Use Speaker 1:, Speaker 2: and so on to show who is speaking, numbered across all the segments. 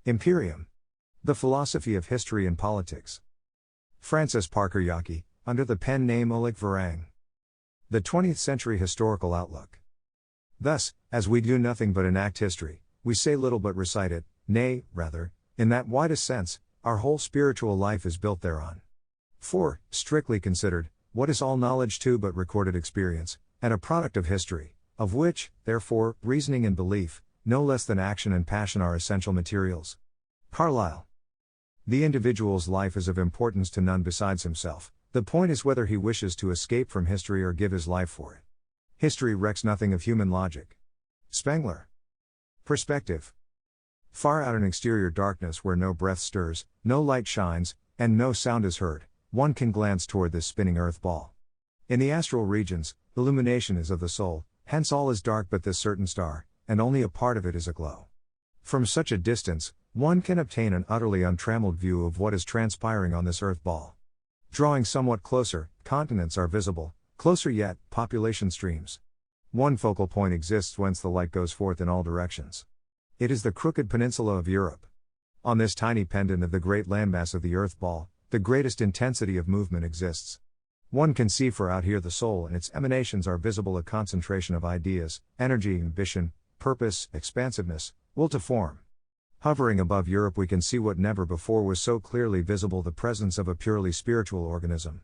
Speaker 1: Imperium. The Philosophy of History and Politics. Francis Parker Yockey, under the pen name Ulick Varange. The 20th Century Historical Outlook. Thus, as we do nothing but enact history, we say little but recite it, nay, rather, in that widest sense, our whole spiritual life is built thereon. For, strictly considered, what is all knowledge too but recorded experience, and a product of history, of which, therefore, reasoning and belief, no less than action and passion are essential materials? Carlyle. The individual's life is of importance to none besides himself. The point is whether he wishes to escape from history or give his life for it. History recks nothing of human logic. Spengler. Perspective. Far out in exterior darkness where no breath stirs, no light shines, and no sound is heard, one can glance toward this spinning earth ball. In the astral regions, illumination is of the soul, hence all is dark but this certain star, and only a part of it is aglow. From such a distance, one can obtain an utterly untrammeled view of what is transpiring on this earth ball. Drawing somewhat closer, continents are visible, closer yet, population streams. One focal point exists whence the light goes forth in all directions. It is the crooked peninsula of Europe. On this tiny pendant of the great landmass of the earth ball, the greatest intensity of movement exists. One can see for out here the soul and its emanations are visible, a concentration of ideas, energy, ambition, purpose, expansiveness, will to form. Hovering above Europe we can see what never before was so clearly visible, the presence of a purely spiritual organism.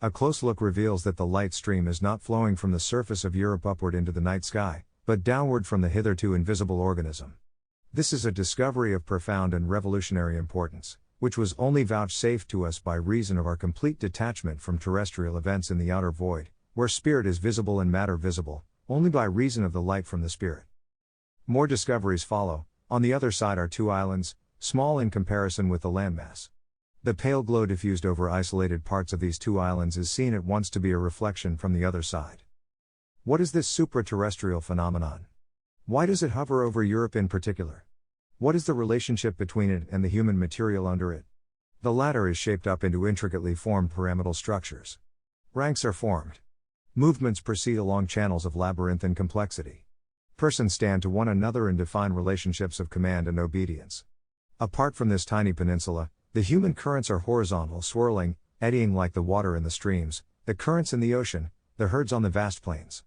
Speaker 1: A close look reveals that the light stream is not flowing from the surface of Europe upward into the night sky, but downward from the hitherto invisible organism. This is a discovery of profound and revolutionary importance, which was only vouchsafed to us by reason of our complete detachment from terrestrial events in the outer void, where spirit is visible and matter visible, only by reason of the light from the spirit. More discoveries follow. On the other side are two islands, small in comparison with the landmass. The pale glow diffused over isolated parts of these two islands is seen at once to be a reflection from the other side. What is this supraterrestrial phenomenon? Why does it hover over Europe in particular? What is the relationship between it and the human material under it? The latter is shaped up into intricately formed pyramidal structures. Ranks are formed. Movements proceed along channels of labyrinthine complexity. Persons stand to one another and define relationships of command and obedience. Apart from this tiny peninsula, the human currents are horizontal, swirling, eddying like the water in the streams, the currents in the ocean, the herds on the vast plains.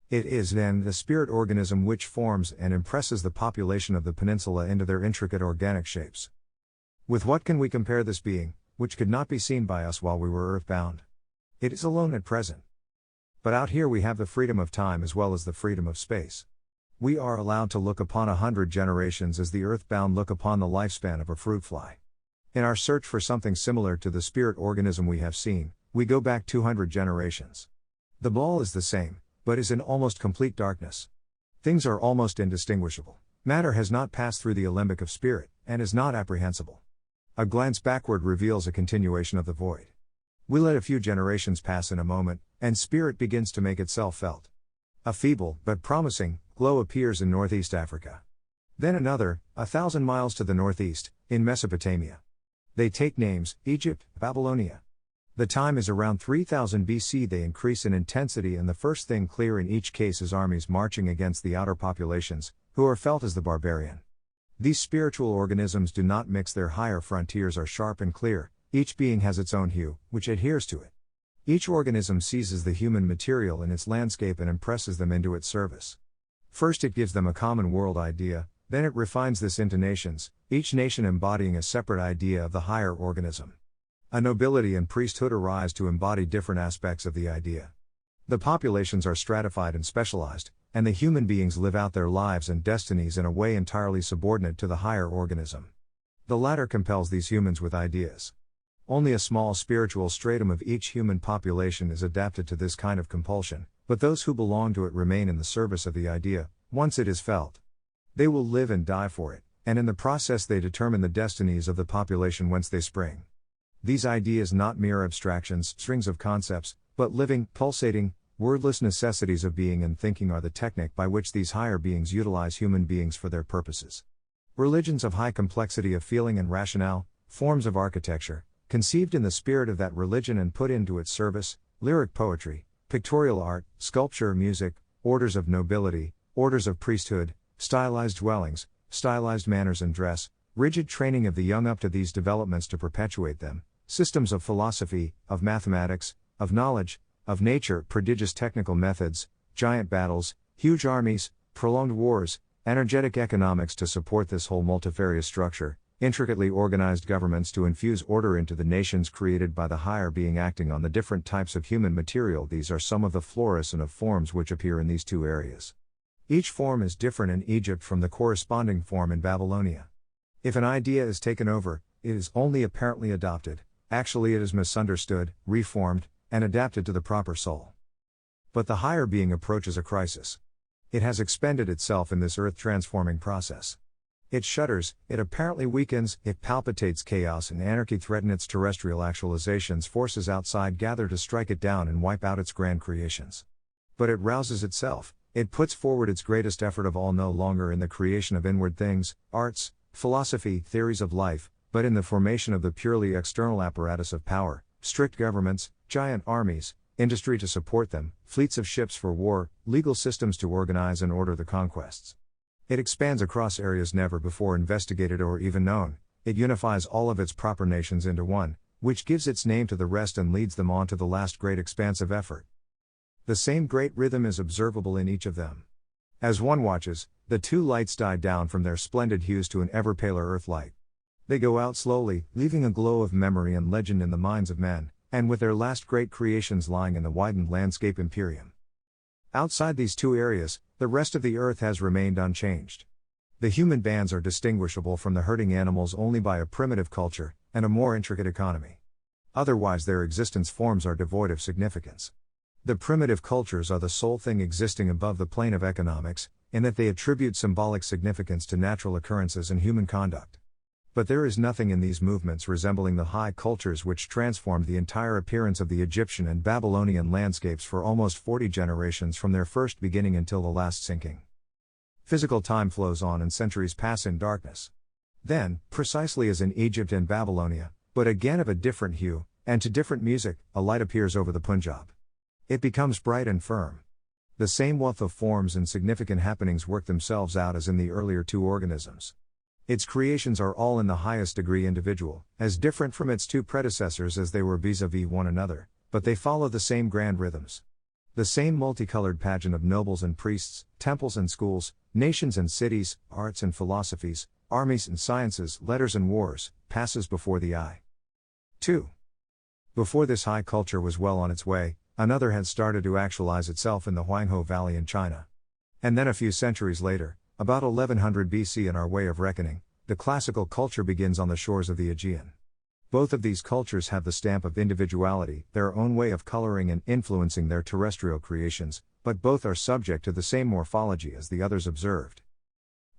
Speaker 1: It is then the spirit organism which forms and impresses the population of the peninsula into their intricate organic shapes. With what can we compare this being, which could not be seen by us while we were earthbound? It is alone at present. But out here we have the freedom of time as well as the freedom of space. We are allowed to look upon 100 generations as the earthbound look upon the lifespan of a fruit fly. In our search for something similar to the spirit organism we have seen, we go back 200 generations. The ball is the same, but is in almost complete darkness. Things are almost indistinguishable. Matter has not passed through the alembic of spirit, and is not apprehensible. A glance backward reveals a continuation of the void. We let a few generations pass in a moment, and spirit begins to make itself felt. A feeble, but promising, glow appears in northeast Africa. Then another, 1,000 miles to the northeast, in Mesopotamia. They take names: Egypt, Babylonia. The time is around 3000 BC. They increase in intensity, and the first thing clear in each case is armies marching against the outer populations, who are felt as the barbarian. These spiritual organisms do not mix, their higher frontiers are sharp and clear, each being has its own hue, which adheres to it. Each organism seizes the human material in its landscape and impresses them into its service. First it gives them a common world idea, then it refines this into nations, each nation embodying a separate idea of the higher organism. A nobility and priesthood arise to embody different aspects of the idea. The populations are stratified and specialized, and the human beings live out their lives and destinies in a way entirely subordinate to the higher organism. The latter compels these humans with ideas. Only a small spiritual stratum of each human population is adapted to this kind of compulsion, but those who belong to it remain in the service of the idea, once it is felt. They will live and die for it, and in the process they determine the destinies of the population whence they spring. These ideas not mere abstractions, strings of concepts, but living, pulsating, wordless necessities of being and thinking are the technique by which these higher beings utilize human beings for their purposes. Religions of high complexity of feeling and rationale, forms of architecture, conceived in the spirit of that religion and put into its service, lyric poetry, pictorial art, sculpture, music, orders of nobility, orders of priesthood, stylized dwellings, stylized manners and dress, rigid training of the young up to these developments to perpetuate them, systems of philosophy, of mathematics, of knowledge, of nature, prodigious technical methods, giant battles, huge armies, prolonged wars, energetic economics to support this whole multifarious structure, intricately organized governments to infuse order into the nations created by the higher being acting on the different types of human material. These are some of the flourishing of forms which appear in these two areas. Each form is different in Egypt from the corresponding form in Babylonia. If an idea is taken over, it is only apparently adopted, actually it is misunderstood, reformed, and adapted to the proper soul. But the higher being approaches a crisis. It has expended itself in this earth-transforming process. It shudders, it apparently weakens, it palpitates, chaos and anarchy threaten its terrestrial actualizations, forces outside gather to strike it down and wipe out its grand creations. But it rouses itself, it puts forward its greatest effort of all, no longer in the creation of inward things, arts, philosophy, theories of life, but in the formation of the purely external apparatus of power, strict governments, giant armies, industry to support them, fleets of ships for war, legal systems to organize and order the conquests. It expands across areas never before investigated or even known, it unifies all of its proper nations into one, which gives its name to the rest and leads them on to the last great expansive effort. The same great rhythm is observable in each of them. As one watches, the two lights die down from their splendid hues to an ever paler earth light. They go out slowly, leaving a glow of memory and legend in the minds of men, and with their last great creations lying in the widened landscape Imperium. Outside these two areas, the rest of the earth has remained unchanged. The human bands are distinguishable from the herding animals only by a primitive culture, and a more intricate economy. Otherwise their existence forms are devoid of significance. The primitive cultures are the sole thing existing above the plane of economics, in that they attribute symbolic significance to natural occurrences and human conduct. But there is nothing in these movements resembling the high cultures which transformed the entire appearance of the Egyptian and Babylonian landscapes for almost 40 generations from their first beginning until the last sinking. Physical time flows on and centuries pass in darkness. Then, precisely as in Egypt and Babylonia, but again of a different hue, and to different music, a light appears over the Punjab. It becomes bright and firm. The same wealth of forms and significant happenings work themselves out as in the earlier two organisms. Its creations are all in the highest degree individual, as different from its two predecessors as they were vis-à-vis one another, but they follow the same grand rhythms. The same multicolored pageant of nobles and priests, temples and schools, nations and cities, arts and philosophies, armies and sciences, letters and wars, passes before the eye. 2. Before this high culture was well on its way, another had started to actualize itself in the Huanghe Valley in China. And then a few centuries later, about 1100 BC in our way of reckoning, the classical culture begins on the shores of the Aegean. Both of these cultures have the stamp of individuality, their own way of coloring and influencing their terrestrial creations, but both are subject to the same morphology as the others observed.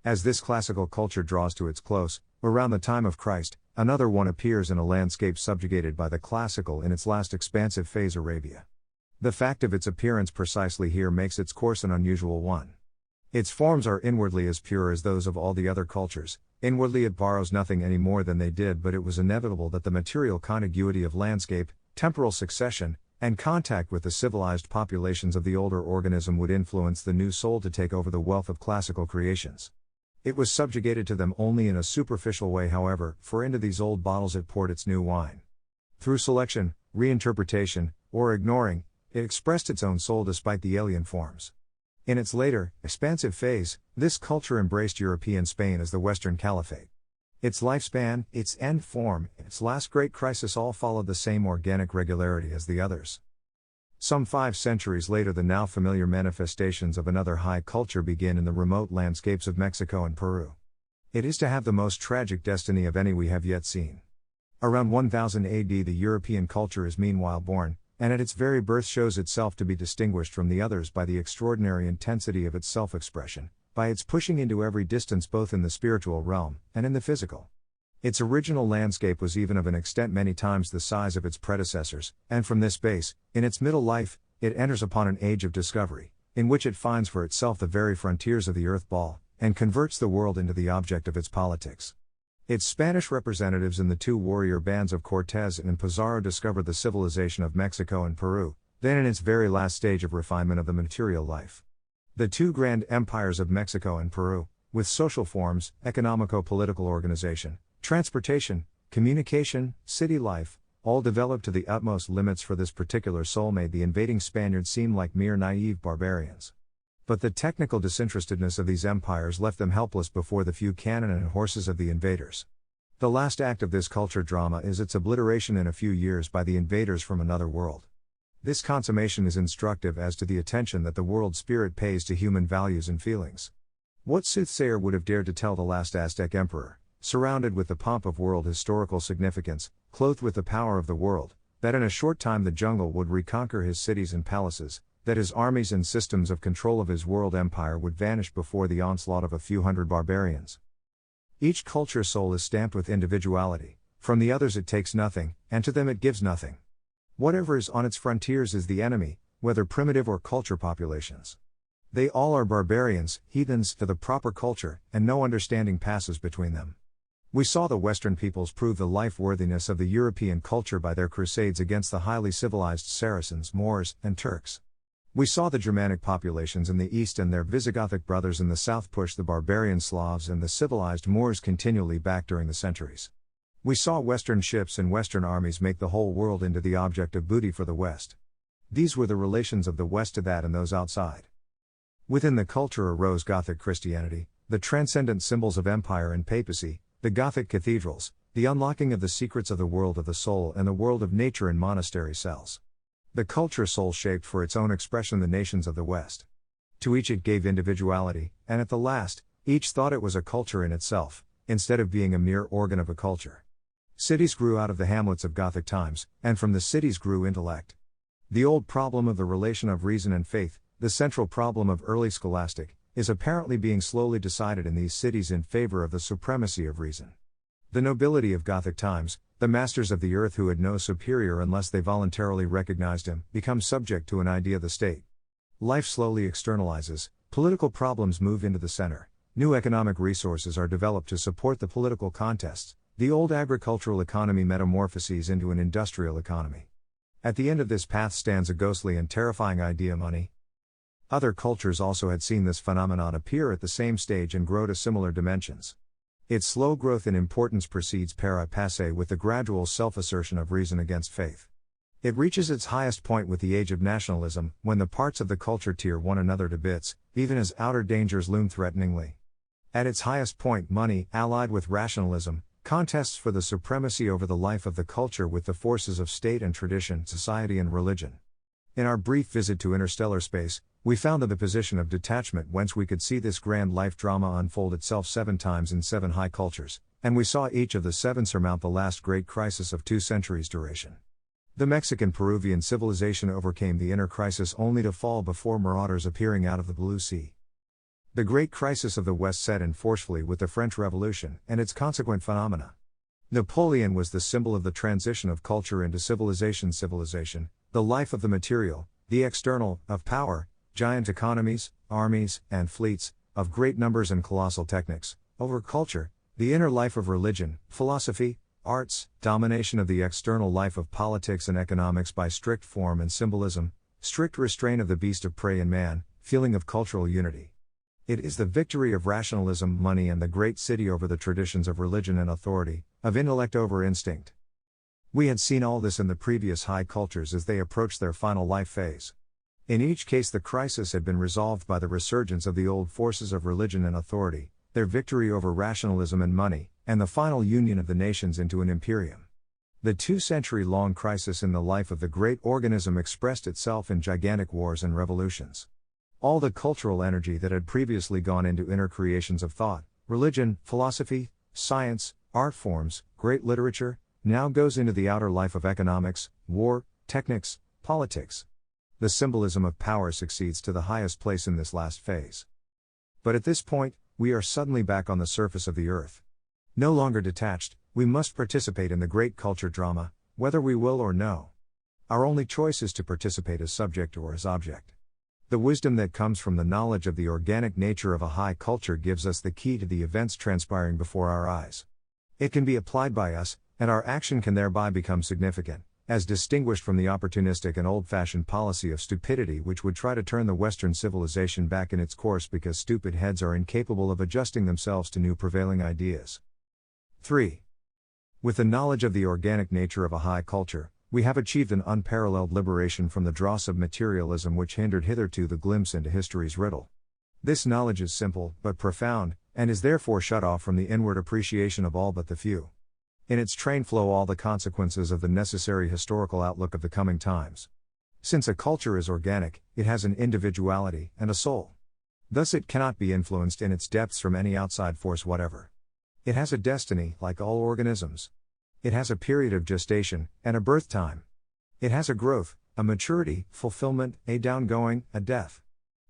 Speaker 1: As this classical culture draws to its close, around the time of Christ, another one appears in a landscape subjugated by the classical in its last expansive phase, Arabia. The fact of its appearance precisely here makes its course an unusual one. Its forms are inwardly as pure as those of all the other cultures. Inwardly it borrows nothing any more than they did, but it was inevitable that the material contiguity of landscape, temporal succession, and contact with the civilized populations of the older organism would influence the new soul to take over the wealth of classical creations. It was subjugated to them only in a superficial way, however, for into these old bottles it poured its new wine. Through selection, reinterpretation, or ignoring, it expressed its own soul despite the alien forms. In its later, expansive phase, this culture embraced European Spain as the Western Caliphate. Its lifespan, its end form, its last great crisis all followed the same organic regularity as the others. Some 5 centuries later, the now familiar manifestations of another high culture begin in the remote landscapes of Mexico and Peru. It is to have the most tragic destiny of any we have yet seen. Around 1000 AD, the European culture is meanwhile born, and at its very birth shows itself to be distinguished from the others by the extraordinary intensity of its self-expression, by its pushing into every distance both in the spiritual realm and in the physical. Its original landscape was even of an extent many times the size of its predecessors, and from this base, in its middle life, it enters upon an age of discovery, in which it finds for itself the very frontiers of the earth ball, and converts the world into the object of its politics. Its Spanish representatives in the 2 warrior bands of Cortés and Pizarro discovered the civilization of Mexico and Peru, then in its very last stage of refinement of the material life. The 2 grand empires of Mexico and Peru, with social forms, economico-political organization, transportation, communication, city life, all developed to the utmost limits for this particular soul, made the invading Spaniards seem like mere naive barbarians. But the technical disinterestedness of these empires left them helpless before the few cannon and horses of the invaders. The last act of this culture drama is its obliteration in a few years by the invaders from another world. This consummation is instructive as to the attention that the world spirit pays to human values and feelings. What soothsayer would have dared to tell the last Aztec emperor, surrounded with the pomp of world historical significance, clothed with the power of the world, that in a short time the jungle would reconquer his cities and palaces, that his armies and systems of control of his world empire would vanish before the onslaught of a few hundred barbarians? Each culture soul is stamped with individuality. From the others it takes nothing, and to them it gives nothing. Whatever is on its frontiers is the enemy, whether primitive or culture populations. They all are barbarians, heathens to the proper culture, and no understanding passes between them. We saw the Western peoples prove the life-worthiness of the European culture by their crusades against the highly civilized Saracens, Moors, and Turks. We saw the Germanic populations in the east and their Visigothic brothers in the south push the barbarian Slavs and the civilized Moors continually back during the centuries. We saw Western ships and Western armies make the whole world into the object of booty for the West. These were the relations of the West to that and those outside. Within the culture arose Gothic Christianity, the transcendent symbols of empire and papacy, the Gothic cathedrals, the unlocking of the secrets of the world of the soul and the world of nature in monastery cells. The culture soul shaped for its own expression the nations of the West. To each it gave individuality, and at the last, each thought it was a culture in itself, instead of being a mere organ of a culture. Cities grew out of the hamlets of Gothic times, and from the cities grew intellect. The old problem of the relation of reason and faith, the central problem of early scholastic, is apparently being slowly decided in these cities in favor of the supremacy of reason. The nobility of Gothic times, the masters of the earth who had no superior unless they voluntarily recognized him, become subject to an idea of the state. Life slowly externalizes, political problems move into the center, new economic resources are developed to support the political contests, the old agricultural economy metamorphoses into an industrial economy. At the end of this path stands a ghostly and terrifying idea: money. Other cultures also had seen this phenomenon appear at the same stage and grow to similar dimensions. Its slow growth in importance proceeds pari passu with the gradual self-assertion of reason against faith. It reaches its highest point with the age of nationalism, when the parts of the culture tear one another to bits, even as outer dangers loom threateningly. At its highest point, money, allied with rationalism, contests for the supremacy over the life of the culture with the forces of state and tradition, society and religion. In our brief visit to interstellar space, we found the position of detachment whence we could see this grand life drama unfold itself 7 times in 7 high cultures, and we saw each of the 7 surmount the last great crisis of 2 centuries' duration. The Mexican-Peruvian civilization overcame the inner crisis only to fall before marauders appearing out of the blue sea. The great crisis of the West set in forcefully with the French Revolution and its consequent phenomena. Napoleon was the symbol of the transition of culture into civilization, the life of the material, the external, of power, giant economies, armies, and fleets, of great numbers and colossal techniques, over culture, the inner life of religion, philosophy, arts, domination of the external life of politics and economics by strict form and symbolism, strict restraint of the beast of prey in man, feeling of cultural unity. It is the victory of rationalism, money and the great city over the traditions of religion and authority, of intellect over instinct. We had seen all this in the previous high cultures as they approached their final life phase. In each case the crisis had been resolved by the resurgence of the old forces of religion and authority, their victory over rationalism and money, and the final union of the nations into an imperium. The 2-century-long crisis in the life of the great organism expressed itself in gigantic wars and revolutions. All the cultural energy that had previously gone into inner creations of thought, religion, philosophy, science, art forms, great literature, now goes into the outer life of economics, war, techniques, politics. The symbolism of power succeeds to the highest place in this last phase. But at this point, we are suddenly back on the surface of the earth. No longer detached, we must participate in the great culture drama, whether we will or no. Our only choice is to participate as subject or as object. The wisdom that comes from the knowledge of the organic nature of a high culture gives us the key to the events transpiring before our eyes. It can be applied by us, and our action can thereby become significant, as distinguished from the opportunistic and old-fashioned policy of stupidity which would try to turn the Western civilization back in its course because stupid heads are incapable of adjusting themselves to new prevailing ideas. 3. With the knowledge of the organic nature of a high culture, we have achieved an unparalleled liberation from the dross of materialism which hindered hitherto the glimpse into history's riddle. This knowledge is simple, but profound, and is therefore shut off from the inward appreciation of all but the few. In its train flow all the consequences of the necessary historical outlook of the coming times. Since a culture is organic, it has an individuality and a soul. Thus it cannot be influenced in its depths from any outside force whatever. It has a destiny, like all organisms. It has a period of gestation, and a birth time. It has a growth, a maturity, fulfillment, a downgoing, a death.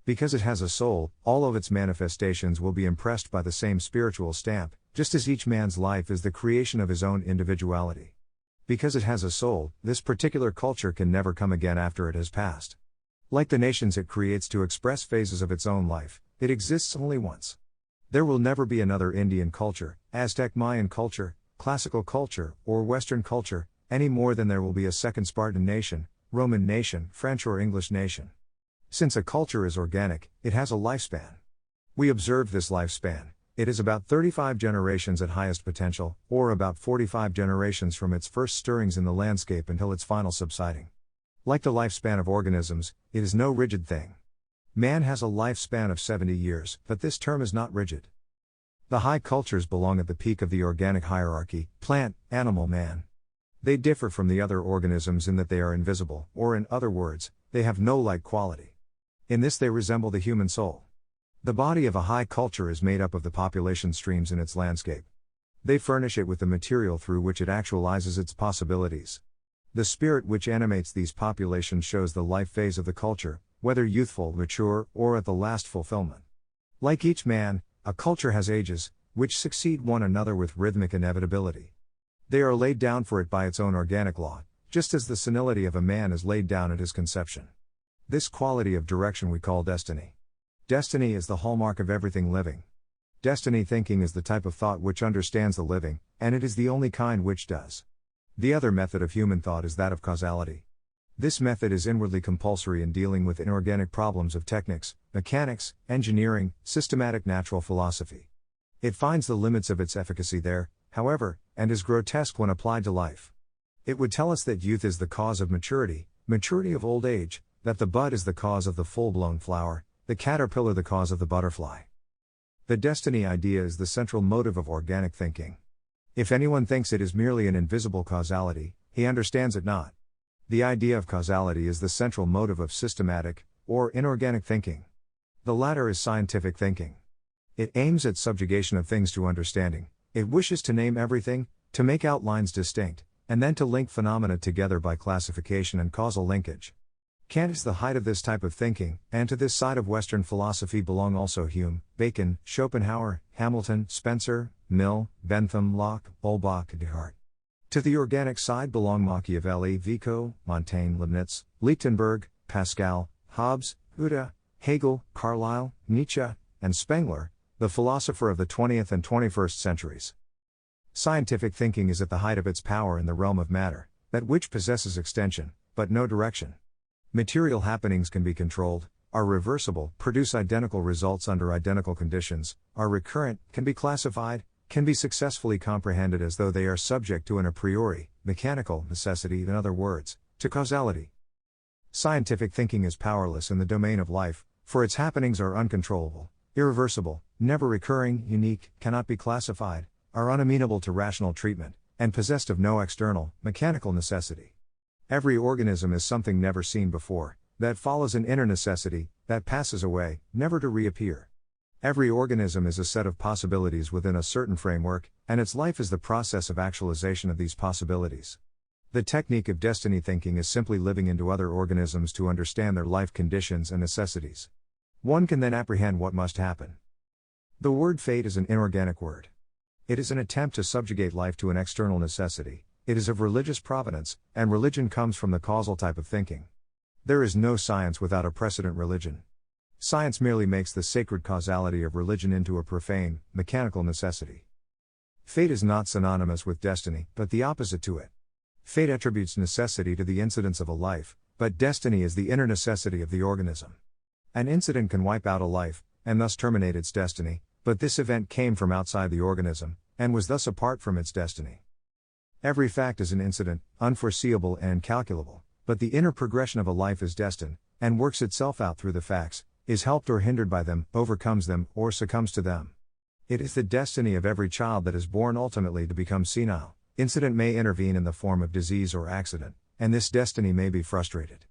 Speaker 1: Because it has a soul, all of its manifestations will be impressed by the same spiritual stamp, just as each man's life is the creation of his own individuality. Because it has a soul, this particular culture can never come again after it has passed. Like the nations it creates to express phases of its own life, it exists only once. There will never be another Indian culture, Aztec Mayan culture, classical culture, or Western culture, any more than there will be a second Spartan nation, Roman nation, French or English nation. Since a culture is organic, it has a lifespan. We observe this lifespan. It is about 35 generations at highest potential, or about 45 generations from its first stirrings in the landscape until its final subsiding. Like the lifespan of organisms, it is no rigid thing. Man has a lifespan of 70 years, but this term is not rigid. The high cultures belong at the peak of the organic hierarchy, plant, animal, man. They differ from the other organisms in that they are invisible, or in other words, they have no like quality. In this they resemble the human soul. The body of a high culture is made up of the population streams in its landscape. They furnish it with the material through which it actualizes its possibilities. The spirit which animates these populations shows the life phase of the culture, whether youthful, mature, or at the last fulfillment. Like each man, a culture has ages, which succeed one another with rhythmic inevitability. They are laid down for it by its own organic law, just as the senility of a man is laid down at his conception. This quality of direction we call destiny. Destiny is the hallmark of everything living. Destiny thinking is the type of thought which understands the living, and it is the only kind which does. The other method of human thought is that of causality. This method is inwardly compulsory in dealing with inorganic problems of technics, mechanics, engineering, systematic natural philosophy. It finds the limits of its efficacy there, however, and is grotesque when applied to life. It would tell us that youth is the cause of maturity, maturity of old age, that the bud is the cause of the full-blown flower, the caterpillar the cause of the butterfly. The destiny idea is the central motive of organic thinking. If anyone thinks it is merely an invisible causality, he understands it not. The idea of causality is the central motive of systematic, or inorganic thinking. The latter is scientific thinking. It aims at subjugation of things to understanding, it wishes to name everything, to make outlines distinct, and then to link phenomena together by classification and causal linkage. Kant is the height of this type of thinking, and to this side of Western philosophy belong also Hume, Bacon, Schopenhauer, Hamilton, Spencer, Mill, Bentham, Locke, Holbach, Descartes. To the organic side belong Machiavelli, Vico, Montaigne, Leibniz, Lichtenberg, Pascal, Hobbes, Goethe, Hegel, Carlyle, Nietzsche, and Spengler, the philosopher of the 20th and 21st centuries. Scientific thinking is at the height of its power in the realm of matter, that which possesses extension, but no direction. Material happenings can be controlled, are reversible, produce identical results under identical conditions, are recurrent, can be classified, can be successfully comprehended as though they are subject to an a priori, mechanical necessity, in other words, to causality. Scientific thinking is powerless in the domain of life, for its happenings are uncontrollable, irreversible, never recurring, unique, cannot be classified, are unamenable to rational treatment, and possessed of no external, mechanical necessity. Every organism is something never seen before, that follows an inner necessity, that passes away, never to reappear. Every organism is a set of possibilities within a certain framework, and its life is the process of actualization of these possibilities. The technique of destiny thinking is simply living into other organisms to understand their life conditions and necessities. One can then apprehend what must happen. The word fate is an inorganic word. It is an attempt to subjugate life to an external necessity. It is of religious provenance, and religion comes from the causal type of thinking. There is no science without a precedent religion. Science merely makes the sacred causality of religion into a profane, mechanical necessity. Fate is not synonymous with destiny, but the opposite to it. Fate attributes necessity to the incidence of a life, but destiny is the inner necessity of the organism. An incident can wipe out a life, and thus terminate its destiny, but this event came from outside the organism, and was thus apart from its destiny. Every fact is an incident, unforeseeable and incalculable, but the inner progression of a life is destined, and works itself out through the facts, is helped or hindered by them, overcomes them, or succumbs to them. It is the destiny of every child that is born ultimately to become senile. Incident may intervene in the form of disease or accident, and this destiny may be frustrated.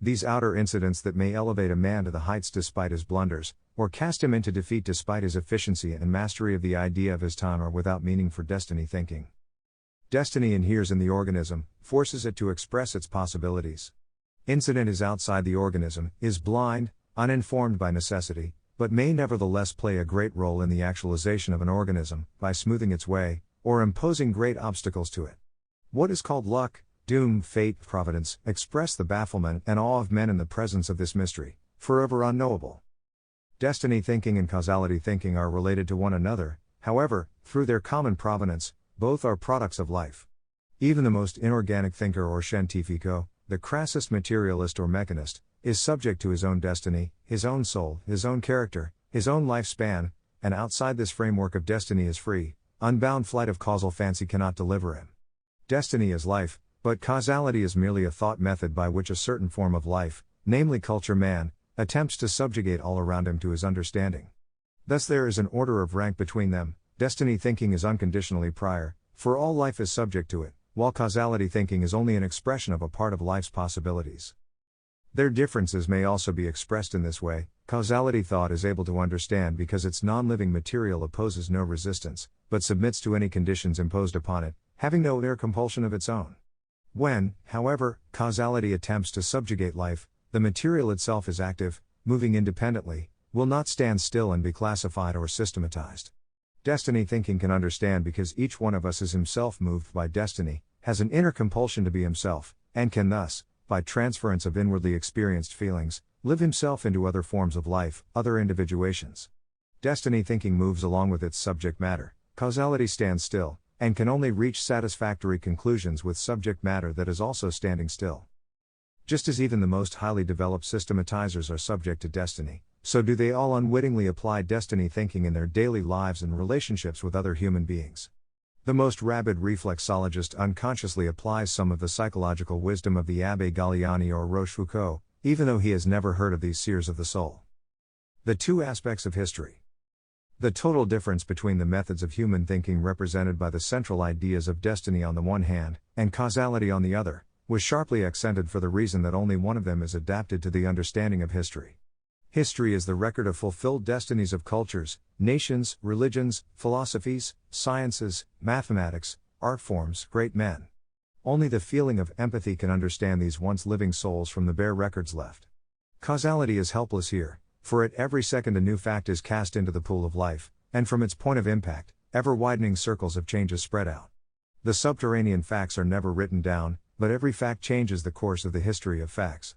Speaker 1: These outer incidents that may elevate a man to the heights despite his blunders, or cast him into defeat despite his efficiency and mastery of the idea of his time, are without meaning for destiny thinking. Destiny inheres in the organism, forces it to express its possibilities. Incident is outside the organism, is blind, uninformed by necessity, but may nevertheless play a great role in the actualization of an organism, by smoothing its way, or imposing great obstacles to it. What is called luck, doom, fate, providence, express the bafflement and awe of men in the presence of this mystery, forever unknowable. Destiny thinking and causality thinking are related to one another, however, through their common provenance, both are products of life. Even the most inorganic thinker or scientifico, the crassest materialist or mechanist, is subject to his own destiny, his own soul, his own character, his own lifespan, and outside this framework of destiny is free, unbound flight of causal fancy cannot deliver him. Destiny is life, but causality is merely a thought method by which a certain form of life, namely culture man, attempts to subjugate all around him to his understanding. Thus there is an order of rank between them. Destiny thinking is unconditionally prior, for all life is subject to it, while causality thinking is only an expression of a part of life's possibilities. Their differences may also be expressed in this way. Causality thought is able to understand because its non-living material opposes no resistance, but submits to any conditions imposed upon it, having no inner compulsion of its own. When, however, causality attempts to subjugate life, the material itself is active, moving independently, will not stand still and be classified or systematized. Destiny thinking can understand because each one of us is himself moved by destiny, has an inner compulsion to be himself, and can thus, by transference of inwardly experienced feelings, live himself into other forms of life, other individuations. Destiny thinking moves along with its subject matter, causality stands still, and can only reach satisfactory conclusions with subject matter that is also standing still. Just as even the most highly developed systematizers are subject to destiny, so do they all unwittingly apply destiny thinking in their daily lives and relationships with other human beings. The most rabid reflexologist unconsciously applies some of the psychological wisdom of the Abbé Galliani or Rochefoucauld, even though he has never heard of these seers of the soul. The two aspects of history. The total difference between the methods of human thinking represented by the central ideas of destiny on the one hand, and causality on the other, was sharply accented for the reason that only one of them is adapted to the understanding of history. History is the record of fulfilled destinies of cultures, nations, religions, philosophies, sciences, mathematics, art forms, great men. Only the feeling of empathy can understand these once living souls from the bare records left. Causality is helpless here, for at every second a new fact is cast into the pool of life, and from its point of impact, ever-widening circles of changes spread out. The subterranean facts are never written down, but every fact changes the course of the history of facts.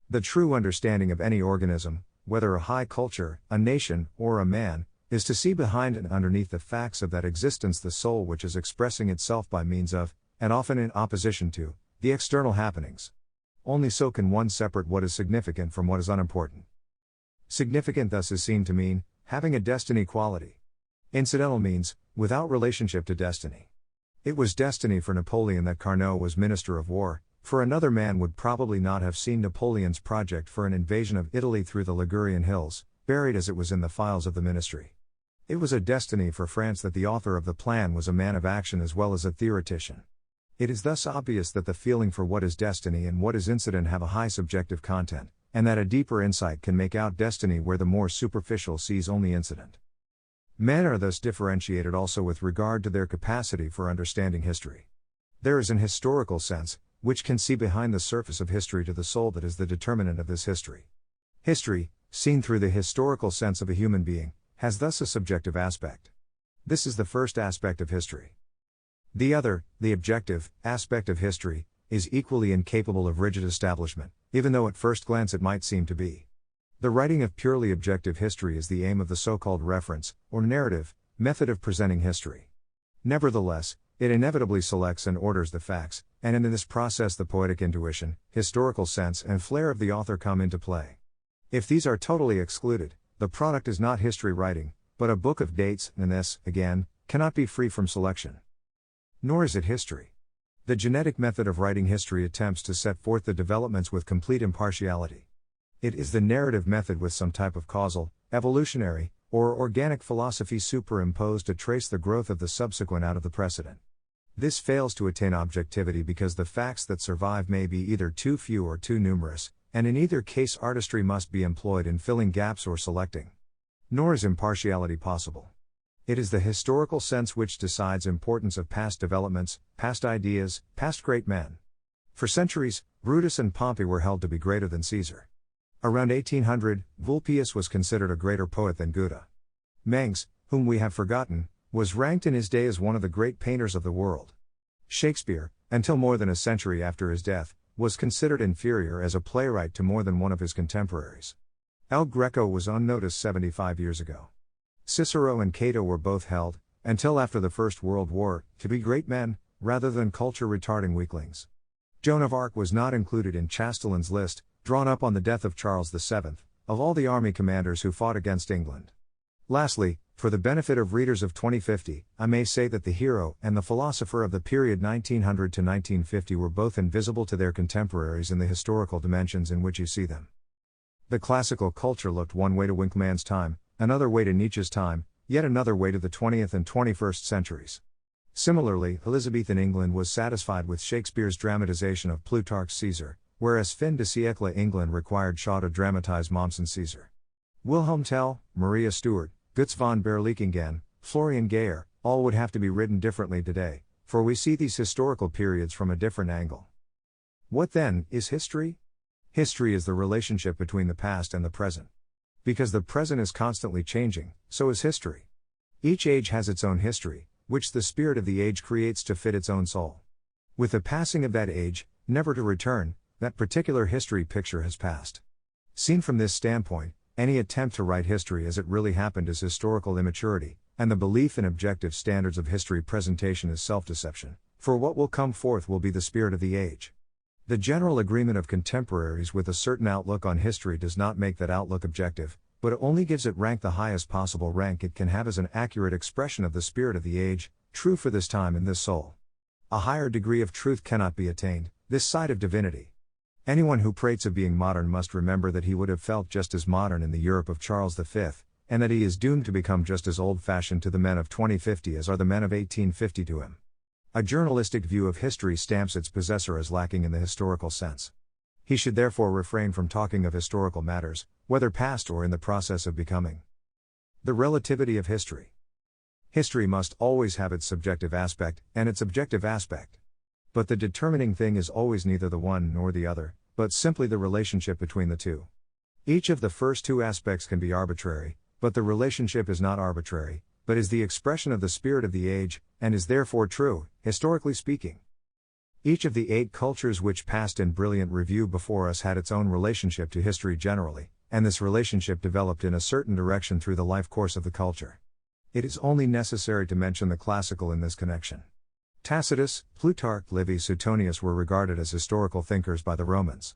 Speaker 1: The true understanding of any organism, whether a high culture, a nation, or a man, is to see behind and underneath the facts of that existence the soul which is expressing itself by means of, and often in opposition to, the external happenings. Only so can one separate what is significant from what is unimportant. Significant thus is seen to mean, having a destiny quality. Incidental means, without relationship to destiny. It was destiny for Napoleon that Carnot was Minister of War, for another man would probably not have seen Napoleon's project for an invasion of Italy through the Ligurian hills, buried as it was in the files of the ministry. It was a destiny for France that the author of the plan was a man of action as well as a theoretician. It is thus obvious that the feeling for what is destiny and what is incident have a high subjective content, and that a deeper insight can make out destiny where the more superficial sees only incident. Men are thus differentiated also with regard to their capacity for understanding history. There is an historical sense, which can see behind the surface of history to the soul that is the determinant of this history. History, seen through the historical sense of a human being, has thus a subjective aspect. This is the first aspect of history. The other, the objective, aspect of history, is equally incapable of rigid establishment, even though at first glance it might seem to be. The writing of purely objective history is the aim of the so-called reference, or narrative, method of presenting history. Nevertheless, It inevitably selects and orders the facts, and in this process the poetic intuition, historical sense and flair of the author come into play. If these are totally excluded, the product is not history writing, but a book of dates, and this, again, cannot be free from selection. Nor is it history. The genetic method of writing history attempts to set forth the developments with complete impartiality. It is the narrative method with some type of causal, evolutionary, or organic philosophy superimposed to trace the growth of the subsequent out of the precedent. This fails to attain objectivity because the facts that survive may be either too few or too numerous, and in either case artistry must be employed in filling gaps or selecting. Nor is impartiality possible. It is the historical sense which decides importance of past developments, past ideas, past great men. For centuries, Brutus and Pompey were held to be greater than Caesar. Around 1800, Vulpius was considered a greater poet than Goethe. Mengs, whom we have forgotten, was ranked in his day as one of the great painters of the world. Shakespeare, until more than a century after his death, was considered inferior as a playwright to more than one of his contemporaries. El Greco was unnoticed 75 years ago. Cicero and Cato were both held, until after the First World War, to be great men, rather than culture-retarding weaklings. Joan of Arc was not included in Chastellain's list, drawn up on the death of Charles VII, of all the army commanders who fought against England. Lastly, for the benefit of readers of 2050, I may say that the hero and the philosopher of the period 1900 to 1950 were both invisible to their contemporaries in the historical dimensions in which you see them. The classical culture looked one way to Winckelmann's time, another way to Nietzsche's time, yet another way to the 20th and 21st centuries. Similarly, Elizabethan England was satisfied with Shakespeare's dramatization of Plutarch's Caesar, whereas fin de siècle England required Shaw to dramatize Mommsen's Caesar. Wilhelm Tell, Maria Stuart, Guts von Berlichingen, Florian Geyer, all would have to be written differently today, for we see these historical periods from a different angle. What then is history? History is the relationship between the past and the present. Because the present is constantly changing, so is history. Each age has its own history, which the spirit of the age creates to fit its own soul. With the passing of that age, never to return, that particular history picture has passed. Seen from this standpoint, any attempt to write history as it really happened is historical immaturity, and the belief in objective standards of history presentation is self-deception, for what will come forth will be the spirit of the age. The general agreement of contemporaries with a certain outlook on history does not make that outlook objective, but it only gives it rank the highest possible rank it can have as an accurate expression of the spirit of the age, true for this time and this soul. A higher degree of truth cannot be attained, this side of divinity. Anyone who prates of being modern must remember that he would have felt just as modern in the Europe of Charles V, and that he is doomed to become just as old-fashioned to the men of 2050 as are the men of 1850 to him. A journalistic view of history stamps its possessor as lacking in the historical sense. He should therefore refrain from talking of historical matters, whether past or in the process of becoming. The relativity of history. History must always have its subjective aspect and its objective aspect. But the determining thing is always neither the one nor the other, but simply the relationship between the two. Each of the first two aspects can be arbitrary, but the relationship is not arbitrary, but is the expression of the spirit of the age, and is therefore true, historically speaking. Each of the 8 cultures which passed in brilliant review before us had its own relationship to history generally, and this relationship developed in a certain direction through the life course of the culture. It is only necessary to mention the classical in this connection. Tacitus, Plutarch, Livy, Suetonius were regarded as historical thinkers by the Romans.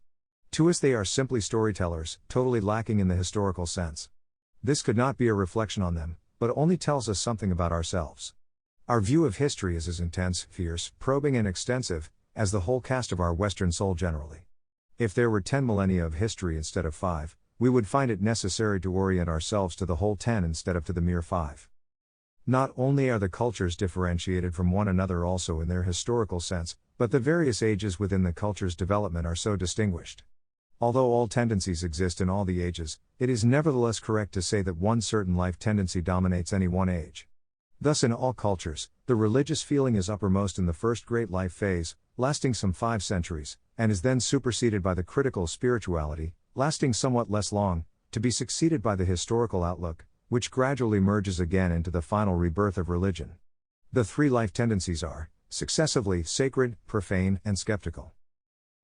Speaker 1: To us they are simply storytellers, totally lacking in the historical sense. This could not be a reflection on them, but only tells us something about ourselves. Our view of history is as intense, fierce, probing and extensive, as the whole cast of our Western soul generally. If there were 10 millennia of history instead of 5, we would find it necessary to orient ourselves to the whole 10 instead of to the mere 5. Not only are the cultures differentiated from one another also in their historical sense, but the various ages within the culture's development are so distinguished. Although all tendencies exist in all the ages, it is nevertheless correct to say that one certain life tendency dominates any one age. Thus in all cultures, the religious feeling is uppermost in the first great life phase, lasting some 5 centuries, and is then superseded by the critical spirituality, lasting somewhat less long, to be succeeded by the historical outlook, which gradually merges again into the final rebirth of religion. The 3 life tendencies are, successively, sacred, profane, and skeptical.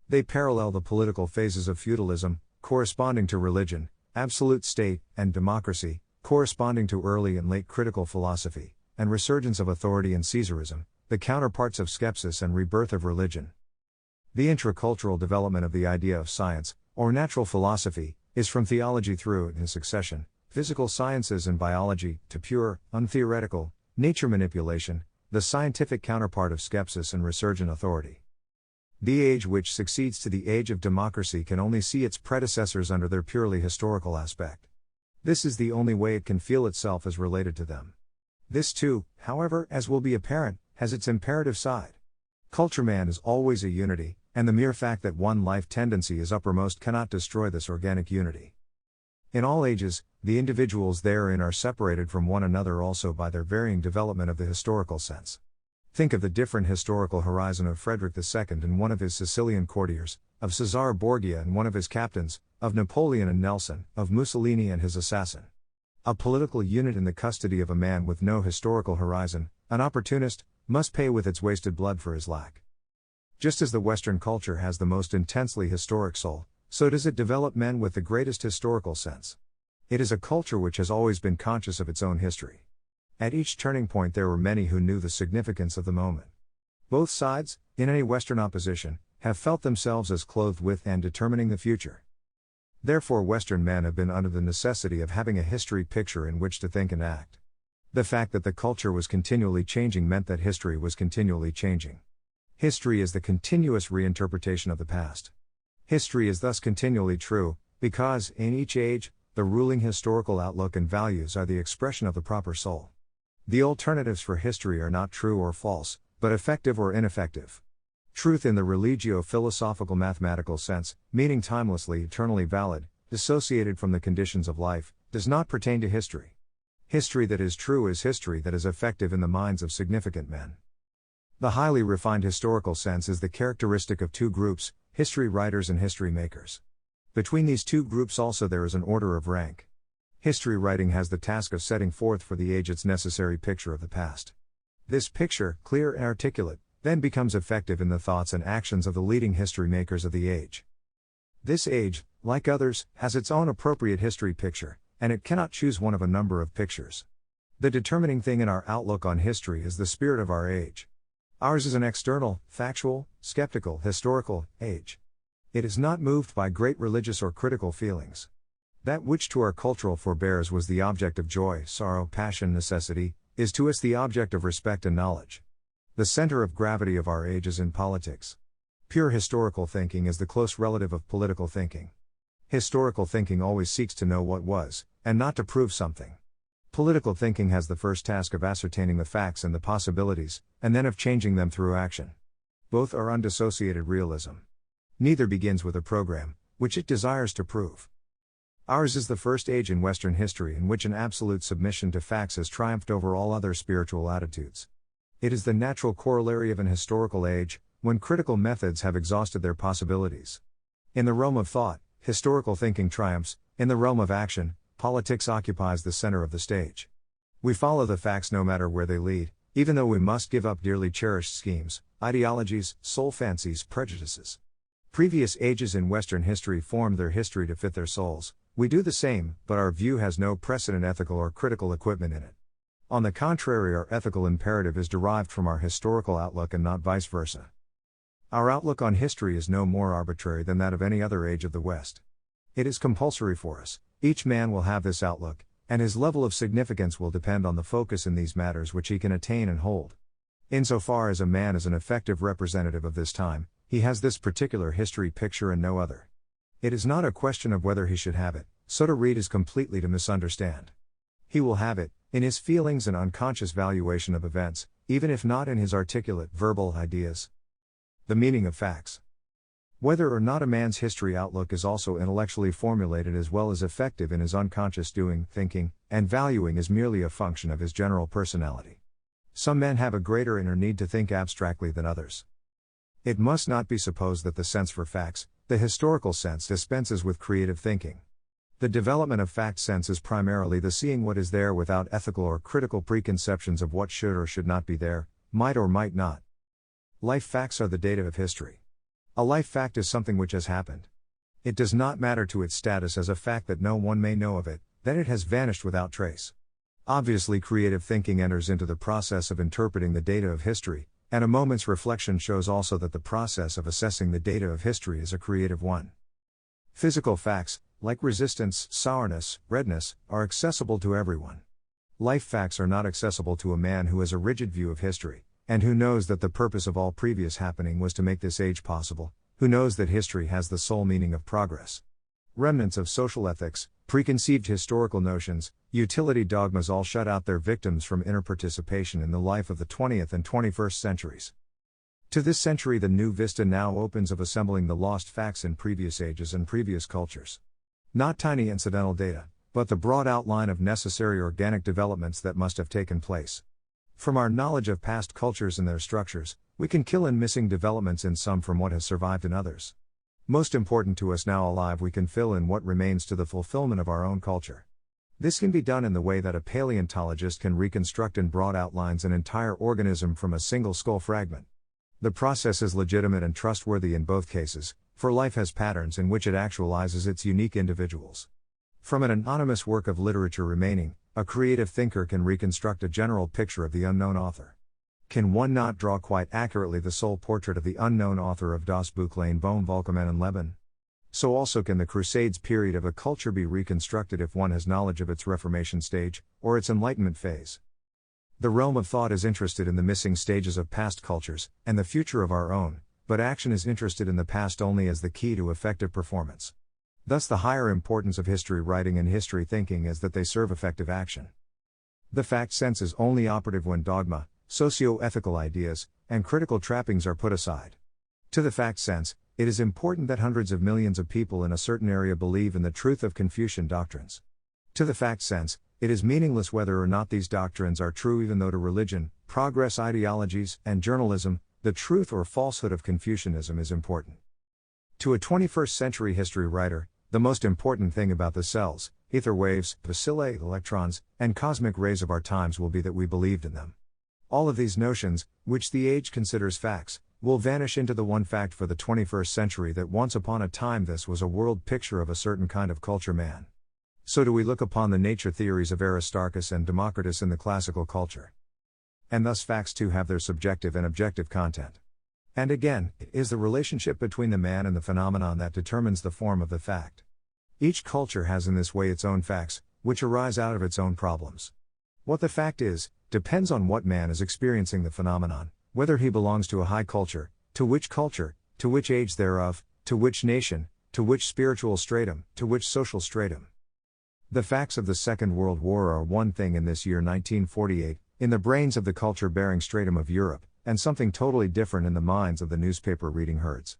Speaker 1: They parallel the political phases of feudalism, corresponding to religion, absolute state, and democracy, corresponding to early and late critical philosophy, and resurgence of authority and Caesarism, the counterparts of skepsis and rebirth of religion. The intracultural development of the idea of science, or natural philosophy, is from theology through, in succession, physical sciences and biology, to pure, untheoretical, nature manipulation, the scientific counterpart of skepsis and resurgent authority. The age which succeeds to the age of democracy can only see its predecessors under their purely historical aspect. This is the only way it can feel itself as related to them. This too, however, as will be apparent, has its imperative side. Culture man is always a unity, and the mere fact that one life tendency is uppermost cannot destroy this organic unity. In all ages, the individuals therein are separated from one another also by their varying development of the historical sense. Think of the different historical horizon of Frederick II and one of his Sicilian courtiers, of Cesare Borgia and one of his captains, of Napoleon and Nelson, of Mussolini and his assassin. A political unit in the custody of a man with no historical horizon, an opportunist, must pay with its wasted blood for his lack. Just as the Western culture has the most intensely historic soul, so does it develop men with the greatest historical sense. It is a culture which has always been conscious of its own history. At each turning point there were many who knew the significance of the moment. Both sides, in any Western opposition, have felt themselves as clothed with and determining the future. Therefore Western men have been under the necessity of having a history picture in which to think and act. The fact that the culture was continually changing meant that history was continually changing. History is the continuous reinterpretation of the past. History is thus continually true, because, in each age, the ruling historical outlook and values are the expression of the proper soul. The alternatives for history are not true or false, but effective or ineffective. Truth in the religio-philosophical mathematical sense, meaning timelessly, eternally valid, dissociated from the conditions of life, does not pertain to history. History that is true is history that is effective in the minds of significant men. The highly refined historical sense is the characteristic of two groups, history writers and history makers. Between these two groups also there is an order of rank. History writing has the task of setting forth for the age its necessary picture of the past. This picture, clear and articulate, then becomes effective in the thoughts and actions of the leading history makers of the age. This age, like others, has its own appropriate history picture, and it cannot choose one of a number of pictures. The determining thing in our outlook on history is the spirit of our age. Ours is an external, factual, skeptical, historical age. It is not moved by great religious or critical feelings. That which to our cultural forebears was the object of joy, sorrow, passion, necessity, is to us the object of respect and knowledge. The center of gravity of our age is in politics. Pure historical thinking is the close relative of political thinking. Historical thinking always seeks to know what was, and not to prove something. Political thinking has the first task of ascertaining the facts and the possibilities, and then of changing them through action. Both are undissociated realism. Neither begins with a program, which it desires to prove. Ours is the first age in Western history in which an absolute submission to facts has triumphed over all other spiritual attitudes. It is the natural corollary of an historical age, when critical methods have exhausted their possibilities. In the realm of thought, historical thinking triumphs; in the realm of action, politics occupies the center of the stage. We follow the facts no matter where they lead, even though we must give up dearly cherished schemes, ideologies, soul fancies, prejudices. Previous ages in Western history formed their history to fit their souls. We do the same, but our view has no precedent ethical or critical equipment in it. On the contrary, our ethical imperative is derived from our historical outlook and not vice versa. Our outlook on history is no more arbitrary than that of any other age of the West. It is compulsory for us. Each man will have this outlook, and his level of significance will depend on the focus in these matters which he can attain and hold. Insofar as a man is an effective representative of this time, he has this particular history picture and no other. It is not a question of whether he should have it, so to read is completely to misunderstand. He will have it, in his feelings and unconscious valuation of events, even if not in his articulate, verbal ideas. The meaning of facts. Whether or not a man's history outlook is also intellectually formulated as well as effective in his unconscious doing, thinking, and valuing is merely a function of his general personality. Some men have a greater inner need to think abstractly than others. It must not be supposed that the sense for facts, the historical sense, dispenses with creative thinking. The development of fact sense is primarily the seeing what is there without ethical or critical preconceptions of what should or should not be there, might or might not. Life facts are the data of history. A life fact is something which has happened. It does not matter to its status as a fact that no one may know of it, that it has vanished without trace. Obviously, creative thinking enters into the process of interpreting the data of history, And a moment's reflection shows also that the process of assessing the data of history is a creative one. Physical facts, like resistance, sourness, redness, are accessible to everyone. Life facts are not accessible to a man who has a rigid view of history, and who knows that the purpose of all previous happening was to make this age possible, who knows that history has the sole meaning of progress. Remnants of social ethics, preconceived historical notions, utility dogmas all shut out their victims from inner participation in the life of the 20th and 21st centuries. To this century, the new vista now opens of assembling the lost facts in previous ages and previous cultures. Not tiny incidental data, but the broad outline of necessary organic developments that must have taken place. From our knowledge of past cultures and their structures, we can kill in missing developments in some from what has survived in others. Most important to us now alive, we can fill in what remains to the fulfillment of our own culture. This can be done in the way that a paleontologist can reconstruct in broad outlines an entire organism from a single skull fragment. The process is legitimate and trustworthy in both cases, for life has patterns in which it actualizes its unique individuals. From an anonymous work of literature remaining, a creative thinker can reconstruct a general picture of the unknown author. Can one not draw quite accurately the sole portrait of the unknown author of Das Buch Lehn Bohm Volkermann and Leben? So also can the Crusades period of a culture be reconstructed if one has knowledge of its Reformation stage, or its Enlightenment phase. The realm of thought is interested in the missing stages of past cultures, and the future of our own, but action is interested in the past only as the key to effective performance. Thus the higher importance of history writing and history thinking is that they serve effective action. The fact sense is only operative when dogma, socio-ethical ideas, and critical trappings are put aside. To the fact sense, it is important that hundreds of millions of people in a certain area believe in the truth of Confucian doctrines. To the fact sense, it is meaningless whether or not these doctrines are true, even though to religion, progress ideologies, and journalism, the truth or falsehood of Confucianism is important. To a 21st century history writer, the most important thing about the cells, ether waves, bacilli, electrons, and cosmic rays of our times will be that we believed in them. All of these notions, which the age considers facts, will vanish into the one fact for the 21st century that once upon a time this was a world picture of a certain kind of culture man. So do we look upon the nature theories of Aristarchus and Democritus in the classical culture. And thus facts too have their subjective and objective content. And again, it is the relationship between the man and the phenomenon that determines the form of the fact. Each culture has in this way its own facts, which arise out of its own problems. What the fact is, depends on what man is experiencing the phenomenon, whether he belongs to a high culture, to which age thereof, to which nation, to which spiritual stratum, to which social stratum. The facts of the Second World War are one thing in this year 1948, in the brains of the culture-bearing stratum of Europe, and something totally different in the minds of the newspaper-reading herds.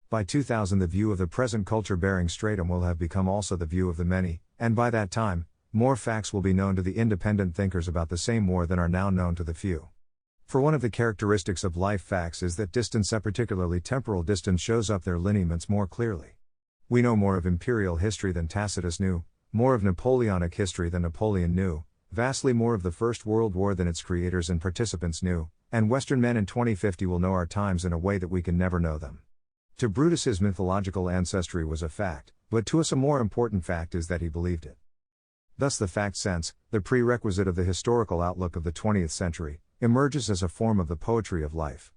Speaker 1: By 2000 the view of the present culture-bearing stratum will have become also the view of the many, and by that time, more facts will be known to the independent thinkers about the same war than are now known to the few. For one of the characteristics of life facts is that distance, particularly temporal distance, shows up their lineaments more clearly. We know more of imperial history than Tacitus knew, more of Napoleonic history than Napoleon knew, vastly more of the First World War than its creators and participants knew, and Western men in 2050 will know our times in a way that we can never know them. To Brutus his mythological ancestry was a fact, but to us a more important fact is that he believed it. Thus the fact sense, the prerequisite of the historical outlook of the 20th century, emerges as a form of the poetry of life.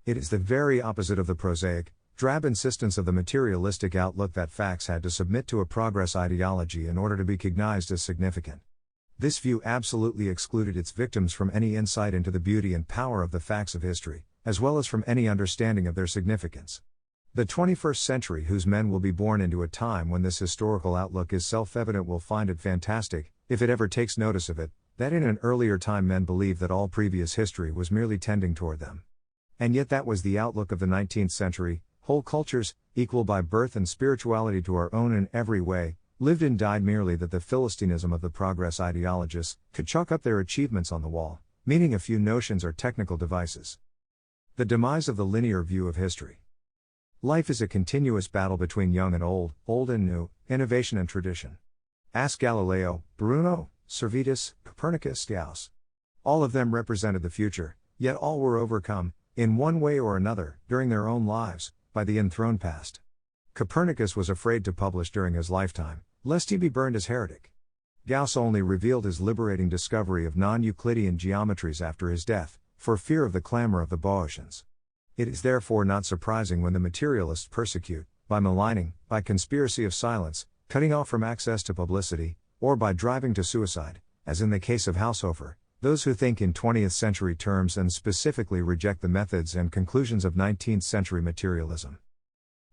Speaker 1: It is the very opposite of the prosaic, drab insistence of the materialistic outlook that facts had to submit to a progress ideology in order to be cognized as significant. This view absolutely excluded its victims from any insight into the beauty and power of the facts of history, as well as from any understanding of their significance. The 21st century, whose men will be born into a time when this historical outlook is self-evident, will find it fantastic, if it ever takes notice of it, that in an earlier time men believed that all previous history was merely tending toward them. And yet that was the outlook of the 19th century, whole cultures, equal by birth and spirituality to our own in every way, lived and died merely that the Philistinism of the progress ideologists could chalk up their achievements on the wall, meaning a few notions or technical devices. The demise of the linear view of history. Life is a continuous battle between young and old and new, innovation and tradition. Ask Galileo, Bruno, Servetus, Copernicus, Gauss. All of them represented the future, yet all were overcome, in one way or another, during their own lives, by the enthroned past. Copernicus was afraid to publish during his lifetime, lest he be burned as heretic. Gauss only revealed his liberating discovery of non-Euclidean geometries after his death, for fear of the clamor of the Boeotians. It is therefore not surprising when the materialists persecute, by maligning, by conspiracy of silence, cutting off from access to publicity, or by driving to suicide, as in the case of Haushofer, those who think in 20th century terms and specifically reject the methods and conclusions of 19th century materialism.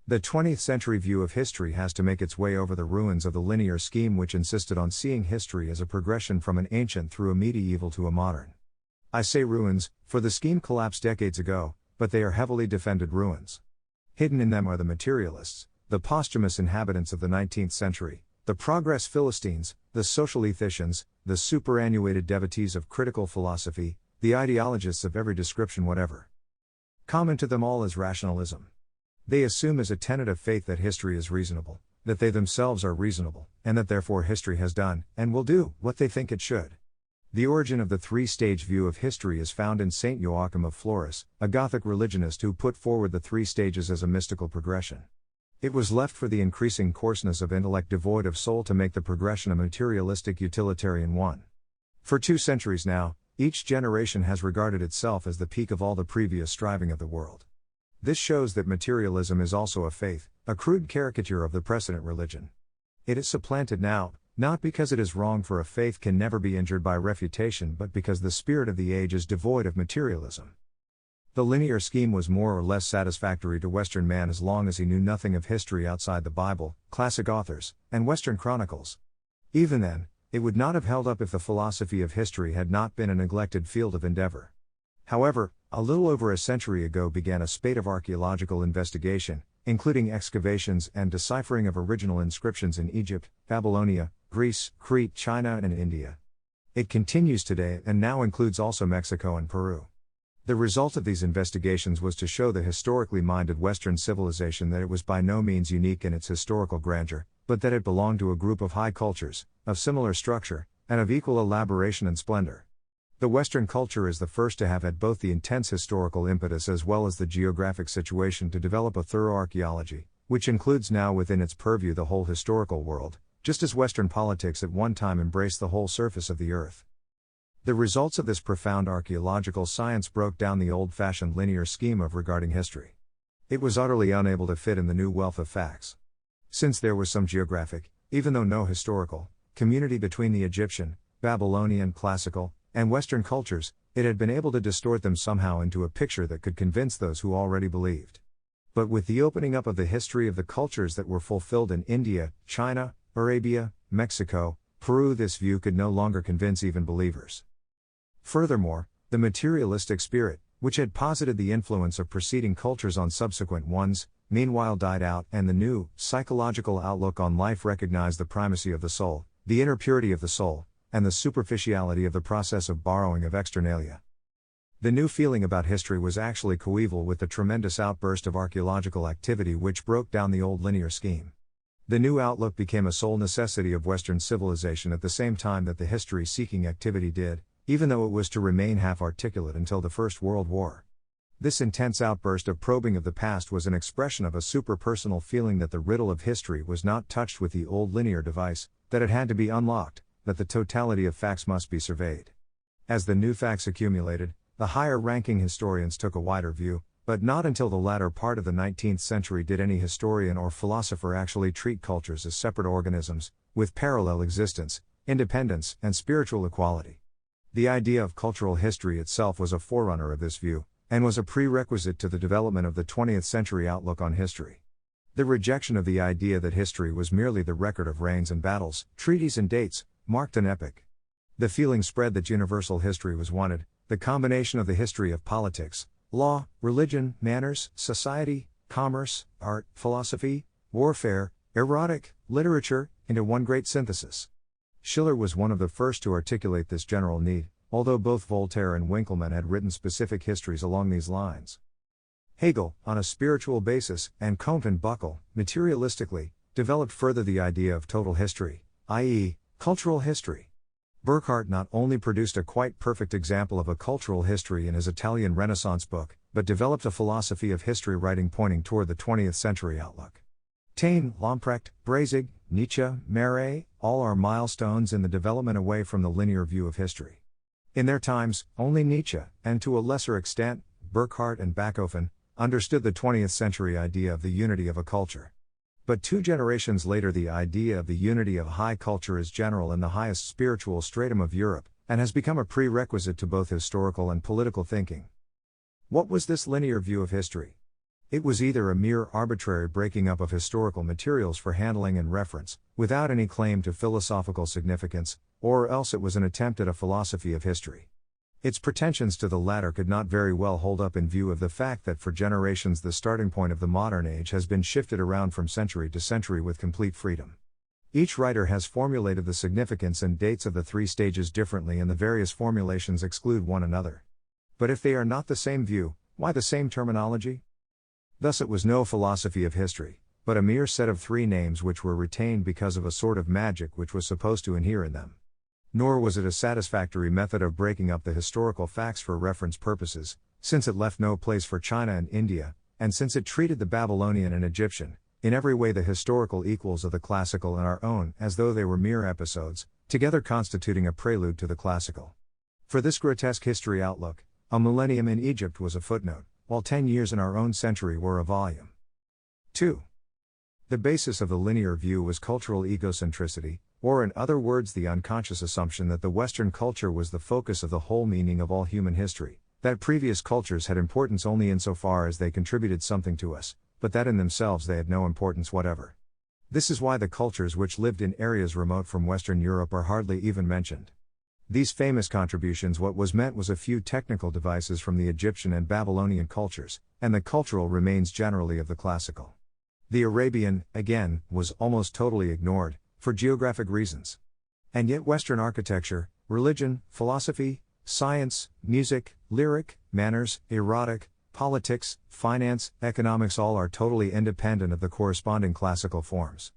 Speaker 1: The 20th century view of history has to make its way over the ruins of the linear scheme which insisted on seeing history as a progression from an ancient through a medieval to a modern. I say ruins, for the scheme collapsed decades ago, but they are heavily defended ruins. Hidden in them are the materialists, the posthumous inhabitants of the 19th century, the progress Philistines, the social ethicians, the superannuated devotees of critical philosophy, the ideologists of every description whatever. Common to them all is rationalism. They assume as a tenet of faith that history is reasonable, that they themselves are reasonable, and that therefore history has done, and will do, what they think it should. The origin of the three-stage view of history is found in Saint Joachim of Florus, a Gothic religionist who put forward the three stages as a mystical progression. It was left for the increasing coarseness of intellect devoid of soul to make the progression a materialistic utilitarian one. For 2 centuries now, each generation has regarded itself as the peak of all the previous striving of the world. This shows that materialism is also a faith, a crude caricature of the precedent religion. It is supplanted now, not because it is wrong, for a faith can never be injured by refutation, but because the spirit of the age is devoid of materialism. The linear scheme was more or less satisfactory to Western man as long as he knew nothing of history outside the Bible, classic authors, and Western chronicles. Even then, it would not have held up if the philosophy of history had not been a neglected field of endeavor. However, a little over a century ago began a spate of archaeological investigation, including excavations and deciphering of original inscriptions in Egypt, Babylonia, Greece, Crete, China, and India. It continues today and now includes also Mexico and Peru. The result of these investigations was to show the historically minded Western civilization that it was by no means unique in its historical grandeur, but that it belonged to a group of high cultures, of similar structure, and of equal elaboration and splendor. The Western culture is the first to have had both the intense historical impetus as well as the geographic situation to develop a thorough archaeology, which includes now within its purview the whole historical world, just as Western politics at one time embraced the whole surface of the earth. The results of this profound archaeological science broke down the old-fashioned linear scheme of regarding history. It was utterly unable to fit in the new wealth of facts. Since there was some geographic, even though no historical, community between the Egyptian, Babylonian, classical, and Western cultures, it had been able to distort them somehow into a picture that could convince those who already believed. But with the opening up of the history of the cultures that were fulfilled in India, China, Arabia, Mexico, Peru, this view could no longer convince even believers. Furthermore, the materialistic spirit, which had posited the influence of preceding cultures on subsequent ones, meanwhile died out, and the new, psychological outlook on life recognized the primacy of the soul, the inner purity of the soul, and the superficiality of the process of borrowing of externalia. The new feeling about history was actually coeval with the tremendous outburst of archaeological activity which broke down the old linear scheme. The new outlook became a sole necessity of Western civilization at the same time that the history-seeking activity did, even though it was to remain half-articulate until the First World War. This intense outburst of probing of the past was an expression of a super-personal feeling that the riddle of history was not touched with the old linear device, that it had to be unlocked, that the totality of facts must be surveyed. As the new facts accumulated, the higher-ranking historians took a wider view, but not until the latter part of the 19th century did any historian or philosopher actually treat cultures as separate organisms, with parallel existence, independence, and spiritual equality. The idea of cultural history itself was a forerunner of this view, and was a prerequisite to the development of the 20th century outlook on history. The rejection of the idea that history was merely the record of reigns and battles, treaties and dates, marked an epoch. The feeling spread that universal history was wanted, the combination of the history of politics, law, religion, manners, society, commerce, art, philosophy, warfare, erotic, literature, into one great synthesis. Schiller was one of the first to articulate this general need, although both Voltaire and Winckelmann had written specific histories along these lines. Hegel, on a spiritual basis, and Comte and Buckle, materialistically, developed further the idea of total history, i.e., cultural history. Burckhardt not only produced a quite perfect example of a cultural history in his Italian Renaissance book, but developed a philosophy of history writing pointing toward the 20th century outlook. Taine, Lamprecht, Brazig, Nietzsche, Marais, all are milestones in the development away from the linear view of history. In their times, only Nietzsche, and to a lesser extent, Burckhardt and Bachofen, understood the 20th century idea of the unity of a culture. But 2 generations later, the idea of the unity of high culture is general in the highest spiritual stratum of Europe, and has become a prerequisite to both historical and political thinking. What was this linear view of history? It was either a mere arbitrary breaking up of historical materials for handling and reference, without any claim to philosophical significance, or else it was an attempt at a philosophy of history. Its pretensions to the latter could not very well hold up in view of the fact that for generations the starting point of the modern age has been shifted around from century to century with complete freedom. Each writer has formulated the significance and dates of the 3 stages differently, and the various formulations exclude one another. But if they are not the same view, why the same terminology? Thus it was no philosophy of history, but a mere set of 3 names which were retained because of a sort of magic which was supposed to inhere in them. Nor was it a satisfactory method of breaking up the historical facts for reference purposes, since it left no place for China and India, and since it treated the Babylonian and Egyptian, in every way the historical equals of the classical and our own, as though they were mere episodes, together constituting a prelude to the classical. For this grotesque history outlook, a millennium in Egypt was a footnote, while 10 years in our own century were a volume. 2. The basis of the linear view was cultural egocentricity, or in other words the unconscious assumption that the Western culture was the focus of the whole meaning of all human history, that previous cultures had importance only insofar as they contributed something to us, but that in themselves they had no importance whatever. This is why the cultures which lived in areas remote from Western Europe are hardly even mentioned. These famous contributions, what was meant was a few technical devices from the Egyptian and Babylonian cultures, and the cultural remains generally of the classical. The Arabian, again, was almost totally ignored, for geographic reasons. And yet Western architecture, religion, philosophy, science, music, lyric, manners, erotic, politics, finance, economics all are totally independent of the corresponding classical forms.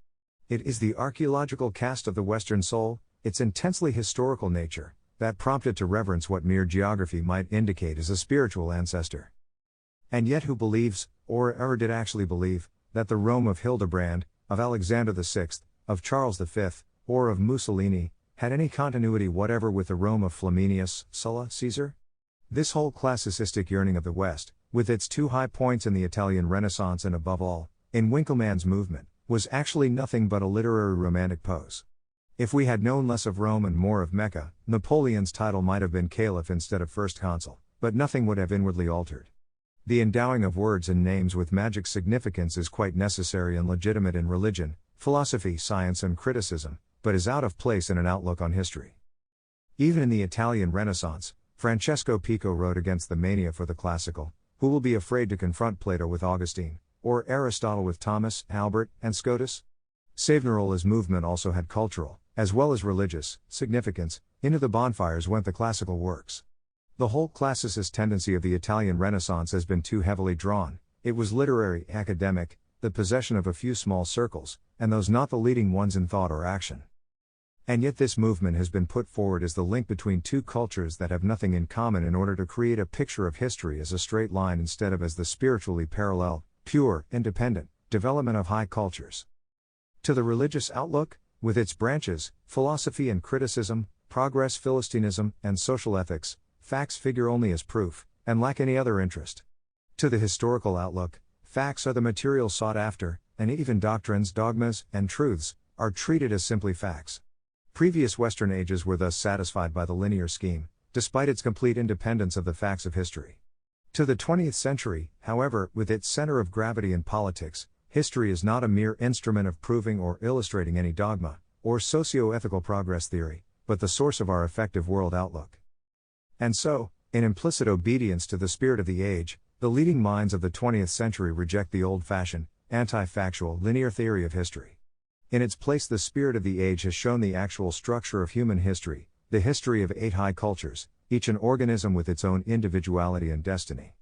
Speaker 1: It is the archaeological cast of the Western soul, its intensely historical nature, that prompted to reverence what mere geography might indicate as a spiritual ancestor. And yet who believes, or ever did actually believe, that the Rome of Hildebrand, of Alexander VI, of Charles V, or of Mussolini, had any continuity whatever with the Rome of Flaminius, Sulla, Caesar? This whole classicistic yearning of the West, with its 2 high points in the Italian Renaissance and above all, in Winckelmann's movement, was actually nothing but a literary romantic pose. If we had known less of Rome and more of Mecca, Napoleon's title might have been Caliph instead of First Consul, but nothing would have inwardly altered. The endowing of words and names with magic significance is quite necessary and legitimate in religion, philosophy, science and criticism, but is out of place in an outlook on history. Even in the Italian Renaissance, Francesco Pico wrote against the mania for the classical, who will be afraid to confront Plato with Augustine, or Aristotle with Thomas, Albert, and Scotus? Savonarola's movement also had cultural, as well as religious, significance. Into the bonfires went the classical works. The whole classicist tendency of the Italian Renaissance has been too heavily drawn. It was literary, academic, the possession of a few small circles, and those not the leading ones in thought or action. And yet this movement has been put forward as the link between 2 cultures that have nothing in common in order to create a picture of history as a straight line instead of as the spiritually parallel, pure, independent, development of high cultures. To the religious outlook, with its branches, philosophy and criticism, progress Philistinism, and social ethics, facts figure only as proof, and lack any other interest. To the historical outlook, facts are the material sought after, and even doctrines, dogmas, and truths, are treated as simply facts. Previous Western ages were thus satisfied by the linear scheme, despite its complete independence of the facts of history. To the 20th century, however, with its center of gravity in politics, history is not a mere instrument of proving or illustrating any dogma, or socio-ethical progress theory, but the source of our effective world outlook. And so, in implicit obedience to the spirit of the age, the leading minds of the 20th century reject the old-fashioned, anti-factual, linear theory of history. In its place, the spirit of the age has shown the actual structure of human history, the history of 8 high cultures, each an organism with its own individuality and destiny.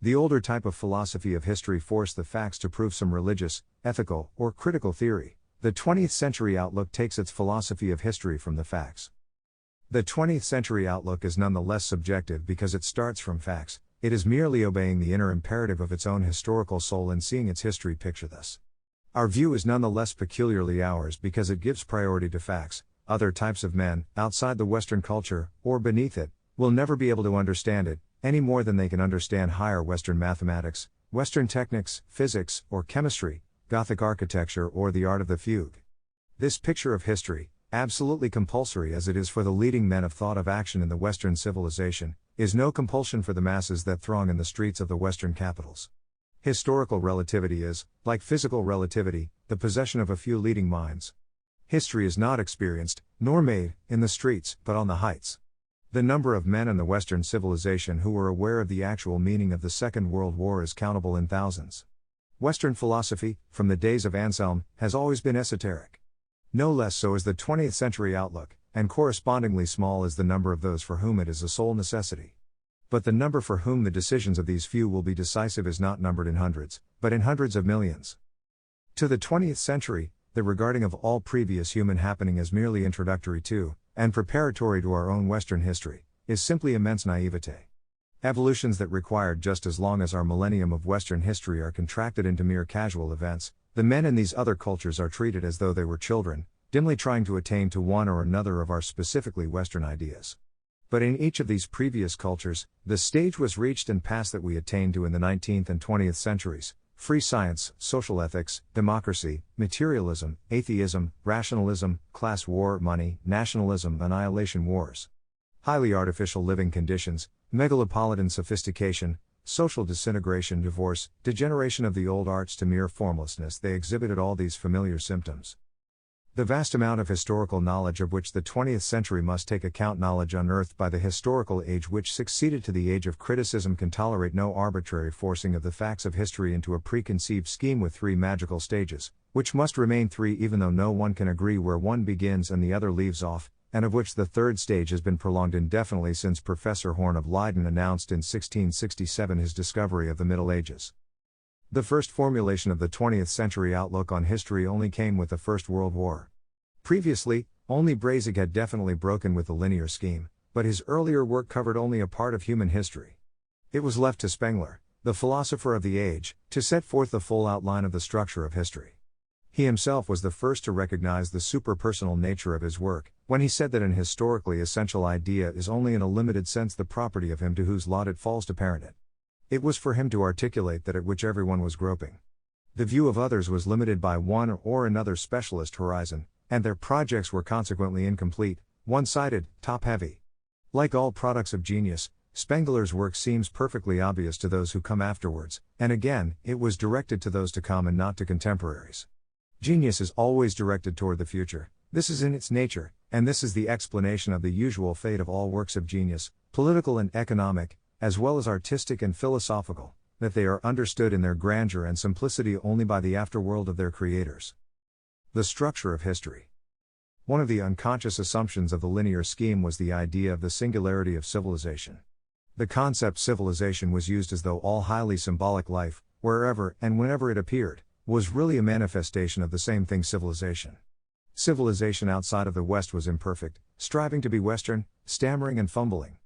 Speaker 1: The older type of philosophy of history forced the facts to prove some religious, ethical, or critical theory. The 20th century outlook takes its philosophy of history from the facts. The 20th century outlook is nonetheless subjective because it starts from facts. It is merely obeying the inner imperative of its own historical soul and seeing its history picture thus. Our view is nonetheless peculiarly ours because it gives priority to facts. Other types of men, outside the Western culture, or beneath it, will never be able to understand it, any more than they can understand higher Western mathematics, Western techniques, physics, or chemistry, Gothic architecture, or the art of the fugue. This picture of history, absolutely compulsory as it is for the leading men of thought of action in the Western civilization, is no compulsion for the masses that throng in the streets of the Western capitals. Historical relativity is, like physical relativity, the possession of a few leading minds. History is not experienced, nor made, in the streets, but on the heights. The number of men in the Western civilization who were aware of the actual meaning of the Second World War is countable in thousands. Western philosophy, from the days of Anselm, has always been esoteric. No less so is the 20th century outlook, and correspondingly small is the number of those for whom it is a sole necessity. But the number for whom the decisions of these few will be decisive is not numbered in hundreds, but in hundreds of millions. To the 20th century, the regarding of all previous human happening as merely introductory to, and preparatory to our own Western history, is simply immense naivete. Evolutions that required just as long as our millennium of Western history are contracted into mere casual events. The men in these other cultures are treated as though they were children, dimly trying to attain to one or another of our specifically Western ideas. But in each of these previous cultures, the stage was reached and passed that we attained to in the 19th and 20th centuries: free science, social ethics, democracy, materialism, atheism, rationalism, class war, money, nationalism, annihilation wars. Highly artificial living conditions, megalopolitan sophistication, social disintegration, divorce, degeneration of the old arts to mere formlessness, they exhibited all these familiar symptoms. The vast amount of historical knowledge of which the 20th century must take account, knowledge unearthed by the historical age which succeeded to the age of criticism, can tolerate no arbitrary forcing of the facts of history into a preconceived scheme with three magical stages, which must remain three even though no one can agree where one begins and the other leaves off, and of which the third stage has been prolonged indefinitely since Professor Horn of Leiden announced in 1667 his discovery of the Middle Ages. The first formulation of the 20th century outlook on history only came with the First World War. Previously, only Brezig had definitely broken with the linear scheme, but his earlier work covered only a part of human history. It was left to Spengler, the philosopher of the age, to set forth the full outline of the structure of history. He himself was the first to recognize the superpersonal nature of his work, when he said that an historically essential idea is only in a limited sense the property of him to whose lot it falls to parent it. It was for him to articulate that at which everyone was groping. The view of others was limited by one or another specialist horizon, and their projects were consequently incomplete, one-sided, top-heavy. Like all products of genius, Spengler's work seems perfectly obvious to those who come afterwards, and again, it was directed to those to come and not to contemporaries. Genius is always directed toward the future, this is in its nature, and this is the explanation of the usual fate of all works of genius, political and economic, as well as artistic and philosophical, that they are understood in their grandeur and simplicity only by the afterworld of their creators. The structure of history. One of the unconscious assumptions of the linear scheme was the idea of the singularity of civilization. The concept civilization was used as though all highly symbolic life, wherever and whenever it appeared, was really a manifestation of the same thing: civilization. Civilization outside of the West was imperfect, striving to be Western, stammering and fumbling.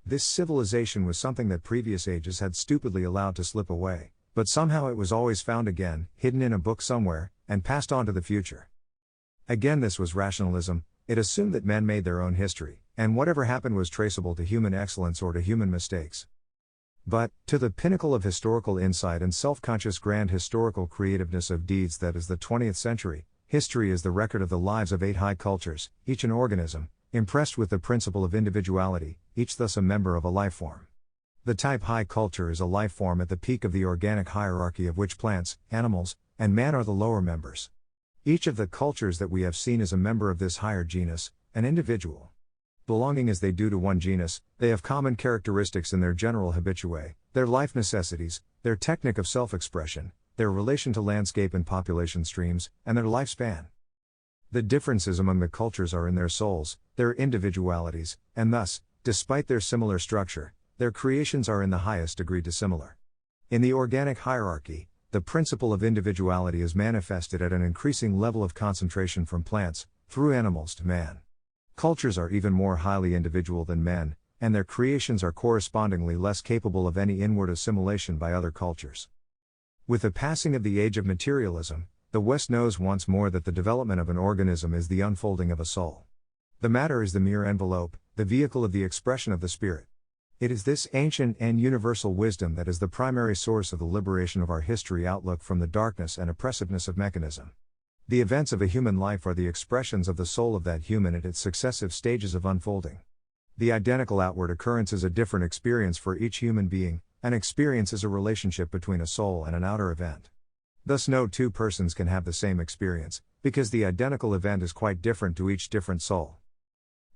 Speaker 1: This civilization was something that previous ages had stupidly allowed to slip away, but somehow it was always found again, hidden in a book somewhere, and passed on to the future. Again, this was rationalism. It assumed that men made their own history, and whatever happened was traceable to human excellence or to human mistakes. But, to the pinnacle of historical insight and self-conscious grand historical creativeness of deeds that is the 20th century, history is the record of the lives of 8 high cultures, each an organism, impressed with the principle of individuality, each thus a member of a life form. The type high culture is a life form at the peak of the organic hierarchy of which plants, animals, and man are the lower members. Each of the cultures that we have seen is a member of this higher genus, an individual. Belonging as they do to one genus, they have common characteristics in their general habituae, their life necessities, their technique of self-expression, their relation to landscape and population streams, and their lifespan. The differences among the cultures are in their souls, their individualities, and thus, despite their similar structure, their creations are in the highest degree dissimilar. In the organic hierarchy, the principle of individuality is manifested at an increasing level of concentration from plants, through animals to man. Cultures are even more highly individual than men, and their creations are correspondingly less capable of any inward assimilation by other cultures. With the passing of the age of materialism, the West knows once more that the development of an organism is the unfolding of a soul. The matter is the mere envelope, the vehicle of the expression of the Spirit. It is this ancient and universal wisdom that is the primary source of the liberation of our history outlook from the darkness and oppressiveness of mechanism. The events of a human life are the expressions of the soul of that human at its successive stages of unfolding. The identical outward occurrence is a different experience for each human being. An experience is a relationship between a soul and an outer event. Thus no two persons can have the same experience, because the identical event is quite different to each different soul.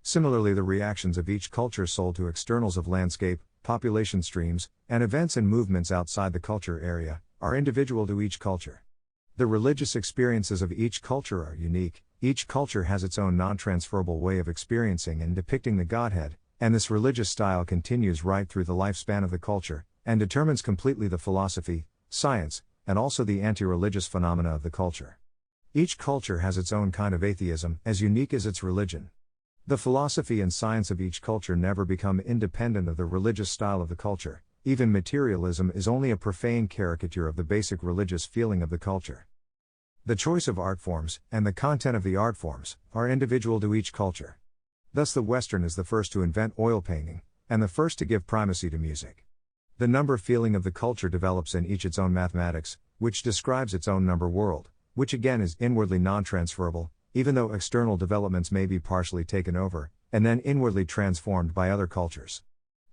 Speaker 1: Similarly, the reactions of each culture's soul to externals of landscape, population streams, and events and movements outside the culture area, are individual to each culture. The religious experiences of each culture are unique. Each culture has its own non-transferable way of experiencing and depicting the Godhead, and this religious style continues right through the lifespan of the culture, and determines completely the philosophy, science, and also the anti-religious phenomena of the culture. Each culture has its own kind of atheism, as unique as its religion. The philosophy and science of each culture never become independent of the religious style of the culture. Even materialism is only a profane caricature of the basic religious feeling of the culture. The choice of art forms, and the content of the art forms, are individual to each culture. Thus the Western is the first to invent oil painting, and the first to give primacy to music. The number feeling of the culture develops in each its own mathematics, which describes its own number world, which again is inwardly non-transferable, even though external developments may be partially taken over, and then inwardly transformed by other cultures.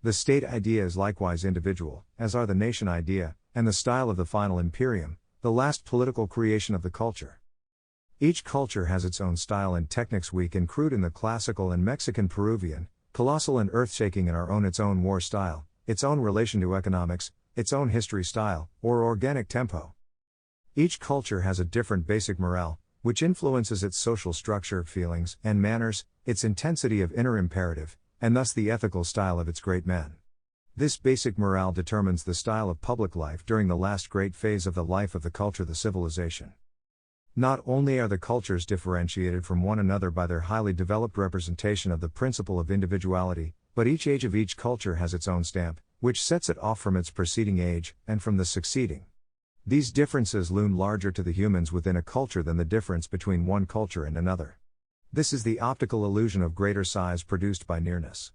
Speaker 1: The state idea is likewise individual, as are the nation idea, and the style of the final Imperium, the last political creation of the culture. Each culture has its own style and techniques, weak and crude in the classical and Mexican Peruvian, colossal and earth-shaking in our own, its own war style, its own relation to economics, its own history style, or organic tempo. Each culture has a different basic morale, which influences its social structure, feelings, and manners, its intensity of inner imperative, and thus the ethical style of its great men. This basic morale determines the style of public life during the last great phase of the life of the culture, the civilization. Not only are the cultures differentiated from one another by their highly developed representation of the principle of individuality, but each age of each culture has its own stamp, which sets it off from its preceding age, and from the succeeding. These differences loom larger to the humans within a culture than the difference between one culture and another. This is the optical illusion of greater size produced by nearness.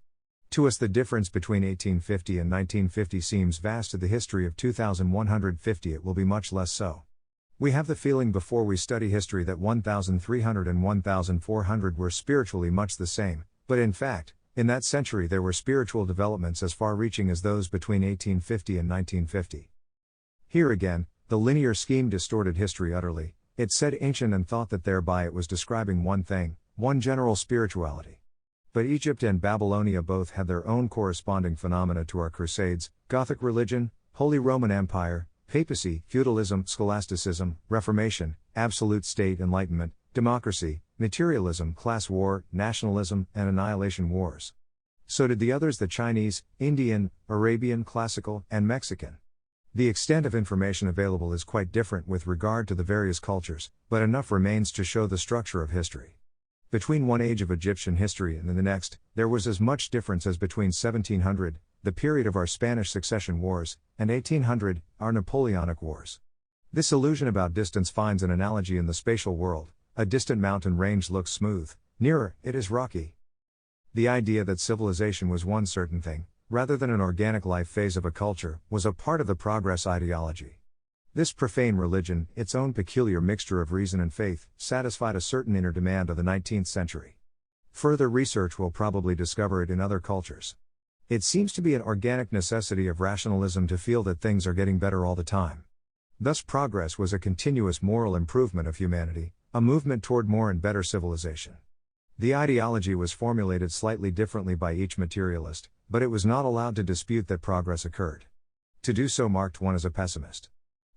Speaker 1: To us, the difference between 1850 and 1950 seems vast. To the history of 2150 it will be much less so. We have the feeling before we study history that 1300 and 1400 were spiritually much the same, but in fact, in that century there were spiritual developments as far-reaching as those between 1850 and 1950. Here again, the linear scheme distorted history utterly. It said ancient and thought that thereby it was describing one thing, one general spirituality. But Egypt and Babylonia both had their own corresponding phenomena to our Crusades: Gothic religion, Holy Roman Empire, papacy, feudalism, scholasticism, Reformation, absolute state enlightenment, democracy, materialism, class war, nationalism, and annihilation wars. So did the others: the Chinese, Indian, Arabian, classical, and Mexican. The extent of information available is quite different with regard to the various cultures, but enough remains to show the structure of history. Between one age of Egyptian history and the next, there was as much difference as between 1700, the period of our Spanish Succession Wars, and 1800, our Napoleonic Wars. This illusion about distance finds an analogy in the spatial world. A distant mountain range looks smooth; nearer, it is rocky. The idea that civilization was one certain thing, rather than an organic life phase of a culture, was a part of the progress ideology. This profane religion, its own peculiar mixture of reason and faith, satisfied a certain inner demand of the 19th century. Further research will probably discover it in other cultures. It seems to be an organic necessity of rationalism to feel that things are getting better all the time. Thus progress was a continuous moral improvement of humanity, a movement toward more and better civilization. The ideology was formulated slightly differently by each materialist, but it was not allowed to dispute that progress occurred. To do so marked one as a pessimist.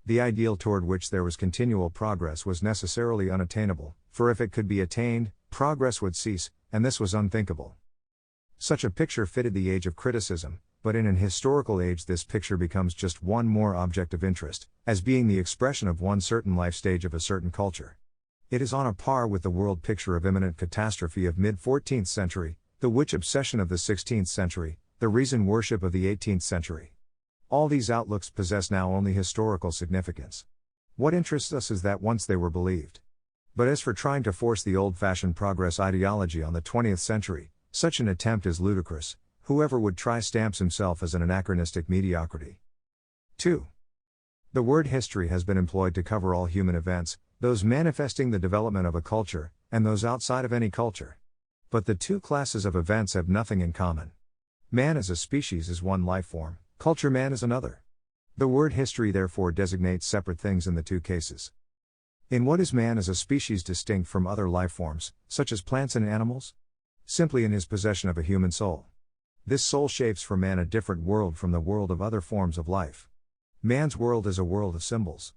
Speaker 1: The ideal toward which there was continual progress was necessarily unattainable, for if it could be attained, progress would cease, and this was unthinkable. Such a picture fitted the age of criticism, but in an historical age this picture becomes just one more object of interest, as being the expression of one certain life stage of a certain culture. It is on a par with the world picture of imminent catastrophe of mid-14th century, the witch obsession of the 16th century, the reason worship of the 18th century. All these outlooks possess now only historical significance. What interests us is that once they were believed. But as for trying to force the old-fashioned progress ideology on the 20th century, Such an attempt is ludicrous. Whoever would try stamps himself as an anachronistic mediocrity. 2. The word history has been employed to cover all human events, those manifesting the development of a culture, and those outside of any culture. But the two classes of events have nothing in common. Man as a species is one life form, culture man is another. The word history therefore designates separate things in the two cases. In what is man as a species distinct from other life forms, such as plants and animals? Simply in his possession of a human soul. This soul shapes for man a different world from the world of other forms of life. Man's world is a world of symbols.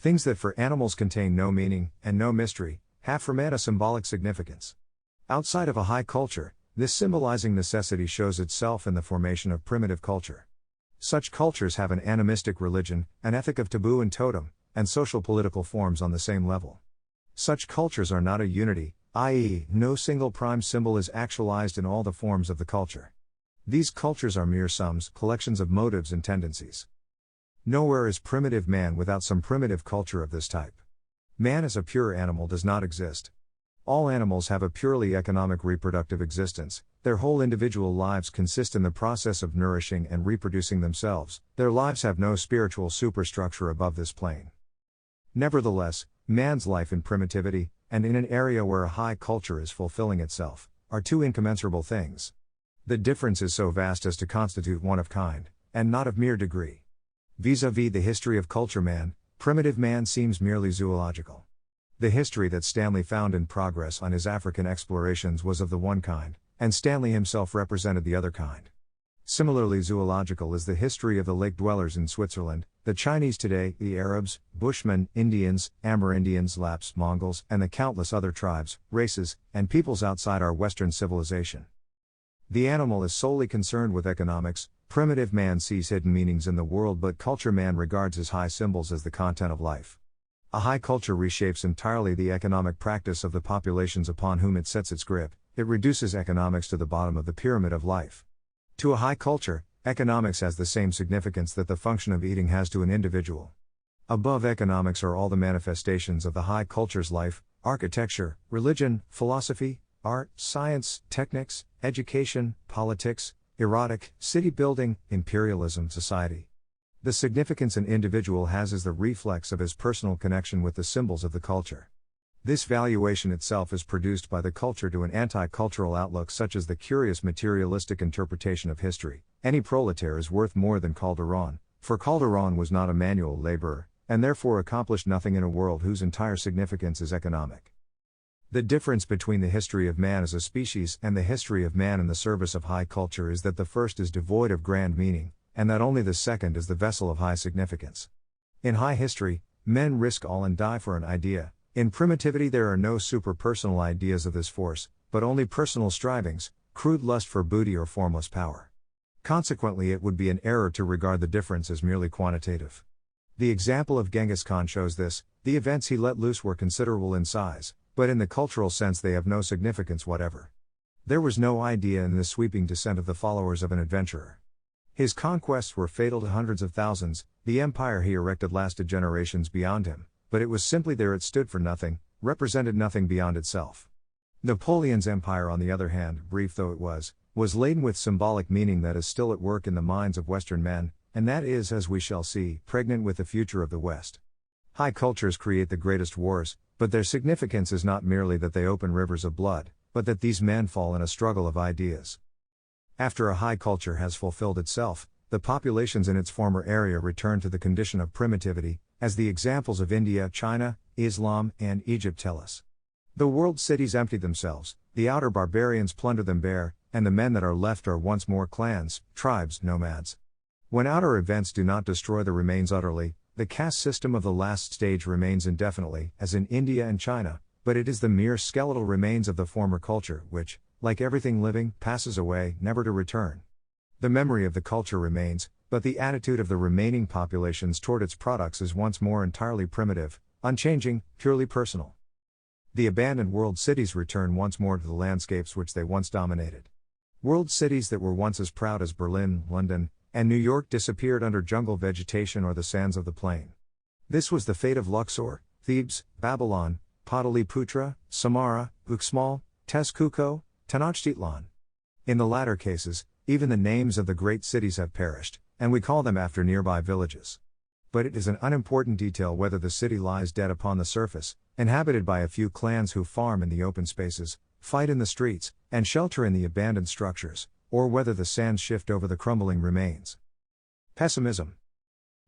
Speaker 1: Things that for animals contain no meaning, and no mystery, have for man a symbolic significance. Outside of a high culture, this symbolizing necessity shows itself in the formation of primitive culture. Such cultures have an animistic religion, an ethic of taboo and totem, and social political forms on the same level. Such cultures are not a unity, i.e., no single prime symbol is actualized in all the forms of the culture. These cultures are mere sums, collections of motives and tendencies. Nowhere is primitive man without some primitive culture of this type. Man as a pure animal does not exist. All animals have a purely economic reproductive existence, their whole individual lives consist in the process of nourishing and reproducing themselves, their lives have no spiritual superstructure above this plane. Nevertheless, man's life in primitivity, and in an area where a high culture is fulfilling itself, are two incommensurable things. The difference is so vast as to constitute one of kind, and not of mere degree. Vis-a-vis the history of culture man, primitive man seems merely zoological. The history that Stanley found in progress on his African explorations was of the one kind, and Stanley himself represented the other kind. Similarly zoological is the history of the lake dwellers in Switzerland, the Chinese today, the Arabs, Bushmen, Indians, Amerindians, Lapps, Mongols, and the countless other tribes, races, and peoples outside our Western civilization. The animal is solely concerned with economics, primitive man sees hidden meanings in the world, but culture man regards his high symbols as the content of life. A high culture reshapes entirely the economic practice of the populations upon whom it sets its grip, it reduces economics to the bottom of the pyramid of life. To a high culture, economics has the same significance that the function of eating has to an individual. Above economics are all the manifestations of the high culture's life: architecture, religion, philosophy, art, science, techniques, education, politics, erotic, city building, imperialism, society. The significance an individual has is the reflex of his personal connection with the symbols of the culture. This valuation itself is produced by the culture to an anti-cultural outlook, such as the curious materialistic interpretation of history. Any proletaire is worth more than Calderon, for Calderon was not a manual laborer, and therefore accomplished nothing in a world whose entire significance is economic. The difference between the history of man as a species and the history of man in the service of high culture is that the first is devoid of grand meaning, and that only the second is the vessel of high significance. In high history, men risk all and die for an idea. In primitivity there are no superpersonal ideas of this force, but only personal strivings, crude lust for booty or formless power. Consequently, it would be an error to regard the difference as merely quantitative. The example of Genghis Khan shows this. The events he let loose were considerable in size, but in the cultural sense they have no significance whatever. There was no idea in this sweeping descent of the followers of an adventurer. His conquests were fatal to hundreds of thousands, the empire he erected lasted generations beyond him, but it was simply there, it stood for nothing, represented nothing beyond itself. Napoleon's empire, on the other hand, brief though it was laden with symbolic meaning that is still at work in the minds of Western men, and that is, as we shall see, pregnant with the future of the West. High cultures create the greatest wars, but their significance is not merely that they open rivers of blood, but that these men fall in a struggle of ideas. After a high culture has fulfilled itself, the populations in its former area return to the condition of primitivity, as the examples of India, China, Islam, and Egypt tell us. The world cities empty themselves, the outer barbarians plunder them bare, and the men that are left are once more clans, tribes, nomads. When outer events do not destroy the remains utterly, the caste system of the last stage remains indefinitely, as in India and China, but it is the mere skeletal remains of the former culture which, like everything living, passes away, never to return. The memory of the culture remains, but the attitude of the remaining populations toward its products is once more entirely primitive, unchanging, purely personal. The abandoned world cities return once more to the landscapes which they once dominated. World cities that were once as proud as Berlin, London, and New York disappeared under jungle vegetation or the sands of the plain. This was the fate of Luxor, Thebes, Babylon, Pataliputra, Samara, Uxmal, Tezcuco, Tenochtitlan. In the latter cases, even the names of the great cities have perished, and we call them after nearby villages. But it is an unimportant detail whether the city lies dead upon the surface, inhabited by a few clans who farm in the open spaces, fight in the streets, and shelter in the abandoned structures, or whether the sands shift over the crumbling remains. Pessimism.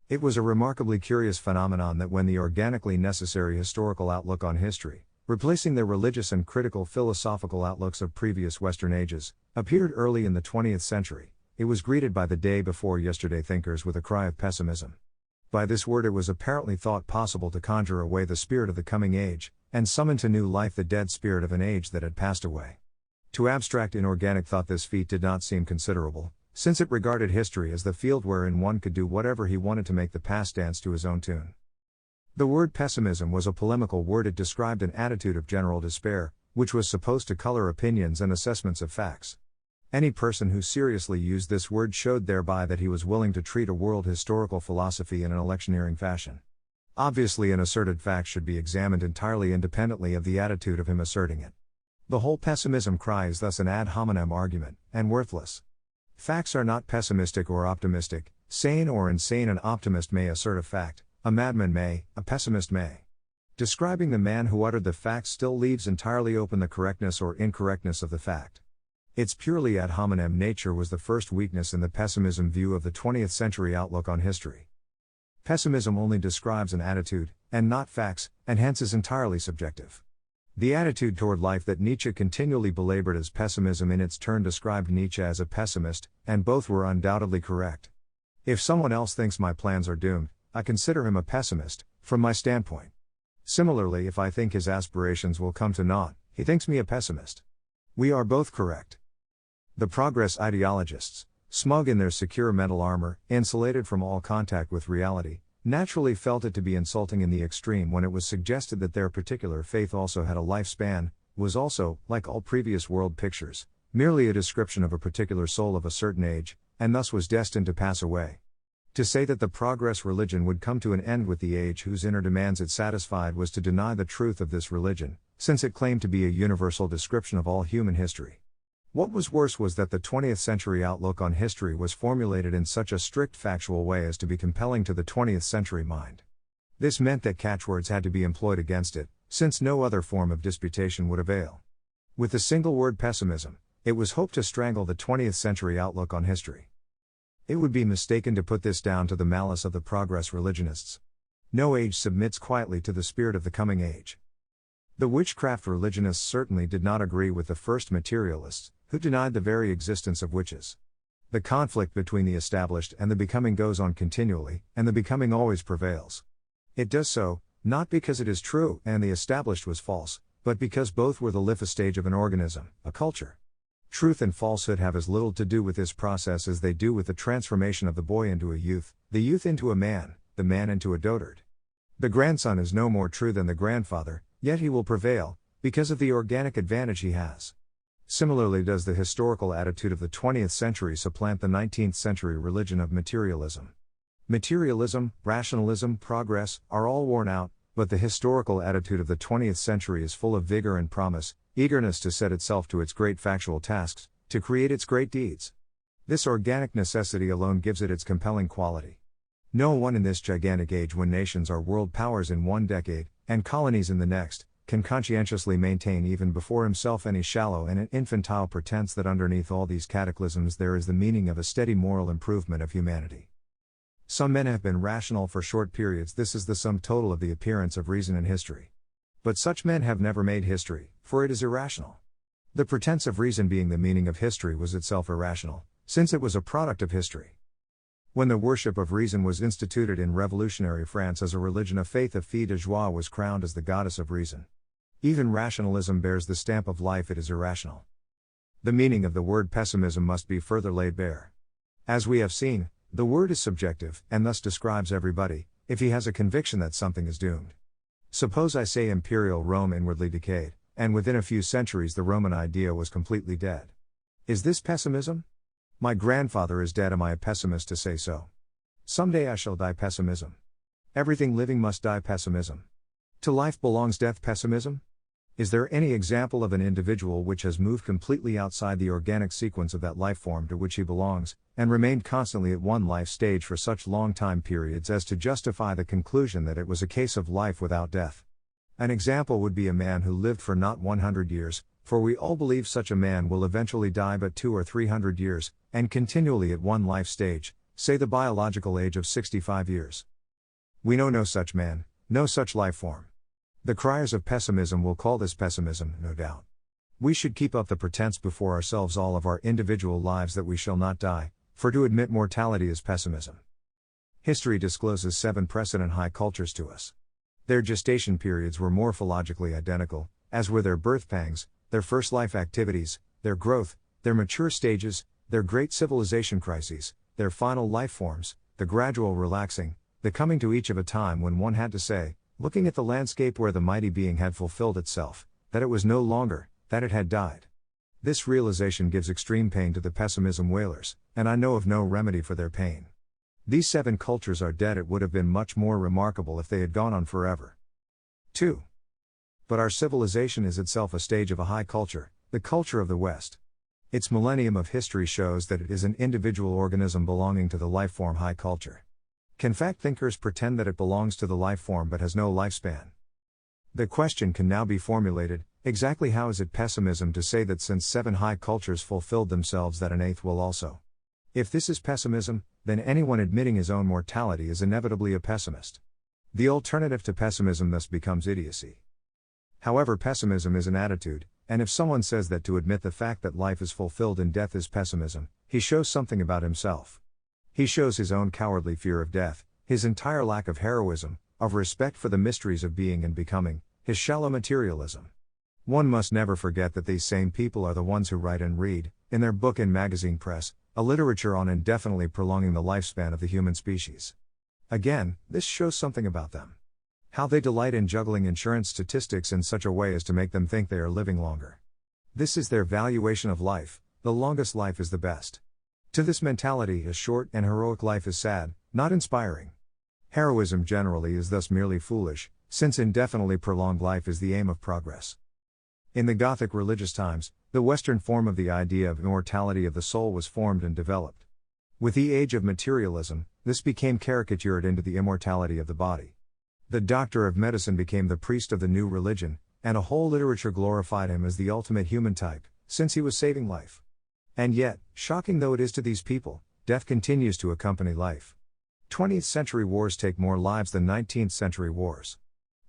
Speaker 1: It was a remarkably curious phenomenon that when the organically necessary historical outlook on history, replacing the religious and critical philosophical outlooks of previous Western ages, appeared early in the 20th century, it was greeted by the day before yesterday thinkers with a cry of pessimism. By this word it was apparently thought possible to conjure away the spirit of the coming age, and summon to new life the dead spirit of an age that had passed away. To abstract inorganic thought this feat did not seem considerable, since it regarded history as the field wherein one could do whatever he wanted to make the past dance to his own tune. The word pessimism was a polemical word. It described an attitude of general despair, which was supposed to color opinions and assessments of facts. Any person who seriously used this word showed thereby that he was willing to treat a world historical philosophy in an electioneering fashion. Obviously, an asserted fact should be examined entirely independently of the attitude of him asserting it. The whole pessimism cry is thus an ad hominem argument, and worthless. Facts are not pessimistic or optimistic, sane or insane. An optimist may assert a fact, a madman may, a pessimist may. Describing the man who uttered the fact still leaves entirely open the correctness or incorrectness of the fact. Its purely ad hominem nature was the first weakness in the pessimism view of the 20th century outlook on history. Pessimism only describes an attitude, and not facts, and hence is entirely subjective. The attitude toward life that Nietzsche continually belabored as pessimism in its turn described Nietzsche as a pessimist, and both were undoubtedly correct. If someone else thinks my plans are doomed, I consider him a pessimist, from my standpoint. Similarly, if I think his aspirations will come to naught, he thinks me a pessimist. We are both correct. The progress ideologists, smug in their secure mental armor, insulated from all contact with reality, naturally felt it to be insulting in the extreme when it was suggested that their particular faith also had a lifespan, was also, like all previous world pictures, merely a description of a particular soul of a certain age, and thus was destined to pass away. To say that the progress religion would come to an end with the age whose inner demands it satisfied was to deny the truth of this religion, since it claimed to be a universal description of all human history. What was worse was that the 20th century outlook on history was formulated in such a strict factual way as to be compelling to the 20th century mind. This meant that catchwords had to be employed against it, since no other form of disputation would avail. With the single word pessimism, it was hoped to strangle the 20th century outlook on history. It would be mistaken to put this down to the malice of the progress religionists. No age submits quietly to the spirit of the coming age. The witchcraft religionists certainly did not agree with the first materialists, who denied the very existence of witches. The conflict between the established and the becoming goes on continually, and the becoming always prevails. It does so, not because it is true and the established was false, but because both were the life stage of an organism, a culture. Truth and falsehood have as little to do with this process as they do with the transformation of the boy into a youth, the youth into a man, the man into a dotard. The grandson is no more true than the grandfather, yet he will prevail, because of the organic advantage he has. Similarly does the historical attitude of the 20th century supplant the 19th century religion of materialism. Materialism, rationalism, progress, are all worn out, but the historical attitude of the 20th century is full of vigor and promise, eagerness to set itself to its great factual tasks, to create its great deeds. This organic necessity alone gives it its compelling quality. No one in this gigantic age, when nations are world powers in one decade, and colonies in the next, can conscientiously maintain even before himself any shallow and an infantile pretense that underneath all these cataclysms there is the meaning of a steady moral improvement of humanity. Some men have been rational for short periods. This is the sum total of the appearance of reason in history. But such men have never made history, for it is irrational. The pretense of reason being the meaning of history was itself irrational, since it was a product of history. When the worship of reason was instituted in revolutionary France as a religion of faith, a fille de joie was crowned as the goddess of reason. Even rationalism bears the stamp of life, it is irrational. The meaning of the word pessimism must be further laid bare. As we have seen, the word is subjective, and thus describes everybody, if he has a conviction that something is doomed. Suppose I say Imperial Rome inwardly decayed, and within a few centuries the Roman idea was completely dead. Is this pessimism? My grandfather is dead. Am I a pessimist to say so? Someday I shall die. Pessimism. Everything living must die. Pessimism. To life belongs death. Pessimism. Is there any example of an individual which has moved completely outside the organic sequence of that life form to which he belongs, and remained constantly at one life stage for such long time periods as to justify the conclusion that it was a case of life without death? An example would be a man who lived for not 100 years, for we all believe such a man will eventually die but 200 or 300 years, and continually at one life stage, say the biological age of 65 years. We know no such man, no such life form. The criers of pessimism will call this pessimism, no doubt. We should keep up the pretense before ourselves all of our individual lives that we shall not die, for to admit mortality is pessimism. History discloses 7 precedent high cultures to us. Their gestation periods were morphologically identical, as were their birth pangs, their first life activities, their growth, their mature stages, their great civilization crises, their final life forms, the gradual relaxing, the coming to each of a time when one had to say, looking at the landscape where the mighty being had fulfilled itself, that it was no longer, that it had died. This realization gives extreme pain to the pessimism wailers, and I know of no remedy for their pain. These 7 cultures are dead. It would have been much more remarkable if they had gone on forever. 2. But our civilization is itself a stage of a high culture, the culture of the West. Its millennium of history shows that it is an individual organism belonging to the life form high culture. Can fact thinkers pretend that it belongs to the life form but has no lifespan? The question can now be formulated, exactly how is it pessimism to say that since 7 high cultures fulfilled themselves that an 8th will also? If this is pessimism, then anyone admitting his own mortality is inevitably a pessimist. The alternative to pessimism thus becomes idiocy. However, pessimism is an attitude, and if someone says that to admit the fact that life is fulfilled in death is pessimism, he shows something about himself. He shows his own cowardly fear of death, his entire lack of heroism, of respect for the mysteries of being and becoming, his shallow materialism. One must never forget that these same people are the ones who write and read, in their book and magazine press, a literature on indefinitely prolonging the lifespan of the human species. Again, this shows something about them. How they delight in juggling insurance statistics in such a way as to make them think they are living longer. This is their valuation of life, the longest life is the best. To this mentality, a short and heroic life is sad, not inspiring. Heroism generally is thus merely foolish, since indefinitely prolonged life is the aim of progress. In the Gothic religious times, the Western form of the idea of immortality of the soul was formed and developed. With the age of materialism, this became caricatured into the immortality of the body. The doctor of medicine became the priest of the new religion, and a whole literature glorified him as the ultimate human type, since he was saving life. And yet, shocking though it is to these people, death continues to accompany life. 20th century wars take more lives than 19th century wars.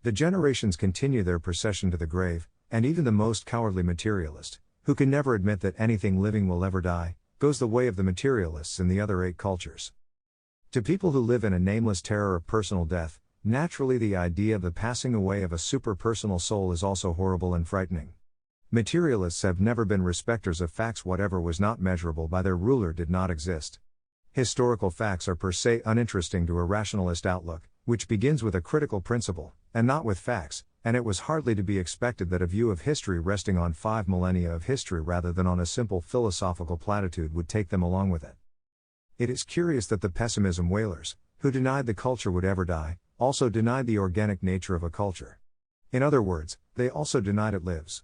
Speaker 1: The generations continue their procession to the grave, and even the most cowardly materialist, who can never admit that anything living will ever die, goes the way of the materialists in the other 8 cultures. To people who live in a nameless terror of personal death, naturally the idea of the passing away of a super-personal soul is also horrible and frightening. Materialists have never been respecters of facts. Whatever was not measurable by their ruler did not exist. Historical facts are per se uninteresting to a rationalist outlook, which begins with a critical principle, and not with facts, and it was hardly to be expected that a view of history resting on 5 millennia of history rather than on a simple philosophical platitude would take them along with it. It is curious that the pessimism wailers, who denied the culture would ever die, also denied the organic nature of a culture. In other words, they also denied it lives.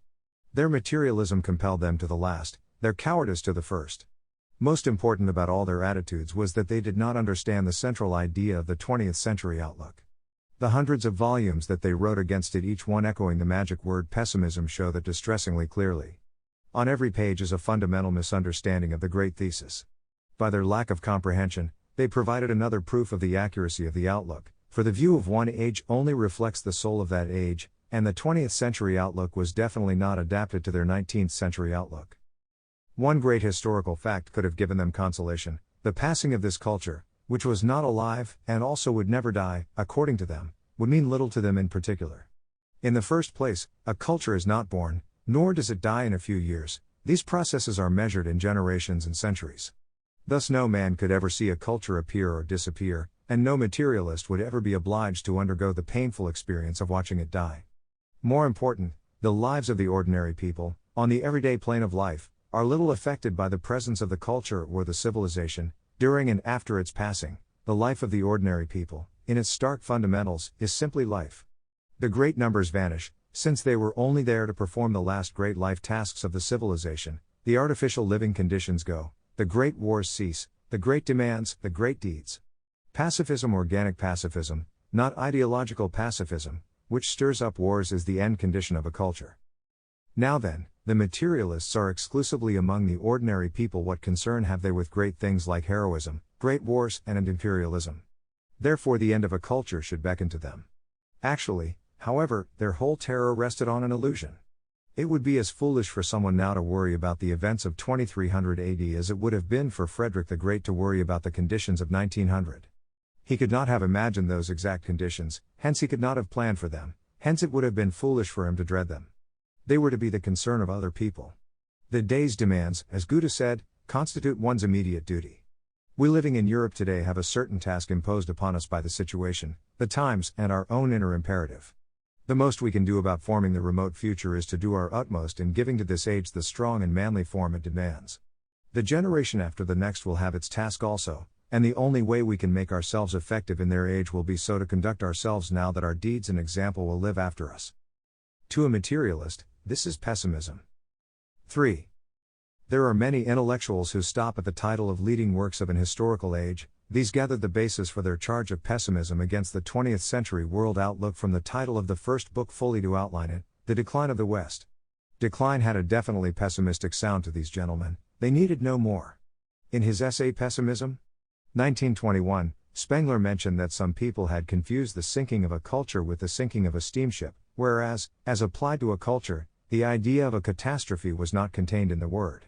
Speaker 1: Their materialism compelled them to the last, their cowardice to the first. Most important about all their attitudes was that they did not understand the central idea of the 20th century outlook. The hundreds of volumes that they wrote against it, each one echoing the magic word pessimism, show that distressingly clearly. On every page is a fundamental misunderstanding of the great thesis. By their lack of comprehension, they provided another proof of the accuracy of the outlook, for the view of one age only reflects the soul of that age, and the 20th century outlook was definitely not adapted to their 19th century outlook. One great historical fact could have given them consolation: the passing of this culture, which was not alive, and also would never die, according to them, would mean little to them in particular. In the first place, a culture is not born, nor does it die in a few years. These processes are measured in generations and centuries. Thus no man could ever see a culture appear or disappear, and no materialist would ever be obliged to undergo the painful experience of watching it die. More important, the lives of the ordinary people, on the everyday plane of life, are little affected by the presence of the culture or the civilization. During and after its passing, the life of the ordinary people, in its stark fundamentals, is simply life. The great numbers vanish, since they were only there to perform the last great life tasks of the civilization, the artificial living conditions go, the great wars cease, the great demands, the great deeds. Pacifism, organic pacifism, not ideological pacifism, which stirs up wars, is the end condition of a culture. Now then, the materialists are exclusively among the ordinary people. What concern have they with great things like heroism, great wars, and imperialism? Therefore the end of a culture should beckon to them. Actually, however, their whole terror rested on an illusion. It would be as foolish for someone now to worry about the events of 2300 AD as it would have been for Frederick the Great to worry about the conditions of 1900. He could not have imagined those exact conditions, hence he could not have planned for them, hence it would have been foolish for him to dread them. They were to be the concern of other people. The day's demands, as Goethe said, constitute one's immediate duty. We living in Europe today have a certain task imposed upon us by the situation, the times, and our own inner imperative. The most we can do about forming the remote future is to do our utmost in giving to this age the strong and manly form it demands. The generation after the next will have its task also, and the only way we can make ourselves effective in their age will be so to conduct ourselves now that our deeds and example will live after us. To a materialist, this is pessimism. 3. There are many intellectuals who stop at the title of leading works of an historical age. These gathered the basis for their charge of pessimism against the 20th century world outlook from the title of the first book fully to outline it, The Decline of the West. Decline had a definitely pessimistic sound to these gentlemen, they needed no more. In his essay Pessimism? 1921, Spengler mentioned that some people had confused the sinking of a culture with the sinking of a steamship, whereas, as applied to a culture, the idea of a catastrophe was not contained in the word.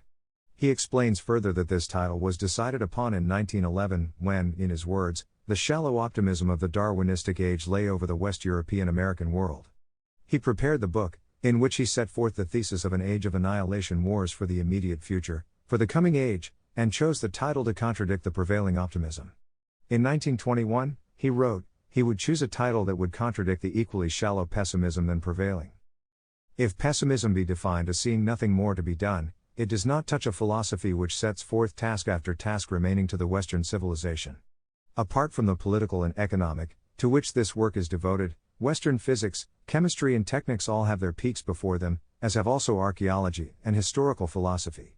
Speaker 1: He explains further that this title was decided upon in 1911 when, in his words, the shallow optimism of the Darwinistic age lay over the West European American world. He prepared the book, in which he set forth the thesis of an age of annihilation wars for the immediate future, for the coming age, and chose the title to contradict the prevailing optimism. In 1921, he wrote, he would choose a title that would contradict the equally shallow pessimism then prevailing. If pessimism be defined as seeing nothing more to be done, it does not touch a philosophy which sets forth task after task remaining to the Western civilization. Apart from the political and economic, to which this work is devoted, Western physics, chemistry and technics all have their peaks before them, as have also archaeology and historical philosophy.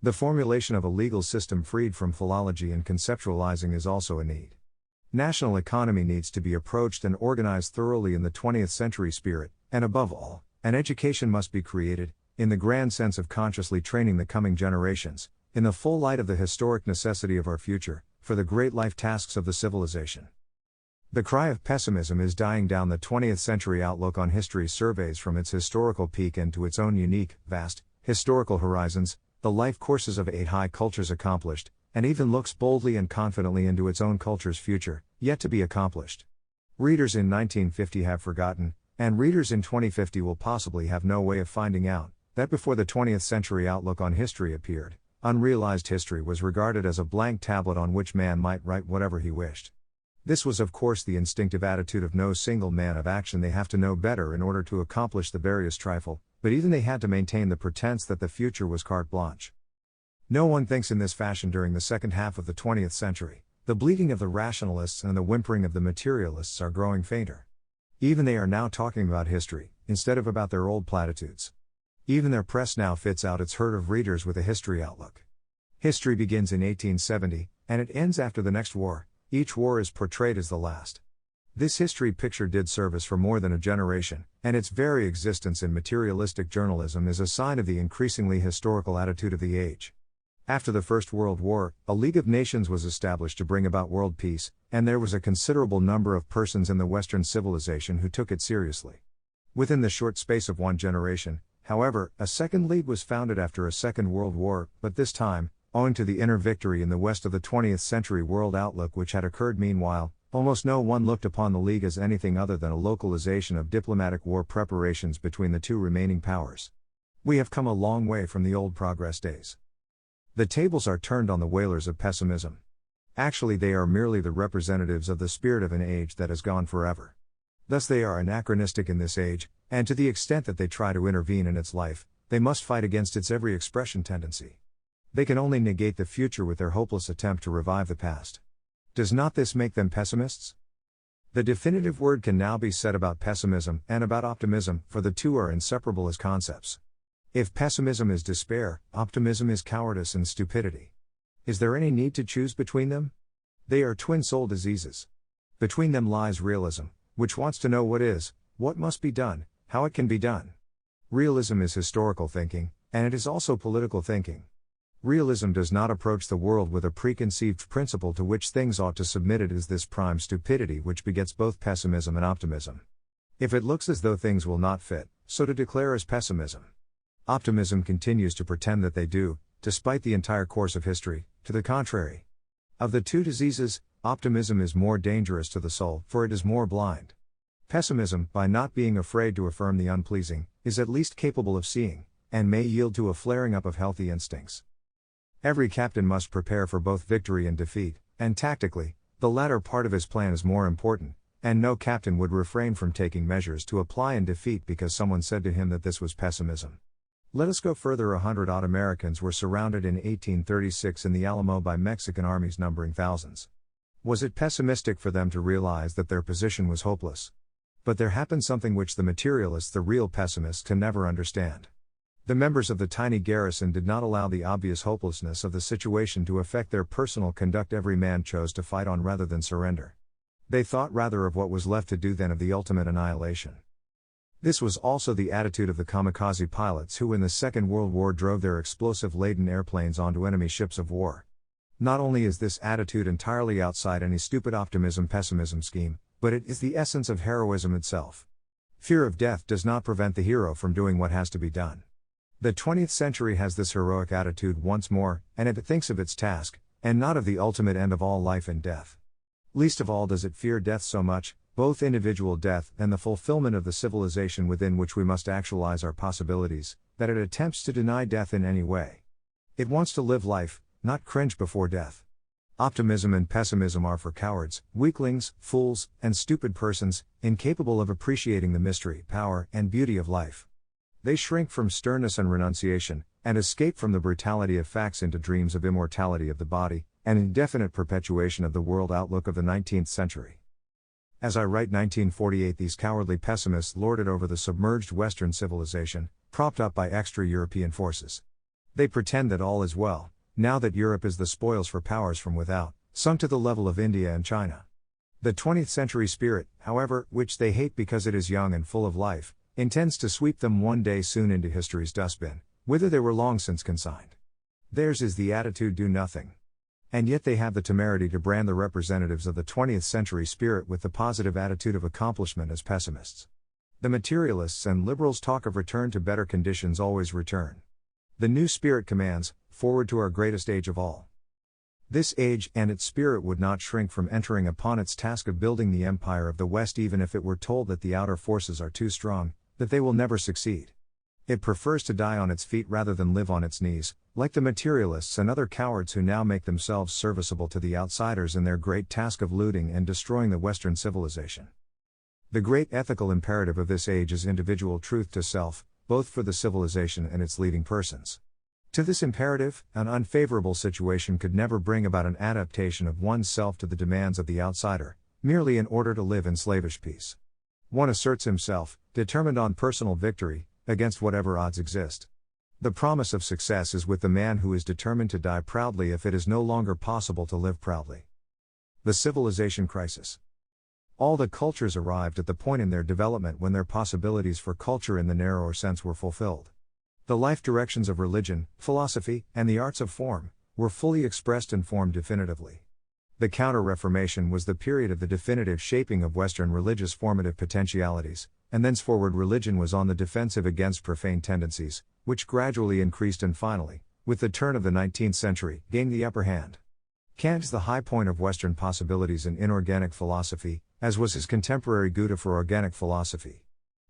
Speaker 1: The formulation of a legal system freed from philology and conceptualizing is also a need. National economy needs to be approached and organized thoroughly in the 20th century spirit, and above all, an education must be created, in the grand sense of consciously training the coming generations, in the full light of the historic necessity of our future, for the great life tasks of the civilization. The cry of pessimism is dying down. The 20th century outlook on history surveys from its historical peak and to its own unique, vast, historical horizons, the life courses of 8 high cultures accomplished, and even looks boldly and confidently into its own culture's future, yet to be accomplished. Readers in 1950 have forgotten, and readers in 2050 will possibly have no way of finding out, that before the 20th century outlook on history appeared, unrealized history was regarded as a blank tablet on which man might write whatever he wished. This was of course the instinctive attitude of no single man of action. They have to know better in order to accomplish the veriest trifle, but even they had to maintain the pretense that the future was carte blanche. No one thinks in this fashion during the second half of the 20th century. The bleating of the rationalists and the whimpering of the materialists are growing fainter. Even they are now talking about history, instead of about their old platitudes. Even their press now fits out its herd of readers with a history outlook. History begins in 1870, and it ends after the next war. Each war is portrayed as the last. This history picture did service for more than a generation, and its very existence in materialistic journalism is a sign of the increasingly historical attitude of the age. After the First World War, a League of Nations was established to bring about world peace, and there was a considerable number of persons in the Western civilization who took it seriously. Within the short space of one generation, however, a second league was founded after a Second World War, but this time, owing to the inner victory in the West of the 20th century world outlook which had occurred meanwhile, almost no one looked upon the League as anything other than a localization of diplomatic war preparations between the two remaining powers. We have come a long way from the old progress days. The tables are turned on the whalers of pessimism. Actually they are merely the representatives of the spirit of an age that has gone forever. Thus they are anachronistic in this age, and to the extent that they try to intervene in its life, they must fight against its every expression tendency. They can only negate the future with their hopeless attempt to revive the past. Does not this make them pessimists? The definitive word can now be said about pessimism and about optimism, for the two are inseparable as concepts. If pessimism is despair, optimism is cowardice and stupidity. Is there any need to choose between them? They are twin soul diseases. Between them lies realism, which wants to know what is, what must be done, how it can be done. Realism is historical thinking, and it is also political thinking. Realism does not approach the world with a preconceived principle to which things ought to submit. It is this prime stupidity which begets both pessimism and optimism. If it looks as though things will not fit, so to declare is pessimism. Optimism continues to pretend that they do, despite the entire course of history, to the contrary. Of the two diseases, optimism is more dangerous to the soul, for it is more blind. Pessimism, by not being afraid to affirm the unpleasing, is at least capable of seeing, and may yield to a flaring up of healthy instincts. Every captain must prepare for both victory and defeat, and tactically, the latter part of his plan is more important, and no captain would refrain from taking measures to apply in defeat because someone said to him that this was pessimism. Let us go further. 100 odd Americans were surrounded in 1836 in the Alamo by Mexican armies numbering thousands. Was it pessimistic for them to realize that their position was hopeless? But there happened something which the materialists, the real pessimists, can never understand. The members of the tiny garrison did not allow the obvious hopelessness of the situation to affect their personal conduct. Every man chose to fight on rather than surrender. They thought rather of what was left to do than of the ultimate annihilation. This was also the attitude of the kamikaze pilots who in the Second World War drove their explosive-laden airplanes onto enemy ships of war. Not only is this attitude entirely outside any stupid optimism-pessimism scheme, but it is the essence of heroism itself. Fear of death does not prevent the hero from doing what has to be done. The 20th century has this heroic attitude once more, and it thinks of its task, and not of the ultimate end of all life and death. Least of all does it fear death so much, both individual death and the fulfillment of the civilization within which we must actualize our possibilities, that it attempts to deny death in any way. It wants to live life, not cringe before death. Optimism and pessimism are for cowards, weaklings, fools, and stupid persons, incapable of appreciating the mystery, power, and beauty of life. They shrink from sternness and renunciation, and escape from the brutality of facts into dreams of immortality of the body, and indefinite perpetuation of the world outlook of the 19th century. As I write 1948, these cowardly pessimists lorded over the submerged Western civilization, propped up by extra-European forces. They pretend that all is well, now that Europe is the spoils for powers from without, sunk to the level of India and China. The 20th century spirit, however, which they hate because it is young and full of life, intends to sweep them one day soon into history's dustbin, whither they were long since consigned. Theirs is the attitude do nothing. And yet they have the temerity to brand the representatives of the 20th century spirit with the positive attitude of accomplishment as pessimists. The materialists and liberals talk of return to better conditions. Always return. The new spirit commands, forward to our greatest age of all. This age and its spirit would not shrink from entering upon its task of building the empire of the West even if it were told that the outer forces are too strong, that they will never succeed. It prefers to die on its feet rather than live on its knees, like the materialists and other cowards who now make themselves serviceable to the outsiders in their great task of looting and destroying the Western civilization. The great ethical imperative of this age is individual truth to self, both for the civilization and its leading persons. To this imperative, an unfavorable situation could never bring about an adaptation of one's self to the demands of the outsider, merely in order to live in slavish peace. One asserts himself, determined on personal victory, against whatever odds exist. The promise of success is with the man who is determined to die proudly if it is no longer possible to live proudly. The civilization crisis. All the cultures arrived at the point in their development when their possibilities for culture in the narrower sense were fulfilled. The life directions of religion, philosophy, and the arts of form, were fully expressed and formed definitively. The Counter-Reformation was the period of the definitive shaping of Western religious formative potentialities, and thenceforward religion was on the defensive against profane tendencies, which gradually increased and finally, with the turn of the 19th century, gained the upper hand. Kant is the high point of Western possibilities in inorganic philosophy, as was his contemporary Goethe for organic philosophy.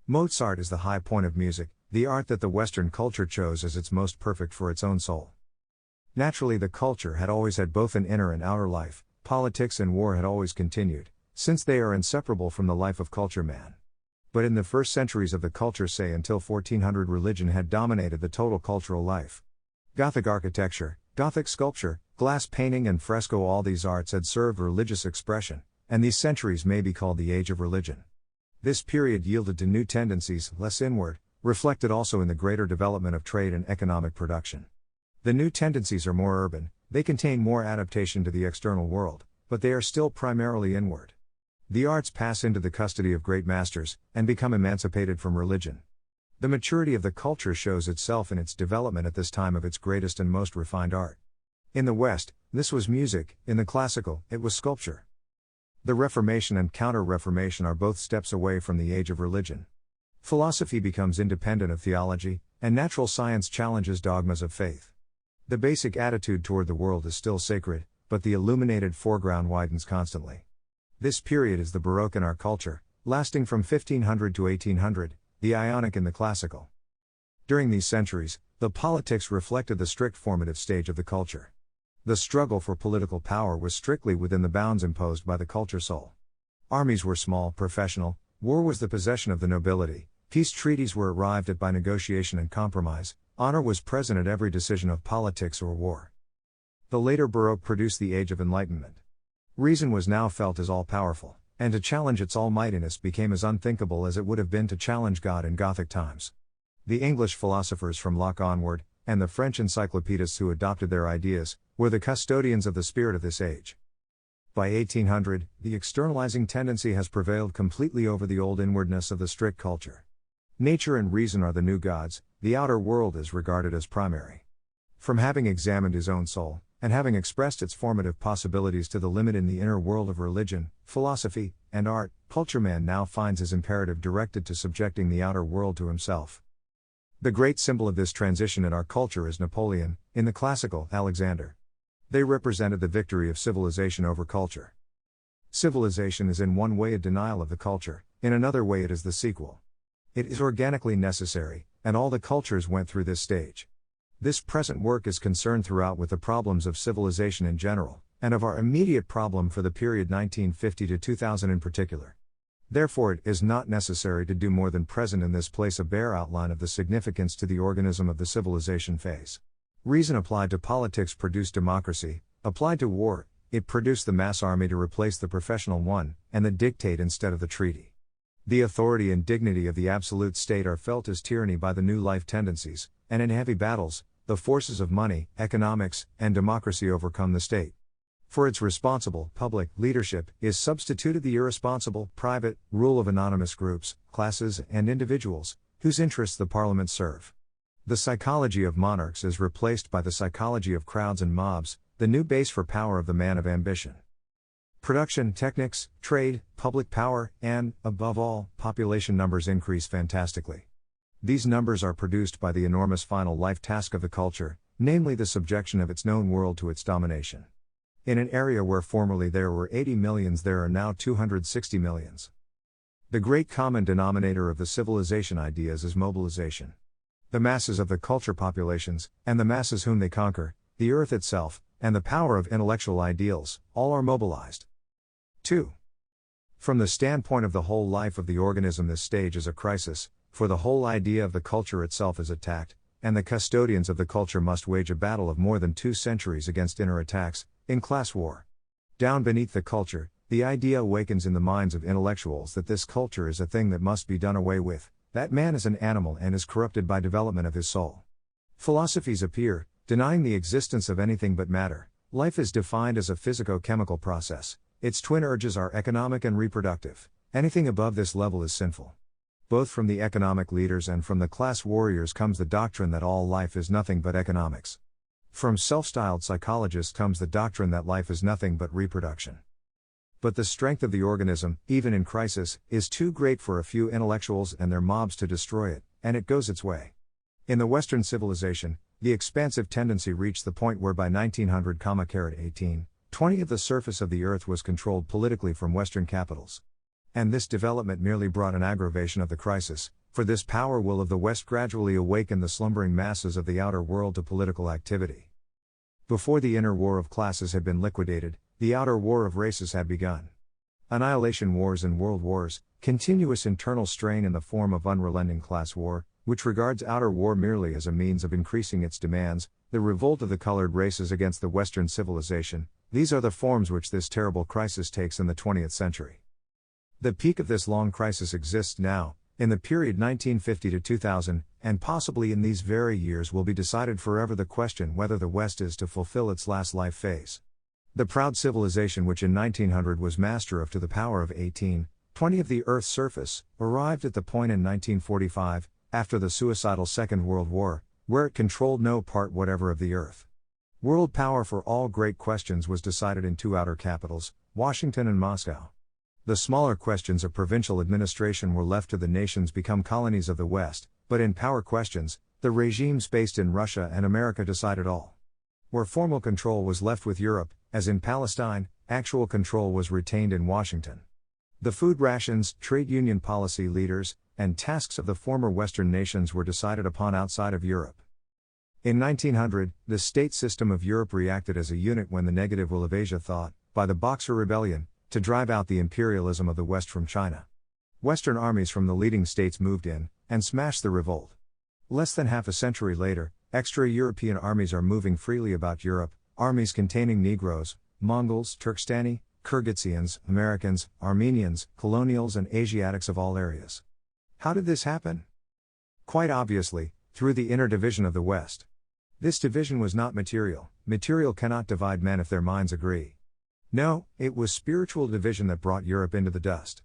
Speaker 1: Mozart is the high point of music, the art that the Western culture chose as its most perfect for its own soul. Naturally, the culture had always had both an inner and outer life. Politics and war had always continued, since they are inseparable from the life of culture man. But in the first centuries of the culture, say until 1400, religion had dominated the total cultural life. Gothic architecture, Gothic sculpture, glass painting and fresco, all these arts had served religious expression, and these centuries may be called the Age of Religion. This period yielded to new tendencies, less inward, reflected also in the greater development of trade and economic production. The new tendencies are more urban, they contain more adaptation to the external world, but they are still primarily inward. The arts pass into the custody of great masters, and become emancipated from religion. The maturity of the culture shows itself in its development at this time of its greatest and most refined art. In the West, this was music; in the classical, it was sculpture. The Reformation and Counter-Reformation are both steps away from the Age of Religion. Philosophy becomes independent of theology, and natural science challenges dogmas of faith. The basic attitude toward the world is still sacred, but the illuminated foreground widens constantly. This period is the Baroque in our culture, lasting from 1500 to 1800, the Ionic in the classical. During these centuries, the politics reflected the strict formative stage of the culture. The struggle for political power was strictly within the bounds imposed by the culture soul. Armies were small, professional, war was the possession of the nobility, peace treaties were arrived at by negotiation and compromise, honor was present at every decision of politics or war. The later Baroque produced the Age of Enlightenment. Reason was now felt as all-powerful, and to challenge its almightiness became as unthinkable as it would have been to challenge God in Gothic times. The English philosophers from Locke onward, and the French encyclopedists who adopted their ideas, were the custodians of the spirit of this age. By 1800, the externalizing tendency has prevailed completely over the old inwardness of the strict culture. Nature and reason are the new gods, the outer world is regarded as primary. From having examined his own soul, and having expressed its formative possibilities to the limit in the inner world of religion, philosophy, and art, culture man now finds his imperative directed to subjecting the outer world to himself. The great symbol of this transition in our culture is Napoleon, in the classical, Alexander. They represented the victory of civilization over culture. Civilization is in one way a denial of the culture, in another way it is the sequel. It is organically necessary, and all the cultures went through this stage. This present work is concerned throughout with the problems of civilization in general, and of our immediate problem for the period 1950 to 2000 in particular. Therefore it is not necessary to do more than present in this place a bare outline of the significance to the organism of the civilization phase. Reason applied to politics produced democracy, applied to war, it produced the mass army to replace the professional one, and the dictate instead of the treaty. The authority and dignity of the absolute state are felt as tyranny by the new life tendencies, and in heavy battles, the forces of money, economics, and democracy overcome the state. For its responsible, public, leadership, is substituted the irresponsible, private, rule of anonymous groups, classes, and individuals, whose interests the parliaments serve. The psychology of monarchs is replaced by the psychology of crowds and mobs, the new base for power of the man of ambition. Production, techniques, trade, public power, and, above all, population numbers increase fantastically. These numbers are produced by the enormous final life task of the culture, namely the subjection of its known world to its domination. In an area where formerly there were 80 millions, there are now 260 millions. The great common denominator of the civilization ideas is mobilization. The masses of the culture populations, and the masses whom they conquer, the earth itself, and the power of intellectual ideals, all are mobilized. 2. From the standpoint of the whole life of the organism, this stage is a crisis, for the whole idea of the culture itself is attacked, and the custodians of the culture must wage a battle of more than 2 centuries against inner attacks, in class war. Down beneath the culture, the idea awakens in the minds of intellectuals that this culture is a thing that must be done away with, that man is an animal and is corrupted by development of his soul. Philosophies appear, denying the existence of anything but matter. Life is defined as a physico-chemical process, its twin urges are economic and reproductive. Anything above this level is sinful. Both from the economic leaders and from the class warriors comes the doctrine that all life is nothing but economics. From self-styled psychologists comes the doctrine that life is nothing but reproduction. But the strength of the organism, even in crisis, is too great for a few intellectuals and their mobs to destroy it, and it goes its way. In the Western civilization, the expansive tendency reached the point where by 1900, 1820 of the surface of the earth was controlled politically from Western capitals. And this development merely brought an aggravation of the crisis, for this power will of the West gradually awaken the slumbering masses of the outer world to political activity. Before the inner war of classes had been liquidated, the outer war of races had begun. Annihilation wars and world wars, continuous internal strain in the form of unrelenting class war, which regards outer war merely as a means of increasing its demands, the revolt of the colored races against the Western civilization, These are the forms which this terrible crisis takes in the 20th century. The peak of this long crisis exists now, in the period 1950 to 2000, and possibly in these very years will be decided forever the question whether the West is to fulfill its last life phase. The proud civilization which in 1900 was master of to the power of 18/20 of the Earth's surface, arrived at the point in 1945, after the suicidal Second World War, where it controlled no part whatever of the Earth. World power for all great questions was decided in two outer capitals, Washington and Moscow. The smaller questions of provincial administration were left to the nations become colonies of the West, but in power questions, the regimes based in Russia and America decided all. Where formal control was left with Europe, as in Palestine, actual control was retained in Washington. The food rations, trade union policy leaders, and tasks of the former Western nations were decided upon outside of Europe. In 1900, the state system of Europe reacted as a unit when the negative will of Asia thought, by the Boxer Rebellion, to drive out the imperialism of the West from China. Western armies from the leading states moved in, and smashed the revolt. Less than half a century later, extra-European armies are moving freely about Europe, armies containing Negroes, Mongols, Turkstani, Kyrgyzstians, Americans, Armenians, colonials and Asiatics of all areas. How did this happen? Quite obviously, through the inner division of the West. This division was not material. Material cannot divide men if their minds agree. No, it was spiritual division that brought Europe into the dust.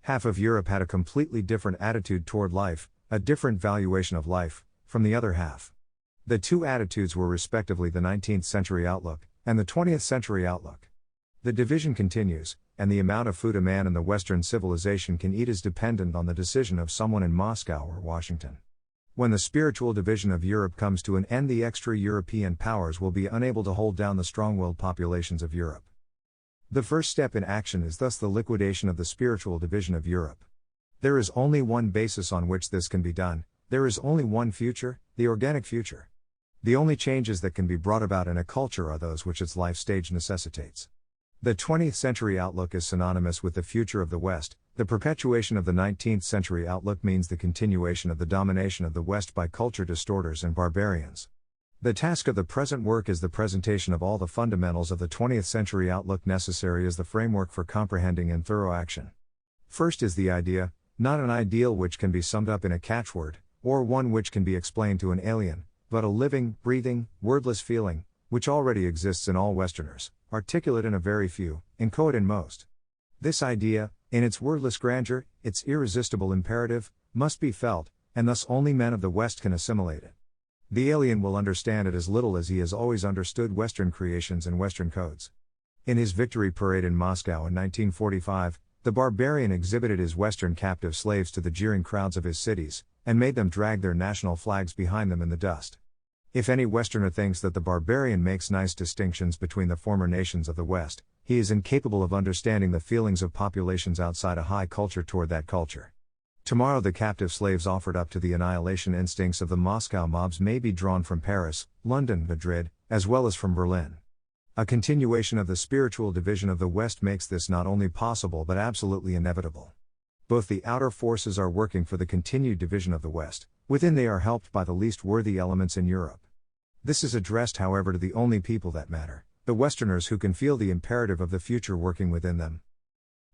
Speaker 1: Half of Europe had a completely different attitude toward life, a different valuation of life, from the other half. The two attitudes were respectively the 19th century outlook, and the 20th century outlook. The division continues, and the amount of food a man in the Western civilization can eat is dependent on the decision of someone in Moscow or Washington. When the spiritual division of Europe comes to an end, the extra-European powers will be unable to hold down the strong-willed populations of Europe. The first step in action is thus the liquidation of the spiritual division of Europe. There is only one basis on which this can be done, there is only one future, the organic future. The only changes that can be brought about in a culture are those which its life stage necessitates. The 20th century outlook is synonymous with the future of the West. The perpetuation of the 19th century outlook means the continuation of the domination of the West by culture distorters and barbarians. The task of the present work is the presentation of all the fundamentals of the 20th century outlook necessary as the framework for comprehending and thorough action. First is the idea, not an ideal which can be summed up in a catchword, or one which can be explained to an alien, but a living, breathing, wordless feeling, which already exists in all Westerners, articulate in a very few, inchoate in most. This idea, in its wordless grandeur, its irresistible imperative, must be felt, and thus only men of the West can assimilate it. The alien will understand it as little as he has always understood Western creations and Western codes. In his victory parade in Moscow in 1945, the barbarian exhibited his Western captive slaves to the jeering crowds of his cities, and made them drag their national flags behind them in the dust. If any Westerner thinks that the barbarian makes nice distinctions between the former nations of the West, he is incapable of understanding the feelings of populations outside a high culture toward that culture. Tomorrow the captive slaves offered up to the annihilation instincts of the Moscow mobs may be drawn from Paris, London, Madrid, as well as from Berlin. A continuation of the spiritual division of the West makes this not only possible but absolutely inevitable. Both the outer forces are working for the continued division of the West, within they are helped by the least worthy elements in Europe. This is addressed however to the only people that matter, the Westerners who can feel the imperative of the future working within them.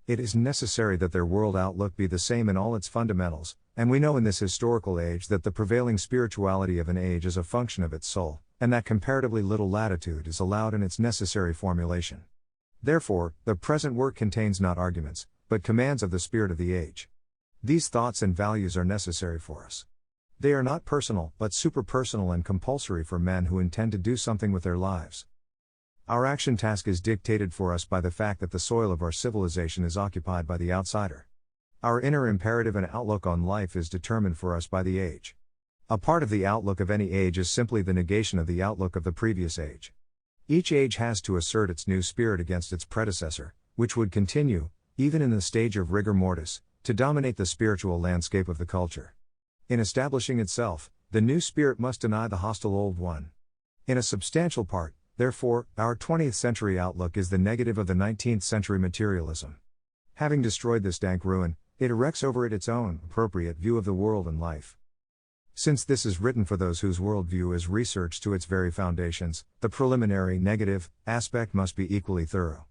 Speaker 1: It is necessary that their world outlook be the same in all its fundamentals, and we know in this historical age that the prevailing spirituality of an age is a function of its soul, and that comparatively little latitude is allowed in its necessary formulation. Therefore, the present work contains not arguments, but commands of the spirit of the age. These thoughts and values are necessary for us. They are not personal, but superpersonal and compulsory for men who intend to do something with their lives. Our action task is dictated for us by the fact that the soil of our civilization is occupied by the outsider. Our inner imperative and outlook on life is determined for us by the age. A part of the outlook of any age is simply the negation of the outlook of the previous age. Each age has to assert its new spirit against its predecessor, which would continue, even in the stage of rigor mortis, to dominate the spiritual landscape of the culture. In establishing itself, the new spirit must deny the hostile old one. In a substantial part, therefore, our 20th century outlook is the negative of the 19th century materialism. Having destroyed this dank ruin, it erects over it its own appropriate view of the world and life. Since this is written for those whose worldview is researched to its very foundations, the preliminary, negative, aspect must be equally thorough.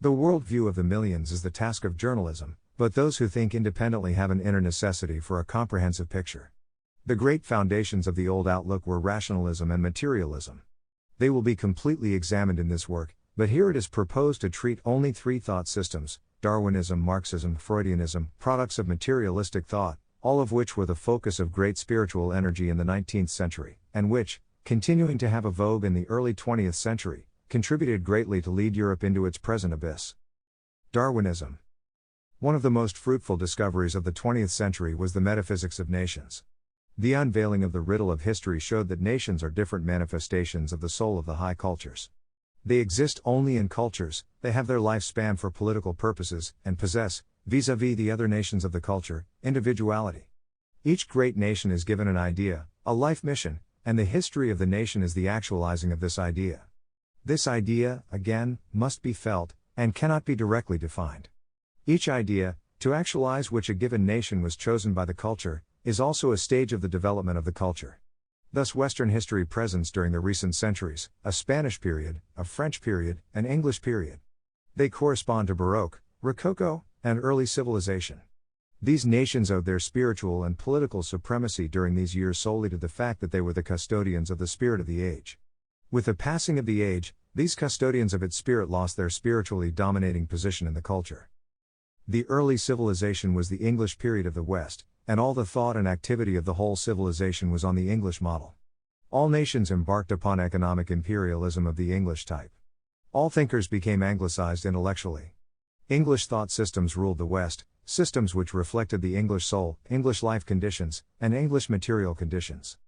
Speaker 1: The worldview of the millions is the task of journalism, but those who think independently have an inner necessity for a comprehensive picture. The great foundations of the old outlook were rationalism and materialism. They will be completely examined in this work, but here it is proposed to treat only three thought systems: Darwinism, Marxism, Freudianism, products of materialistic thought, all of which were the focus of great spiritual energy in the 19th century, and which, continuing to have a vogue in the early 20th century, contributed greatly to lead Europe into its present abyss. Darwinism. One of the most fruitful discoveries of the 20th century was the Metaphysics of Nations. The unveiling of the riddle of history showed that nations are different manifestations of the soul of the high cultures. They exist only in cultures, they have their lifespan for political purposes, and possess, vis-à-vis the other nations of the culture, individuality. Each great nation is given an idea, a life mission, and the history of the nation is the actualizing of this idea. This idea, again, must be felt, and cannot be directly defined. Each idea, to actualize which a given nation was chosen by the culture, is also a stage of the development of the culture. Thus Western history presents during the recent centuries, a Spanish period, a French period, an English period. They correspond to Baroque, Rococo, and early civilization. These nations owed their spiritual and political supremacy during these years solely to the fact that they were the custodians of the spirit of the age. With the passing of the age, these custodians of its spirit lost their spiritually dominating position in the culture. The early civilization was the English period of the West, and all the thought and activity of the whole civilization was on the English model. All nations embarked upon economic imperialism of the English type. All thinkers became anglicized intellectually. English thought systems ruled the West, systems which reflected the English soul, English life conditions, and English material conditions.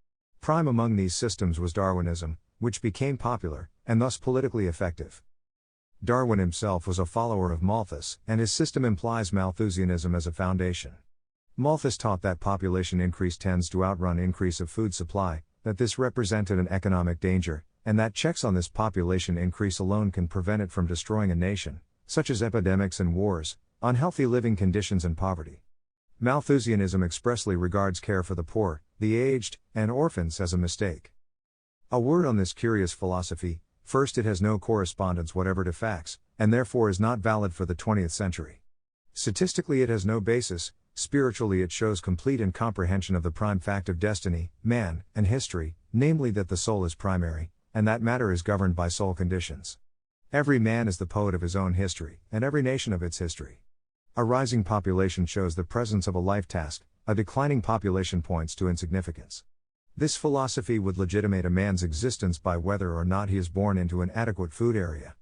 Speaker 1: Prime among these systems was Darwinism, which became popular, and thus politically effective. Darwin himself was a follower of Malthus, and his system implies Malthusianism as a foundation. Malthus taught that population increase tends to outrun increase of food supply, that this represented an economic danger, and that checks on this population increase alone can prevent it from destroying a nation, such as epidemics and wars, unhealthy living conditions and poverty. Malthusianism expressly regards care for the poor, the aged, and orphans as a mistake. A word on this curious philosophy: first, it has no correspondence whatever to facts, and therefore is not valid for the 20th century. Statistically it has no basis, spiritually it shows complete incomprehension of the prime fact of destiny, man, and history, namely that the soul is primary, and that matter is governed by soul conditions. Every man is the poet of his own history, and every nation of its history. A rising population shows the presence of a life task, a declining population points to insignificance. This philosophy would legitimate a man's existence by whether or not he is born into an adequate food area.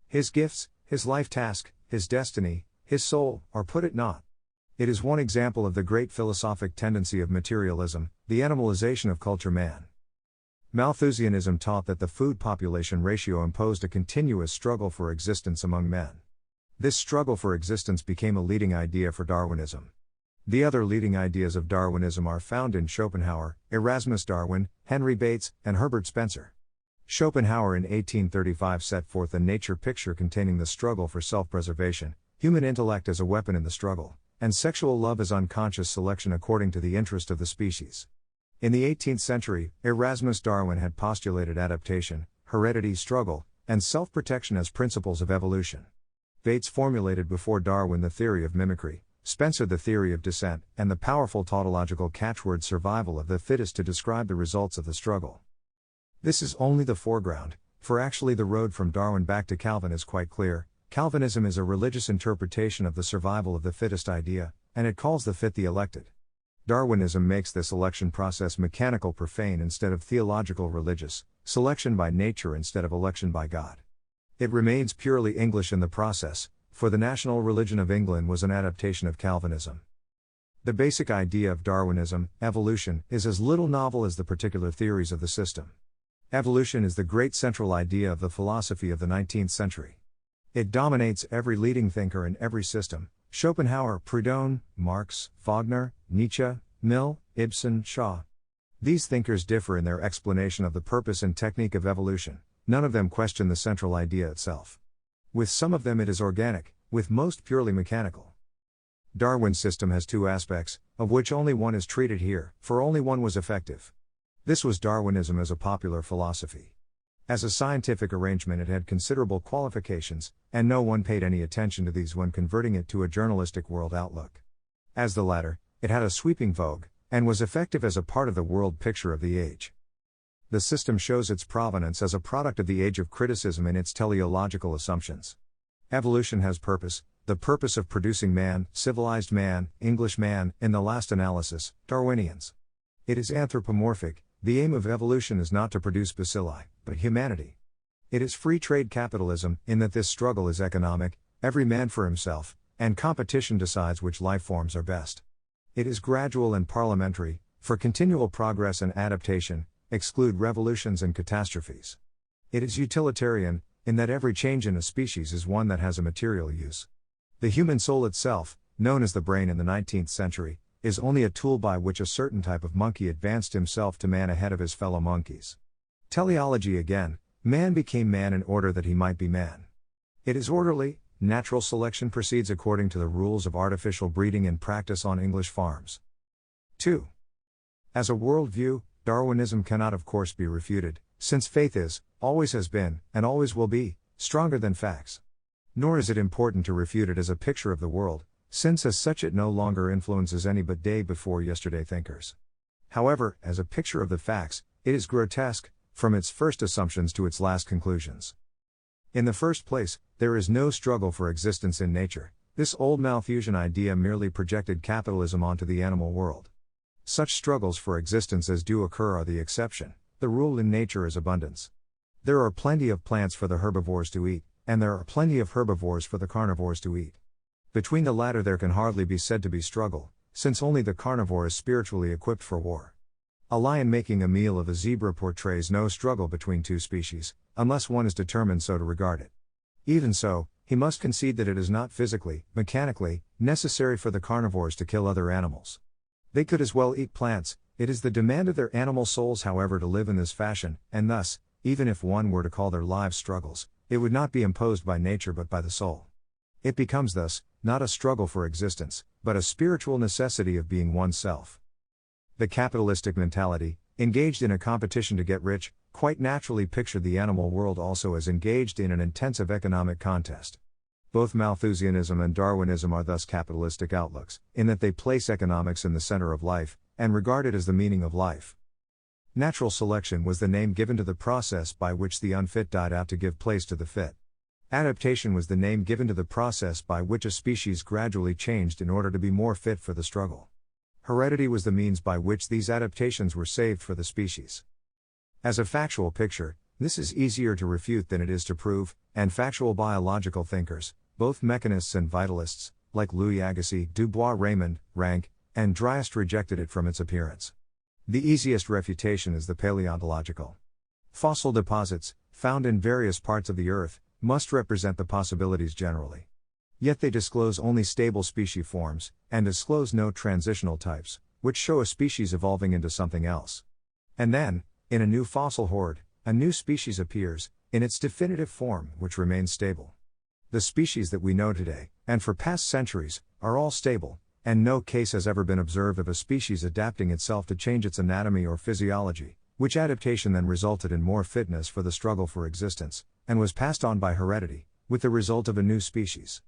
Speaker 1: His gifts, his life task, his destiny, his soul, are put it not. It is one example of the great philosophic tendency of materialism, the animalization of culture man. Malthusianism taught that the food-population ratio imposed a continuous struggle for existence among men. This struggle for existence became a leading idea for Darwinism. The other leading ideas of Darwinism are found in Schopenhauer, Erasmus Darwin, Henry Bates, and Herbert Spencer. Schopenhauer in 1835 set forth a nature picture containing the struggle for self-preservation, human intellect as a weapon in the struggle, and sexual love as unconscious selection according to the interest of the species. In the 18th century, Erasmus Darwin had postulated adaptation, heredity, struggle, and self-protection as principles of evolution. Bates formulated before Darwin the theory of mimicry, Spencer the theory of descent, and the powerful tautological catchword survival of the fittest to describe the results of the struggle. This is only the foreground, for actually the road from Darwin back to Calvin is quite clear. Calvinism is a religious interpretation of the survival of the fittest idea, and it calls the fit the elected. Darwinism makes this election process mechanical, profane instead of theological, religious, selection by nature instead of election by God. It remains purely English in the process, for the national religion of England was an adaptation of Calvinism. The basic idea of Darwinism, evolution, is as little novel as the particular theories of the system. Evolution is the great central idea of the philosophy of the 19th century. It dominates every leading thinker in every system: Schopenhauer, Proudhon, Marx, Wagner, Nietzsche, Mill, Ibsen, Shaw. These thinkers differ in their explanation of the purpose and technique of evolution. None of them question the central idea itself. With some of them it is organic, with most purely mechanical. Darwin's system has two aspects, of which only one is treated here, for only one was effective. This was Darwinism as a popular philosophy. As a scientific arrangement, it had considerable qualifications, and no one paid any attention to these when converting it to a journalistic world outlook. As the latter, it had a sweeping vogue, and was effective as a part of the world picture of the age. The system shows its provenance as a product of the age of criticism in its teleological assumptions. Evolution has purpose, the purpose of producing man, civilized man, English man, in the last analysis, Darwinians. It is anthropomorphic, the aim of evolution is not to produce bacilli, but humanity. It is free trade capitalism, in that this struggle is economic, every man for himself, and competition decides which life forms are best. It is gradual and parliamentary, for continual progress and adaptation, exclude revolutions and catastrophes. It is utilitarian, in that every change in a species is one that has a material use. The human soul itself, known as the brain in the 19th century, is only a tool by which a certain type of monkey advanced himself to man ahead of his fellow monkeys. Teleology again, man became man in order that he might be man. It is orderly, natural selection proceeds according to the rules of artificial breeding in practice on English farms. 2. As a worldview, Darwinism cannot of course be refuted, since faith is, always has been, and always will be, stronger than facts. Nor is it important to refute it as a picture of the world, since as such it no longer influences any but day-before-yesterday thinkers. However, as a picture of the facts, it is grotesque, from its first assumptions to its last conclusions. In the first place, there is no struggle for existence in nature. This old Malthusian idea merely projected capitalism onto the animal world. Such struggles for existence as do occur are the exception. The rule in nature is abundance. There are plenty of plants for the herbivores to eat, and there are plenty of herbivores for the carnivores to eat. Between the latter there can hardly be said to be struggle, since only the carnivore is spiritually equipped for war. A lion making a meal of a zebra portrays no struggle between two species, unless one is determined so to regard it. Even so, he must concede that it is not physically, mechanically, necessary for the carnivores to kill other animals. They could as well eat plants. It is the demand of their animal souls however to live in this fashion, and thus, even if one were to call their lives struggles, it would not be imposed by nature but by the soul. It becomes thus, not a struggle for existence, but a spiritual necessity of being oneself. The capitalistic mentality, engaged in a competition to get rich, quite naturally pictured the animal world also as engaged in an intensive economic contest. Both Malthusianism and Darwinism are thus capitalistic outlooks, in that they place economics in the center of life, and regard it as the meaning of life. Natural selection was the name given to the process by which the unfit died out to give place to the fit. Adaptation was the name given to the process by which a species gradually changed in order to be more fit for the struggle. Heredity was the means by which these adaptations were saved for the species. As a factual picture, this is easier to refute than it is to prove, and factual biological thinkers, both mechanists and vitalists, like Louis Agassiz, Dubois-Raymond, Rank, and Dryast rejected it from its appearance. The easiest refutation is the paleontological. Fossil deposits, found in various parts of the earth, must represent the possibilities generally. Yet they disclose only stable species forms, and disclose no transitional types, which show a species evolving into something else. And then, in a new fossil horde, a new species appears, in its definitive form, which remains stable. The species that we know today, and for past centuries, are all stable, and no case has ever been observed of a species adapting itself to change its anatomy or physiology, which adaptation then resulted in more fitness for the struggle for existence, and was passed on by heredity, with the result of a new species.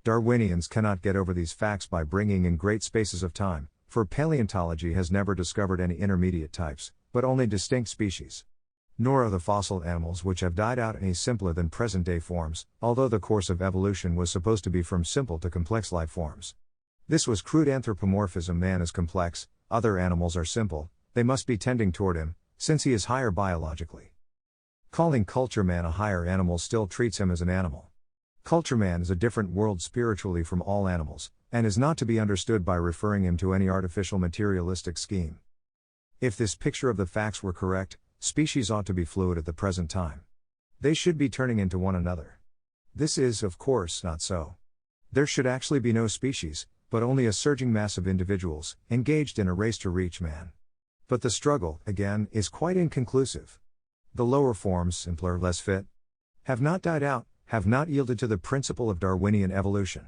Speaker 1: Darwinians cannot get over these facts by bringing in great spaces of time, for paleontology has never discovered any intermediate types, but only distinct species. Nor are the fossil animals which have died out any simpler than present-day forms, although the course of evolution was supposed to be from simple to complex life forms. This was crude anthropomorphism. Man is complex, other animals are simple, they must be tending toward him, since he is higher biologically. Calling culture man a higher animal still treats him as an animal. Culture man is a different world spiritually from all animals, and is not to be understood by referring him to any artificial materialistic scheme. If this picture of the facts were correct, species ought to be fluid at the present time. They should be turning into one another. This is, of course, not so. There should actually be no species, but only a surging mass of individuals, engaged in a race to reach man. But the struggle, again, is quite inconclusive. The lower forms, simpler, less fit, have not died out, have not yielded to the principle of Darwinian evolution.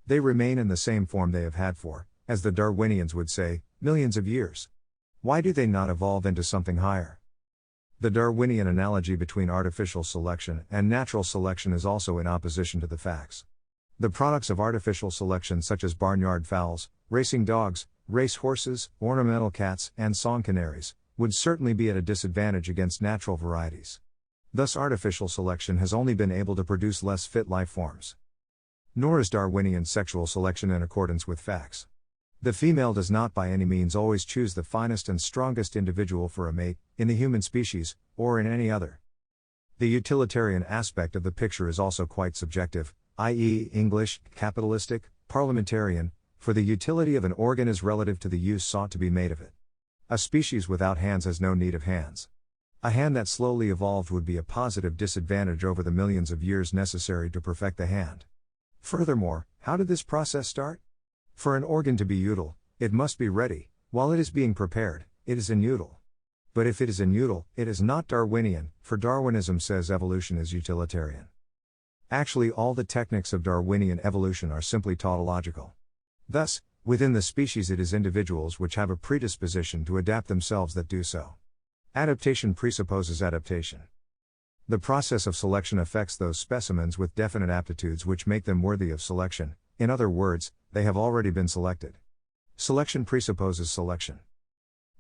Speaker 1: They remain in the same form they have had for, as the Darwinians would say, millions of years. Why do they not evolve into something higher? The Darwinian analogy between artificial selection and natural selection is also in opposition to the facts. The products of artificial selection, such as barnyard fowls, racing dogs, race horses, ornamental cats, and song canaries, would certainly be at a disadvantage against natural varieties. Thus, artificial selection has only been able to produce less fit life forms. Nor is Darwinian sexual selection in accordance with facts. The female does not by any means always choose the finest and strongest individual for a mate, in the human species, or in any other. The utilitarian aspect of the picture is also quite subjective, i.e., English, capitalistic, parliamentarian, for the utility of an organ is relative to the use sought to be made of it. A species without hands has no need of hands. A hand that slowly evolved would be a positive disadvantage over the millions of years necessary to perfect the hand. Furthermore, how did this process start? For an organ to be util, it must be ready. While it is being prepared, it is inutil. But if it is inutil, it is not Darwinian, for Darwinism says evolution is utilitarian. Actually, all the techniques of Darwinian evolution are simply tautological. Thus, within the species it is individuals which have a predisposition to adapt themselves that do so. Adaptation presupposes adaptation. The process of selection affects those specimens with definite aptitudes which make them worthy of selection. In other words, they have already been selected. Selection presupposes selection.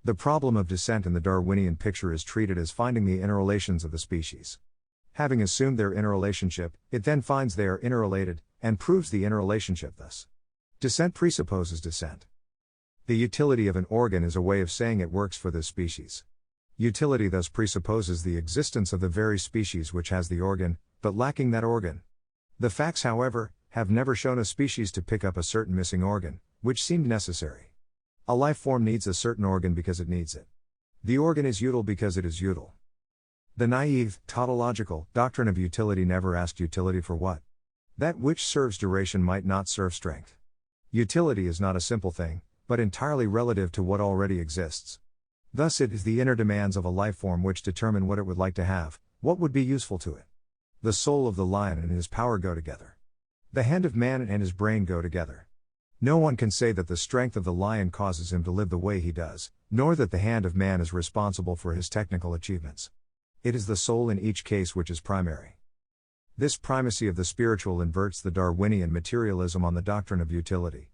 Speaker 1: The problem of descent in the Darwinian picture is treated as finding the interrelations of the species. Having assumed their interrelationship, it then finds they are interrelated, and proves the interrelationship thus. Descent presupposes descent. The utility of an organ is a way of saying it works for this species. Utility thus presupposes the existence of the very species which has the organ, but lacking that organ. The facts, however, have never shown a species to pick up a certain missing organ, which seemed necessary. A life form needs a certain organ because it needs it. The organ is util because it is util. The naive, tautological doctrine of utility never asked utility for what? That which serves duration might not serve strength. Utility is not a simple thing, but entirely relative to what already exists. Thus it is the inner demands of a life form which determine what it would like to have, what would be useful to it. The soul of the lion and his power go together. The hand of man and his brain go together. No one can say that the strength of the lion causes him to live the way he does, nor that the hand of man is responsible for his technical achievements. It is the soul in each case which is primary. This primacy of the spiritual inverts the Darwinian materialism on the doctrine of utility.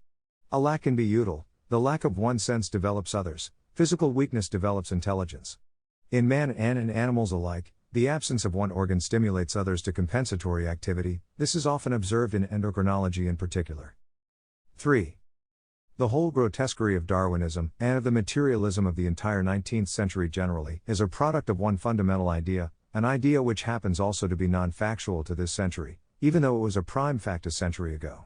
Speaker 1: A lack can be util, the lack of one sense develops others, physical weakness develops intelligence. In man and in animals alike, the absence of one organ stimulates others to compensatory activity. This is often observed in endocrinology in particular. 3. The whole grotesquerie of Darwinism, and of the materialism of the entire 19th century generally, is a product of one fundamental idea, an idea which happens also to be non-factual to this century, even though it was a prime fact a century ago.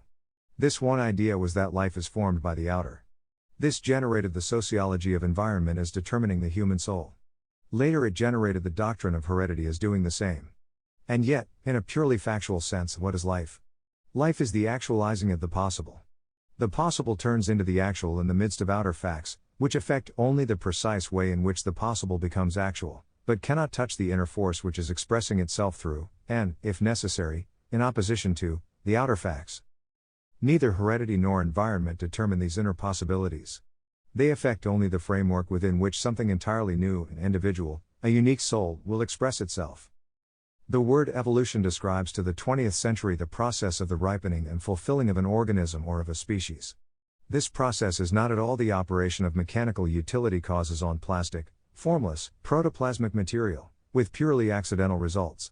Speaker 1: This one idea was that life is formed by the outer. This generated the sociology of environment as determining the human soul. Later it generated the doctrine of heredity as doing the same. And yet, in a purely factual sense, what is life? Life is the actualizing of the possible. The possible turns into the actual in the midst of outer facts, which affect only the precise way in which the possible becomes actual, but cannot touch the inner force which is expressing itself through, and, if necessary, in opposition to, the outer facts. Neither heredity nor environment determine these inner possibilities. They affect only the framework within which something entirely new and individual, a unique soul, will express itself. The word evolution describes to the 20th century the process of the ripening and fulfilling of an organism or of a species. This process is not at all the operation of mechanical utility causes on plastic, formless, protoplasmic material, with purely accidental results.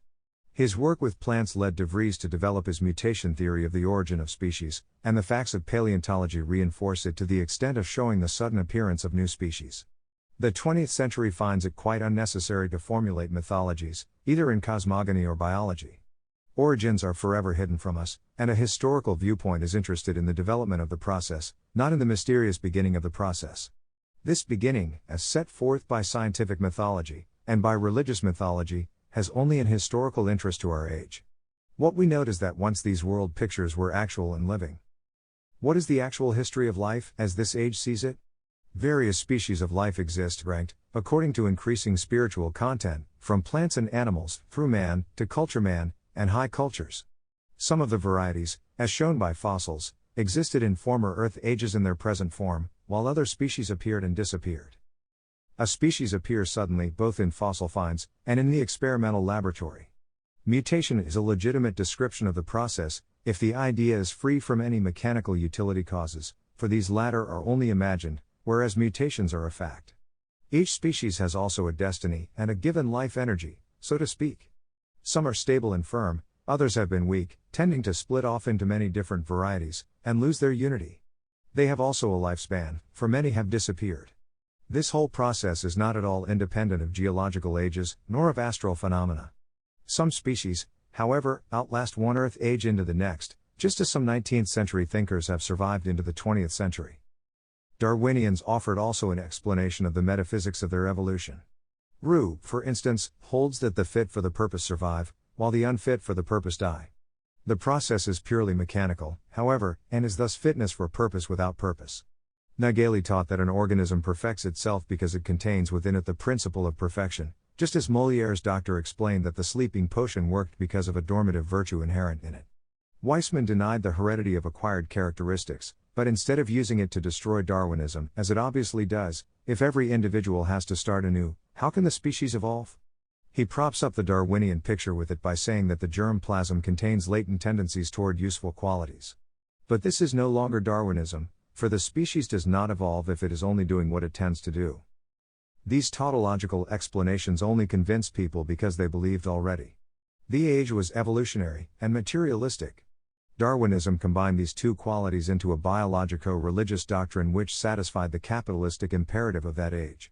Speaker 1: His work with plants led De Vries to develop his mutation theory of the origin of species, and the facts of paleontology reinforce it to the extent of showing the sudden appearance of new species. The 20th century finds it quite unnecessary to formulate mythologies, either in cosmogony or biology. Origins are forever hidden from us, and a historical viewpoint is interested in the development of the process, not in the mysterious beginning of the process. This beginning, as set forth by scientific mythology, and by religious mythology, has only an historical interest to our age. What we note is that once these world pictures were actual and living. What is the actual history of life, as this age sees it? Various species of life exist, ranked, according to increasing spiritual content, from plants and animals, through man, to culture man, and high cultures. Some of the varieties, as shown by fossils, existed in former Earth ages in their present form, while other species appeared and disappeared. A species appears suddenly both in fossil finds and in the experimental laboratory. Mutation is a legitimate description of the process, if the idea is free from any mechanical utility causes, for these latter are only imagined, whereas mutations are a fact. Each species has also a destiny and a given life energy, so to speak. Some are stable and firm, others have been weak, tending to split off into many different varieties, and lose their unity. They have also a lifespan, for many have disappeared. This whole process is not at all independent of geological ages, nor of astral phenomena. Some species, however, outlast one Earth age into the next, just as some 19th century thinkers have survived into the 20th century. Darwinians offered also an explanation of the metaphysics of their evolution. Roux, for instance, holds that the fit for the purpose survive, while the unfit for the purpose die. The process is purely mechanical, however, and is thus fitness for purpose without purpose. Nageli taught that an organism perfects itself because it contains within it the principle of perfection, just as Molière's doctor explained that the sleeping potion worked because of a dormitive virtue inherent in it. Weismann denied the heredity of acquired characteristics, but instead of using it to destroy Darwinism, as it obviously does, if every individual has to start anew, how can the species evolve? He props up the Darwinian picture with it by saying that the germ plasm contains latent tendencies toward useful qualities. But this is no longer Darwinism, for the species does not evolve if it is only doing what it tends to do. These tautological explanations only convinced people because they believed already. The age was evolutionary and materialistic. Darwinism combined these two qualities into a biologico-religious doctrine which satisfied the capitalistic imperative of that age.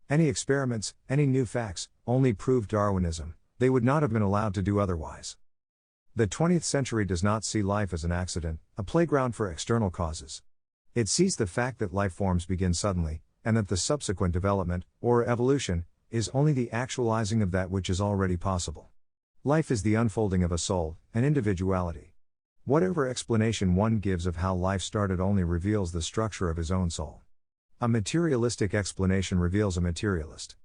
Speaker 1: Any experiments, any new facts, only proved Darwinism, they would not have been allowed to do otherwise. The 20th century does not see life as an accident, a playground for external causes. It sees the fact that life forms begin suddenly, and that the subsequent development, or evolution, is only the actualizing of that which is already possible. Life is the unfolding of a soul, an individuality. Whatever explanation one gives of how life started only reveals the structure of his own soul. A materialistic explanation reveals a materialist.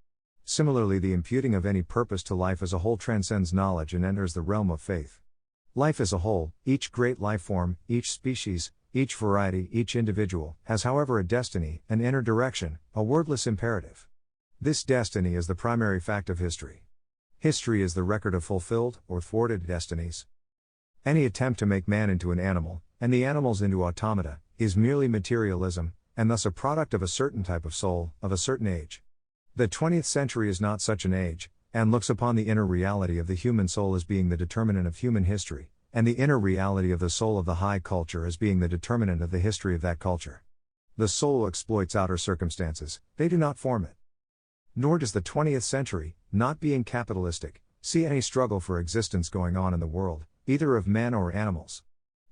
Speaker 1: Similarly, the imputing of any purpose to life as a whole transcends knowledge and enters the realm of faith. Life as a whole, each great life form, each species, each variety, each individual, has however a destiny, an inner direction, a wordless imperative. This destiny is the primary fact of history. History is the record of fulfilled, or thwarted, destinies. Any attempt to make man into an animal, and the animals into automata, is merely materialism, and thus a product of a certain type of soul, of a certain age. The 20th century is not such an age, and looks upon the inner reality of the human soul as being the determinant of human history, and the inner reality of the soul of the high culture as being the determinant of the history of that culture. The soul exploits outer circumstances, they do not form it. Nor does the 20th century, not being capitalistic, see any struggle for existence going on in the world, either of men or animals.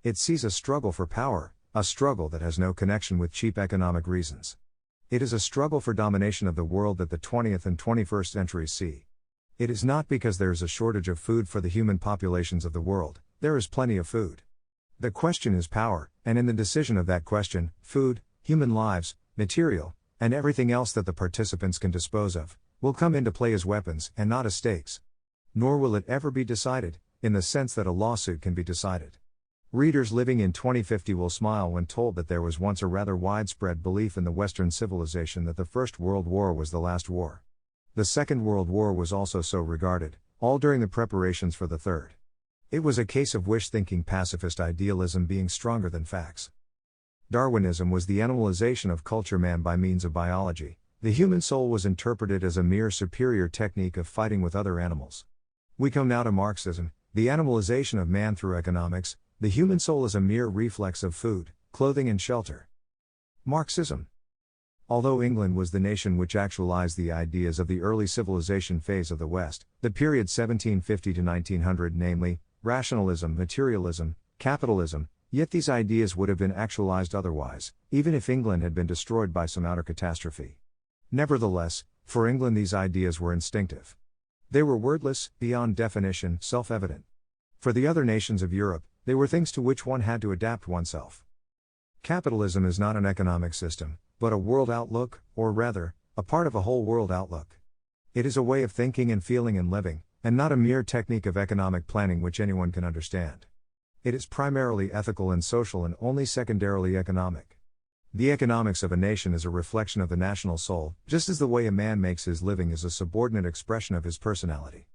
Speaker 1: It sees a struggle for power, a struggle that has no connection with cheap economic reasons. It is a struggle for domination of the world that the 20th and 21st centuries see. It is not because there is a shortage of food for the human populations of the world, there is plenty of food. The question is power, and in the decision of that question, food, human lives, material, and everything else that the participants can dispose of, will come into play as weapons and not as stakes. Nor will it ever be decided, in the sense that a lawsuit can be decided. Readers living in 2050 will smile when told that there was once a rather widespread belief in the Western civilization that the First World War was the last war. The Second World War was also so regarded, all during the preparations for the Third. It was a case of wish-thinking pacifist idealism being stronger than facts. Darwinism was the animalization of culture man by means of biology. The human soul was interpreted as a mere superior technique of fighting with other animals. We come now to Marxism, the animalization of man through economics, the human soul is a mere reflex of food, clothing and shelter. Marxism. Although England was the nation which actualized the ideas of the early civilization phase of the West, the period 1750 to 1900, namely, rationalism, materialism, capitalism, yet these ideas would have been actualized otherwise, even if England had been destroyed by some outer catastrophe. Nevertheless, for England these ideas were instinctive. They were wordless, beyond definition, self-evident. For the other nations of Europe, they were things to which one had to adapt oneself. Capitalism is not an economic system, but a world outlook, or rather, a part of a whole world outlook. It is a way of thinking and feeling and living, and not a mere technique of economic planning which anyone can understand. It is primarily ethical and social and only secondarily economic. The economics of a nation is a reflection of the national soul, just as the way a man makes his living is a subordinate expression of his personality.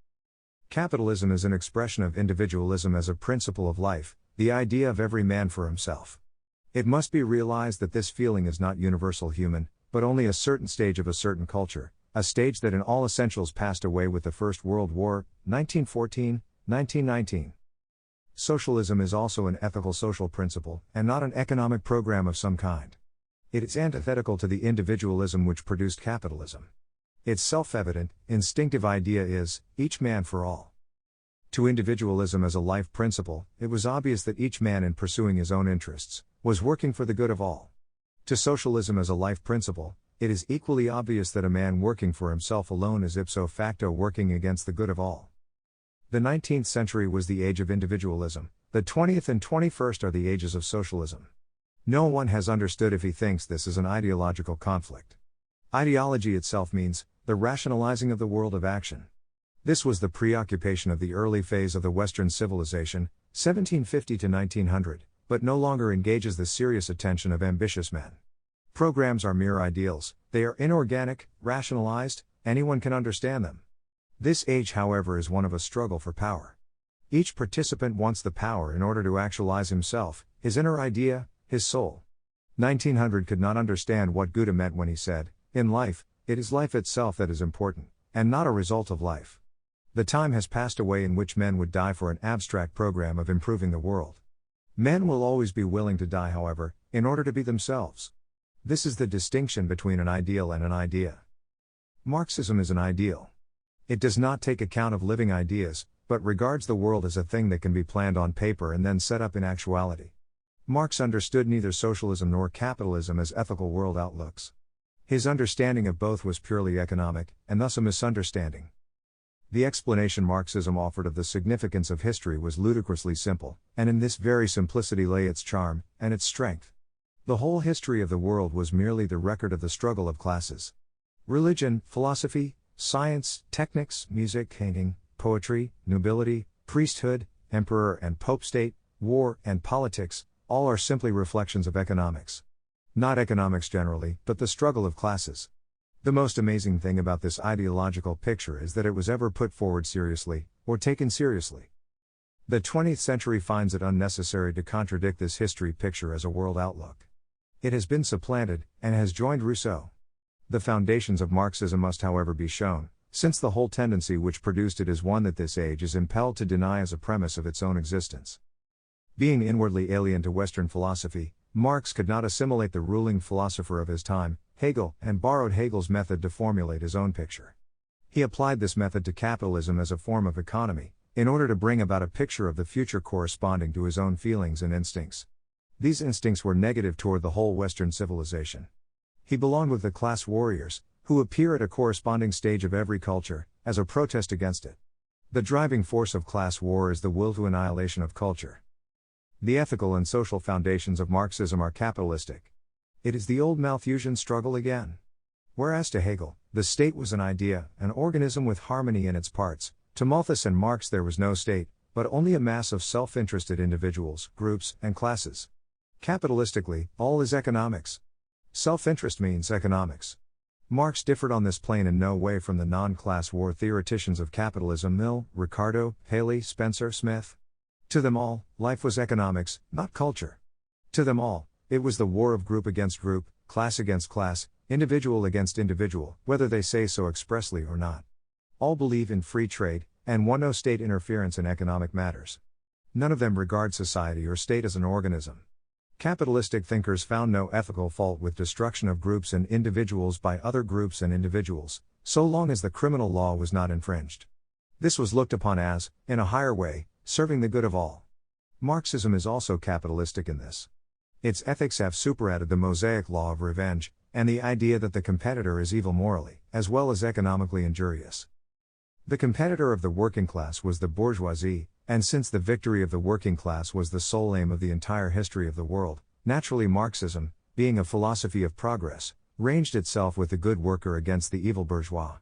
Speaker 1: Capitalism is an expression of individualism as a principle of life, the idea of every man for himself. It must be realized that this feeling is not universal human, but only a certain stage of a certain culture, a stage that in all essentials passed away with the First World War, 1914-1919. Socialism is also an ethical social principle, and not an economic program of some kind. It is antithetical to the individualism which produced capitalism. Its self-evident, instinctive idea is, each man for all. To individualism as a life principle, it was obvious that each man in pursuing his own interests, was working for the good of all. To socialism as a life principle, it is equally obvious that a man working for himself alone is ipso facto working against the good of all. The 19th century was the age of individualism, the 20th and 21st are the ages of socialism. No one has understood if he thinks this is an ideological conflict. Ideology itself means, the rationalizing of the world of action. This was the preoccupation of the early phase of the Western civilization, 1750 to 1900, but no longer engages the serious attention of ambitious men. Programs are mere ideals, they are inorganic, rationalized, anyone can understand them. This age, however, is one of a struggle for power. Each participant wants the power in order to actualize himself, his inner idea, his soul. 1900 could not understand what Goethe meant when he said, in life, it is life itself that is important, and not a result of life. The time has passed away in which men would die for an abstract program of improving the world. Men will always be willing to die, however, in order to be themselves. This is the distinction between an ideal and an idea. Marxism is an ideal. It does not take account of living ideas, but regards the world as a thing that can be planned on paper and then set up in actuality. Marx understood neither socialism nor capitalism as ethical world outlooks. His understanding of both was purely economic, and thus a misunderstanding. The explanation Marxism offered of the significance of history was ludicrously simple, and in this very simplicity lay its charm, and its strength. The whole history of the world was merely the record of the struggle of classes. Religion, philosophy, science, techniques, music, painting, poetry, nobility, priesthood, emperor and pope state, war, and politics, all are simply reflections of economics. Not economics generally, but the struggle of classes. The most amazing thing about this ideological picture is that it was ever put forward seriously, or taken seriously. The 20th century finds it unnecessary to contradict this history picture as a world outlook. It has been supplanted, and has joined Rousseau. The foundations of Marxism must however be shown, since the whole tendency which produced it is one that this age is impelled to deny as a premise of its own existence. Being inwardly alien to Western philosophy, Marx could not assimilate the ruling philosopher of his time, Hegel, and borrowed Hegel's method to formulate his own picture. He applied this method to capitalism as a form of economy, in order to bring about a picture of the future corresponding to his own feelings and instincts. These instincts were negative toward the whole Western civilization. He belonged with the class warriors, who appear at a corresponding stage of every culture, as a protest against it. The driving force of class war is the will to annihilation of culture. The ethical and social foundations of Marxism are capitalistic. It is the old Malthusian struggle again. Whereas to Hegel, the state was an idea, an organism with harmony in its parts, to Malthus and Marx there was no state, but only a mass of self-interested individuals, groups, and classes. Capitalistically, all is economics. Self-interest means economics. Marx differed on this plane in no way from the non-class war theoreticians of capitalism Mill, Ricardo, Paley, Spencer, Smith. To them all, life was economics, not culture. To them all, it was the war of group against group, class against class, individual against individual, whether they say so expressly or not. All believe in free trade, and want no state interference in economic matters. None of them regard society or state as an organism. Capitalistic thinkers found no ethical fault with destruction of groups and individuals by other groups and individuals, so long as the criminal law was not infringed. This was looked upon as, in a higher way, serving the good of all. Marxism is also capitalistic in this. Its ethics have superadded the Mosaic law of revenge, and the idea that the competitor is evil morally, as well as economically injurious. The competitor of the working class was the bourgeoisie, and since the victory of the working class was the sole aim of the entire history of the world, naturally Marxism, being a philosophy of progress, ranged itself with the good worker against the evil bourgeois.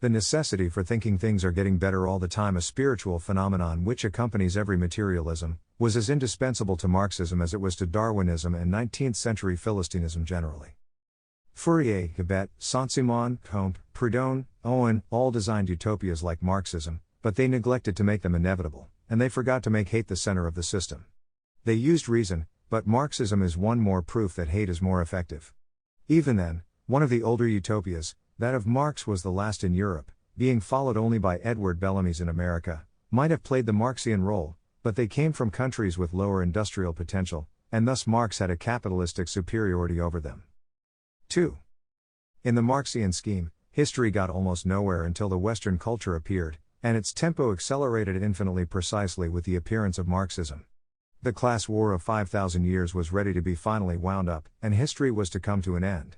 Speaker 1: The necessity for thinking things are getting better all the time, a spiritual phenomenon which accompanies every materialism, was as indispensable to Marxism as it was to Darwinism and 19th-century Philistinism generally. Fourier, Gabet, Saint-Simon, Comte, Proudhon, Owen, all designed utopias like Marxism, but they neglected to make them inevitable, and they forgot to make hate the center of the system. They used reason, but Marxism is one more proof that hate is more effective. Even then, one of the older utopias, that of Marx, was the last in Europe, being followed only by Edward Bellamy's in America, might have played the Marxian role, but they came from countries with lower industrial potential, and thus Marx had a capitalistic superiority over them. 2. In the Marxian scheme, history got almost nowhere until the Western culture appeared, and its tempo accelerated infinitely precisely with the appearance of Marxism. The class war of 5,000 years was ready to be finally wound up, and history was to come to an end.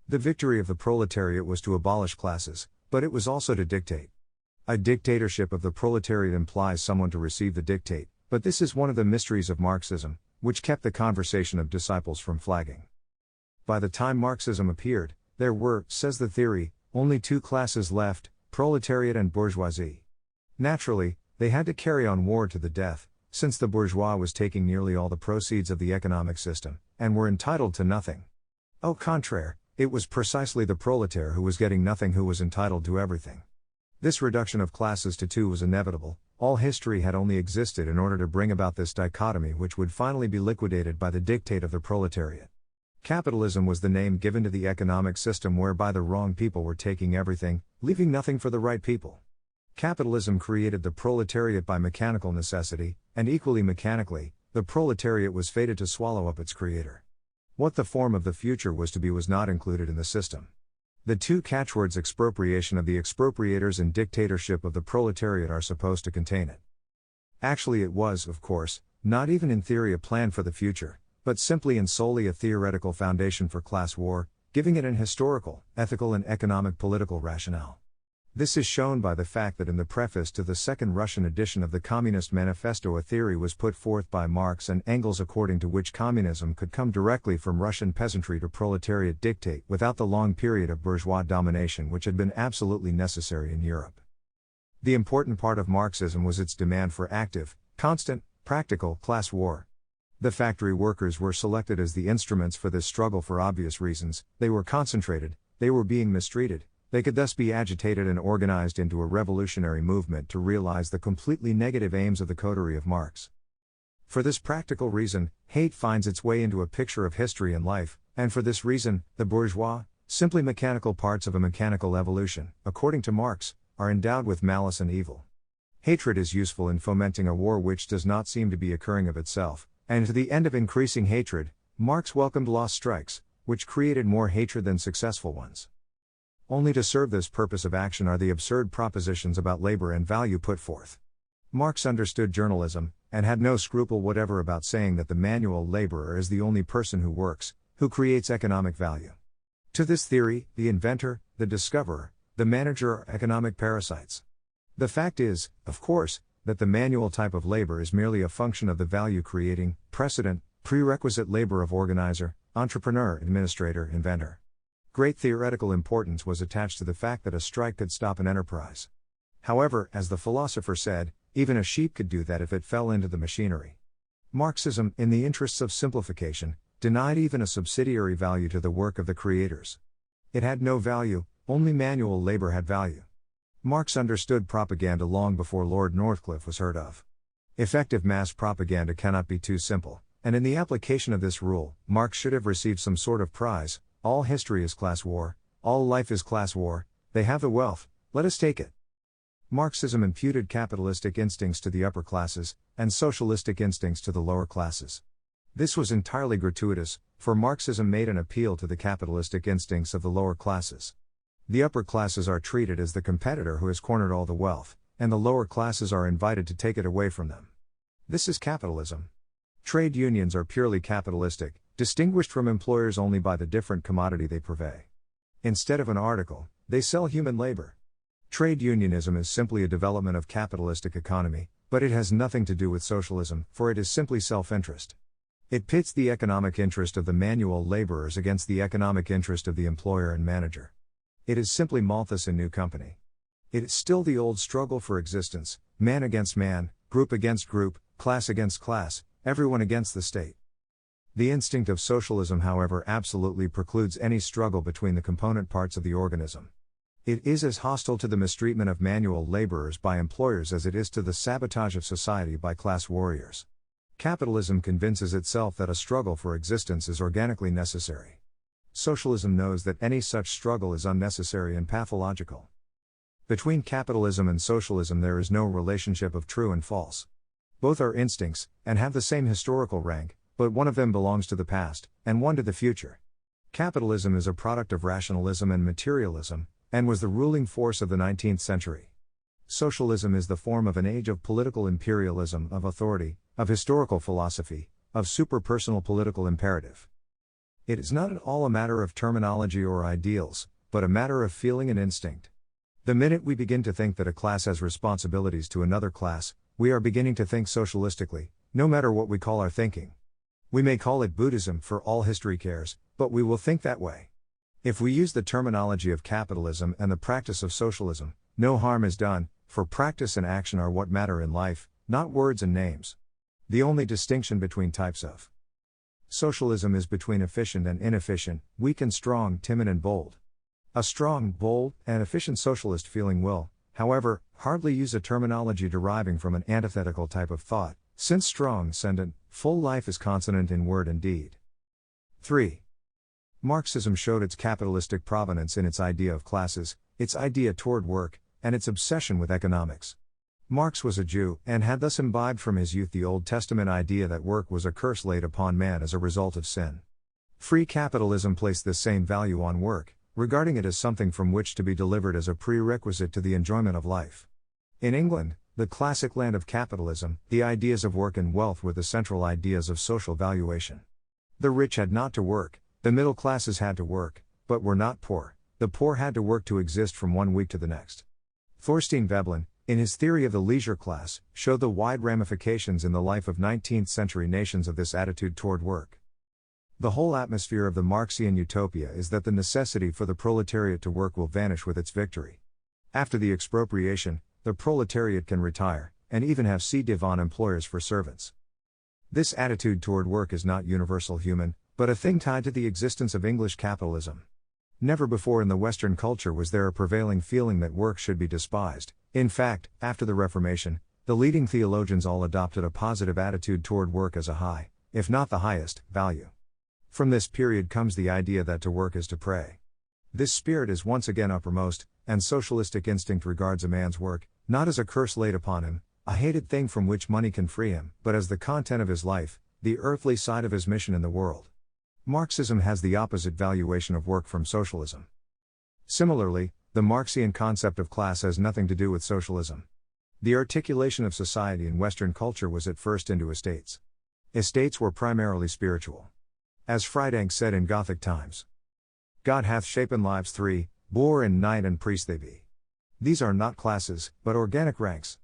Speaker 1: The victory of the proletariat was to abolish classes, but it was also to dictate. A dictatorship of the proletariat implies someone to receive the dictate, but this is one of the mysteries of Marxism, which kept the conversation of disciples from flagging. By the time Marxism appeared, there were, says the theory, only two classes left, proletariat and bourgeoisie. Naturally, they had to carry on war to the death, since the bourgeois was taking nearly all the proceeds of the economic system, and were entitled to nothing. Au contraire, it was precisely the proletaire who was getting nothing who was entitled to everything. This reduction of classes to two was inevitable. All history had only existed in order to bring about this dichotomy, which would finally be liquidated by the dictate of the proletariat. Capitalism was the name given to the economic system whereby the wrong people were taking everything, leaving nothing for the right people. Capitalism created the proletariat by mechanical necessity, and equally mechanically, the proletariat was fated to swallow up its creator. What the form of the future was to be was not included in the system. The two catchwords expropriation of the expropriators and dictatorship of the proletariat are supposed to contain it. Actually, it was, of course, not even in theory a plan for the future, but simply and solely a theoretical foundation for class war, giving it an historical, ethical and economic political rationale. This is shown by the fact that in the preface to the second Russian edition of the Communist Manifesto a theory was put forth by Marx and Engels according to which communism could come directly from Russian peasantry to proletariat dictate without the long period of bourgeois domination which had been absolutely necessary in Europe. The important part of Marxism was its demand for active, constant, practical class war. The factory workers were selected as the instruments for this struggle for obvious reasons. They were concentrated, they were being mistreated, they could thus be agitated and organized into a revolutionary movement to realize the completely negative aims of the coterie of Marx. For this practical reason, hate finds its way into a picture of history and life, and for this reason, the bourgeois, simply mechanical parts of a mechanical evolution, according to Marx, are endowed with malice and evil. Hatred is useful in fomenting a war which does not seem to be occurring of itself. And to the end of increasing hatred, Marx welcomed lost strikes, which created more hatred than successful ones. Only to serve this purpose of action are the absurd propositions about labor and value put forth. Marx understood journalism, and had no scruple whatever about saying that the manual laborer is the only person who works, who creates economic value. To this theory, the inventor, the discoverer, the manager are economic parasites. The fact is, of course, that the manual type of labor is merely a function of the value-creating, precedent, prerequisite labor of organizer, entrepreneur, administrator, inventor. Great theoretical importance was attached to the fact that a strike could stop an enterprise. However, as the philosopher said, even a sheep could do that if it fell into the machinery. Marxism, in the interests of simplification, denied even a subsidiary value to the work of the creators. It had no value, only manual labor had value. Marx understood propaganda long before Lord Northcliffe was heard of. Effective mass propaganda cannot be too simple, and in the application of this rule, Marx should have received some sort of prize. All history is class war, all life is class war, they have the wealth, let us take it. Marxism imputed capitalistic instincts to the upper classes, and socialistic instincts to the lower classes. This was entirely gratuitous, for Marxism made an appeal to the capitalistic instincts of the lower classes. The upper classes are treated as the competitor who has cornered all the wealth, and the lower classes are invited to take it away from them. This is capitalism. Trade unions are purely capitalistic, distinguished from employers only by the different commodity they purvey. Instead of an article, they sell human labor. Trade unionism is simply a development of capitalistic economy, but it has nothing to do with socialism, for it is simply self-interest. It pits the economic interest of the manual laborers against the economic interest of the employer and manager. It is simply Malthus in New Company. It is still the old struggle for existence, man against man, group against group, class against class, everyone against the state. The instinct of socialism, however, absolutely precludes any struggle between the component parts of the organism. It is as hostile to the mistreatment of manual laborers by employers as it is to the sabotage of society by class warriors. Capitalism convinces itself that a struggle for existence is organically necessary. Socialism knows that any such struggle is unnecessary and pathological. Between capitalism and socialism there is no relationship of true and false. Both are instincts, and have the same historical rank, but one of them belongs to the past, and one to the future. Capitalism is a product of rationalism and materialism, and was the ruling force of the 19th century. Socialism is the form of an age of political imperialism, of authority, of historical philosophy, of superpersonal political imperative. It is not at all a matter of terminology or ideals, but a matter of feeling and instinct. The minute we begin to think that a class has responsibilities to another class, we are beginning to think socialistically, no matter what we call our thinking. We may call it Buddhism for all history cares, but we will think that way. If we use the terminology of capitalism and the practice of socialism, no harm is done, for practice and action are what matter in life, not words and names. The only distinction between types of socialism is between efficient and inefficient, weak and strong, timid and bold. A strong, bold, and efficient socialist feeling will, however, hardly use a terminology deriving from an antithetical type of thought, since strong, ascendant, full life is consonant in word and deed. 3. Marxism showed its capitalistic provenance in its idea of classes, its idea toward work, and its obsession with economics. Marx was a Jew, and had thus imbibed from his youth the Old Testament idea that work was a curse laid upon man as a result of sin. Free capitalism placed this same value on work, regarding it as something from which to be delivered as a prerequisite to the enjoyment of life. In England, the classic land of capitalism, the ideas of work and wealth were the central ideas of social valuation. The rich had not to work, the middle classes had to work, but were not poor, the poor had to work to exist from one week to the next. Thorstein Veblen, in his theory of the leisure class, showed the wide ramifications in the life of 19th century nations of this attitude toward work. The whole atmosphere of the Marxian utopia is that the necessity for the proletariat to work will vanish with its victory. After the expropriation, the proletariat can retire, and even have ci devant employers for servants. This attitude toward work is not universal human, but a thing tied to the existence of English capitalism. Never before in the Western culture was there a prevailing feeling that work should be despised. In fact, after the Reformation, the leading theologians all adopted a positive attitude toward work as a high, if not the highest, value. From this period comes the idea that to work is to pray. This spirit is once again uppermost, and socialistic instinct regards a man's work, not as a curse laid upon him, a hated thing from which money can free him, but as the content of his life, the earthly side of his mission in the world. Marxism has the opposite valuation of work from socialism. Similarly, the Marxian concept of class has nothing to do with socialism. The articulation of society in Western culture was at first into estates. Estates were primarily spiritual. As Friedank said in Gothic times, God hath shapen lives three, boor and knight and priest they be. These are not classes, but organic ranks.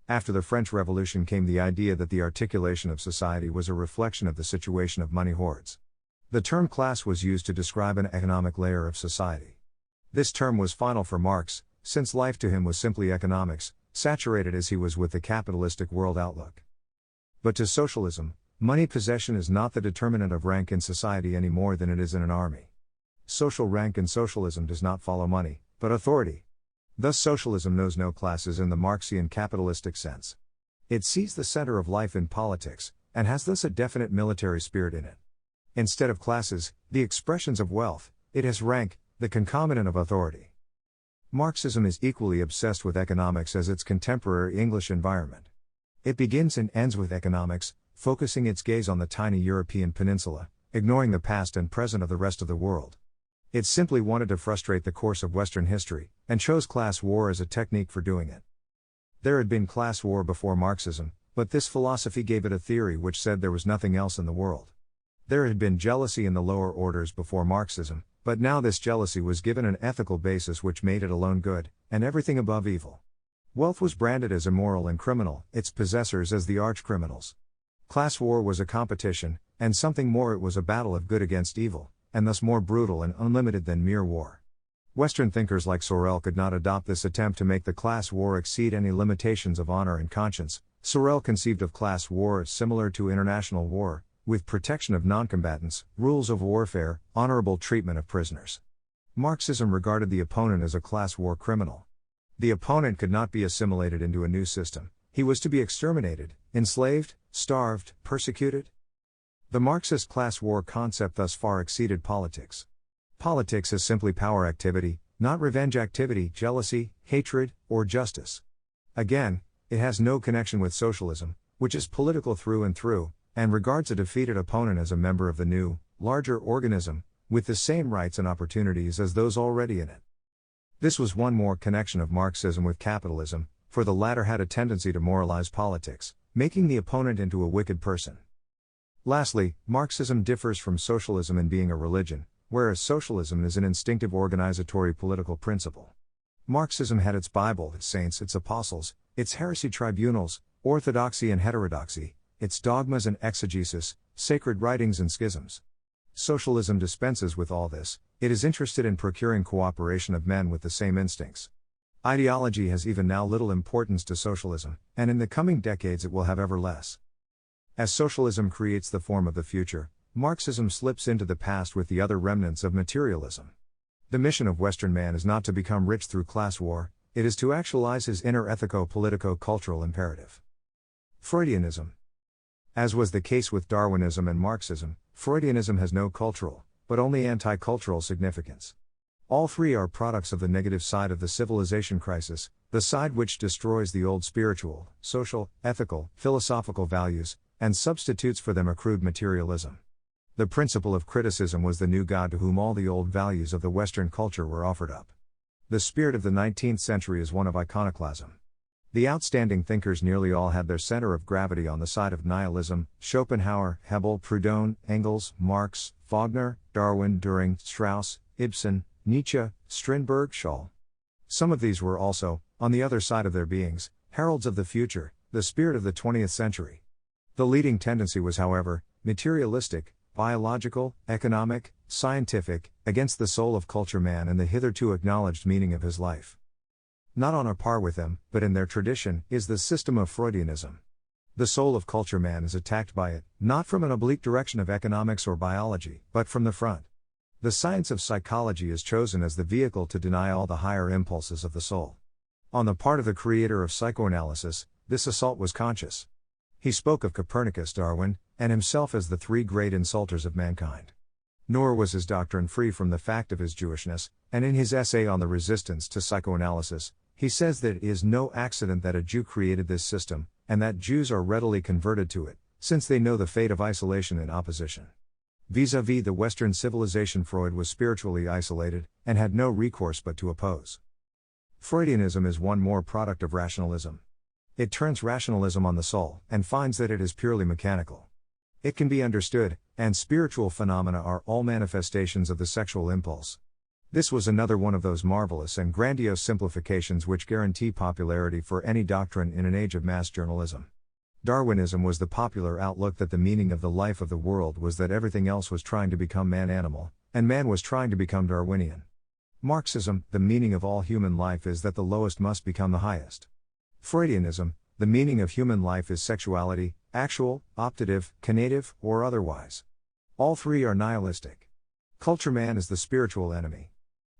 Speaker 1: After the French Revolution came the idea that the articulation of society was a reflection of the situation of money hoards. The term class was used to describe an economic layer of society. This term was final for Marx, since life to him was simply economics, saturated as he was with the capitalistic world outlook. But to socialism, money possession is not the determinant of rank in society any more than it is in an army. Social rank in socialism does not follow money, but authority. Thus socialism knows no classes in the Marxian capitalistic sense. It sees the center of life in politics, and has thus a definite military spirit in it. Instead of classes, the expressions of wealth, it has rank, the concomitant of authority. Marxism is equally obsessed with economics as its contemporary English environment. It begins and ends with economics, focusing its gaze on the tiny European peninsula, ignoring the past and present of the rest of the world. It simply wanted to frustrate the course of Western history, and chose class war as a technique for doing it. There had been class war before Marxism, but this philosophy gave it a theory which said there was nothing else in the world. There had been jealousy in the lower orders before Marxism, but now this jealousy was given an ethical basis which made it alone good, and everything above evil. Wealth was branded as immoral and criminal, its possessors as the arch-criminals. Class war was a competition, and something more, it was a battle of good against evil, and thus more brutal and unlimited than mere war. Western thinkers like Sorel could not adopt this attempt to make the class war exceed any limitations of honor and conscience, Sorel conceived of class war as similar to international war, with protection of noncombatants, rules of warfare, honorable treatment of prisoners. Marxism regarded the opponent as a class war criminal. The opponent could not be assimilated into a new system, he was to be exterminated, enslaved, starved, persecuted. The Marxist class war concept thus far exceeded politics. Politics is simply power activity, not revenge activity, jealousy, hatred, or justice. Again, it has no connection with socialism, which is political through and through, and regards a defeated opponent as a member of the new, larger organism, with the same rights and opportunities as those already in it. This was one more connection of Marxism with capitalism, for the latter had a tendency to moralize politics, making the opponent into a wicked person. Lastly, Marxism differs from socialism in being a religion, whereas socialism is an instinctive organizatory political principle. Marxism had its Bible, its saints, its apostles, its heresy tribunals, orthodoxy and heterodoxy, its dogmas and exegesis, sacred writings and schisms. Socialism dispenses with all this, it is interested in procuring cooperation of men with the same instincts. Ideology has even now little importance to socialism, and in the coming decades it will have ever less. As socialism creates the form of the future, Marxism slips into the past with the other remnants of materialism. The mission of Western man is not to become rich through class war, it is to actualize his inner ethico-politico-cultural imperative. Freudianism. As was the case with Darwinism and Marxism, Freudianism has no cultural, but only anti-cultural significance. All three are products of the negative side of the civilization crisis, the side which destroys the old spiritual, social, ethical, philosophical values, and substitutes for them a crude materialism. The principle of criticism was the new God to whom all the old values of the Western culture were offered up. The spirit of the 19th century is one of iconoclasm. The outstanding thinkers nearly all had their center of gravity on the side of nihilism: Schopenhauer, Hegel, Proudhon, Engels, Marx, Wagner, Darwin, Dühring, Strauss, Ibsen, Nietzsche, Strindberg, Scholl. Some of these were also, on the other side of their beings, heralds of the future, the spirit of the 20th century. The leading tendency was, however, materialistic, biological, economic, scientific, against the soul of culture man and the hitherto acknowledged meaning of his life. Not on a par with them, but in their tradition, is the system of Freudianism. The soul of culture man is attacked by it, not from an oblique direction of economics or biology, but from the front. The science of psychology is chosen as the vehicle to deny all the higher impulses of the soul. On the part of the creator of psychoanalysis, this assault was conscious. He spoke of Copernicus, Darwin, and himself as the three great insulters of mankind. Nor was his doctrine free from the fact of his Jewishness, and in his essay on the resistance to psychoanalysis, he says that it is no accident that a Jew created this system, and that Jews are readily converted to it, since they know the fate of isolation and opposition. Vis-à-vis the Western civilization, Freud was spiritually isolated, and had no recourse but to oppose. Freudianism is one more product of rationalism. It turns rationalism on the soul, and finds that it is purely mechanical. It can be understood, and spiritual phenomena are all manifestations of the sexual impulse. This was another one of those marvelous and grandiose simplifications which guarantee popularity for any doctrine in an age of mass journalism. Darwinism was the popular outlook that the meaning of the life of the world was that everything else was trying to become man-animal, and man was trying to become Darwinian. Marxism, the meaning of all human life is that the lowest must become the highest. Freudianism, the meaning of human life is sexuality, actual, optative, conative, or otherwise. All three are nihilistic. Culture man is the spiritual enemy.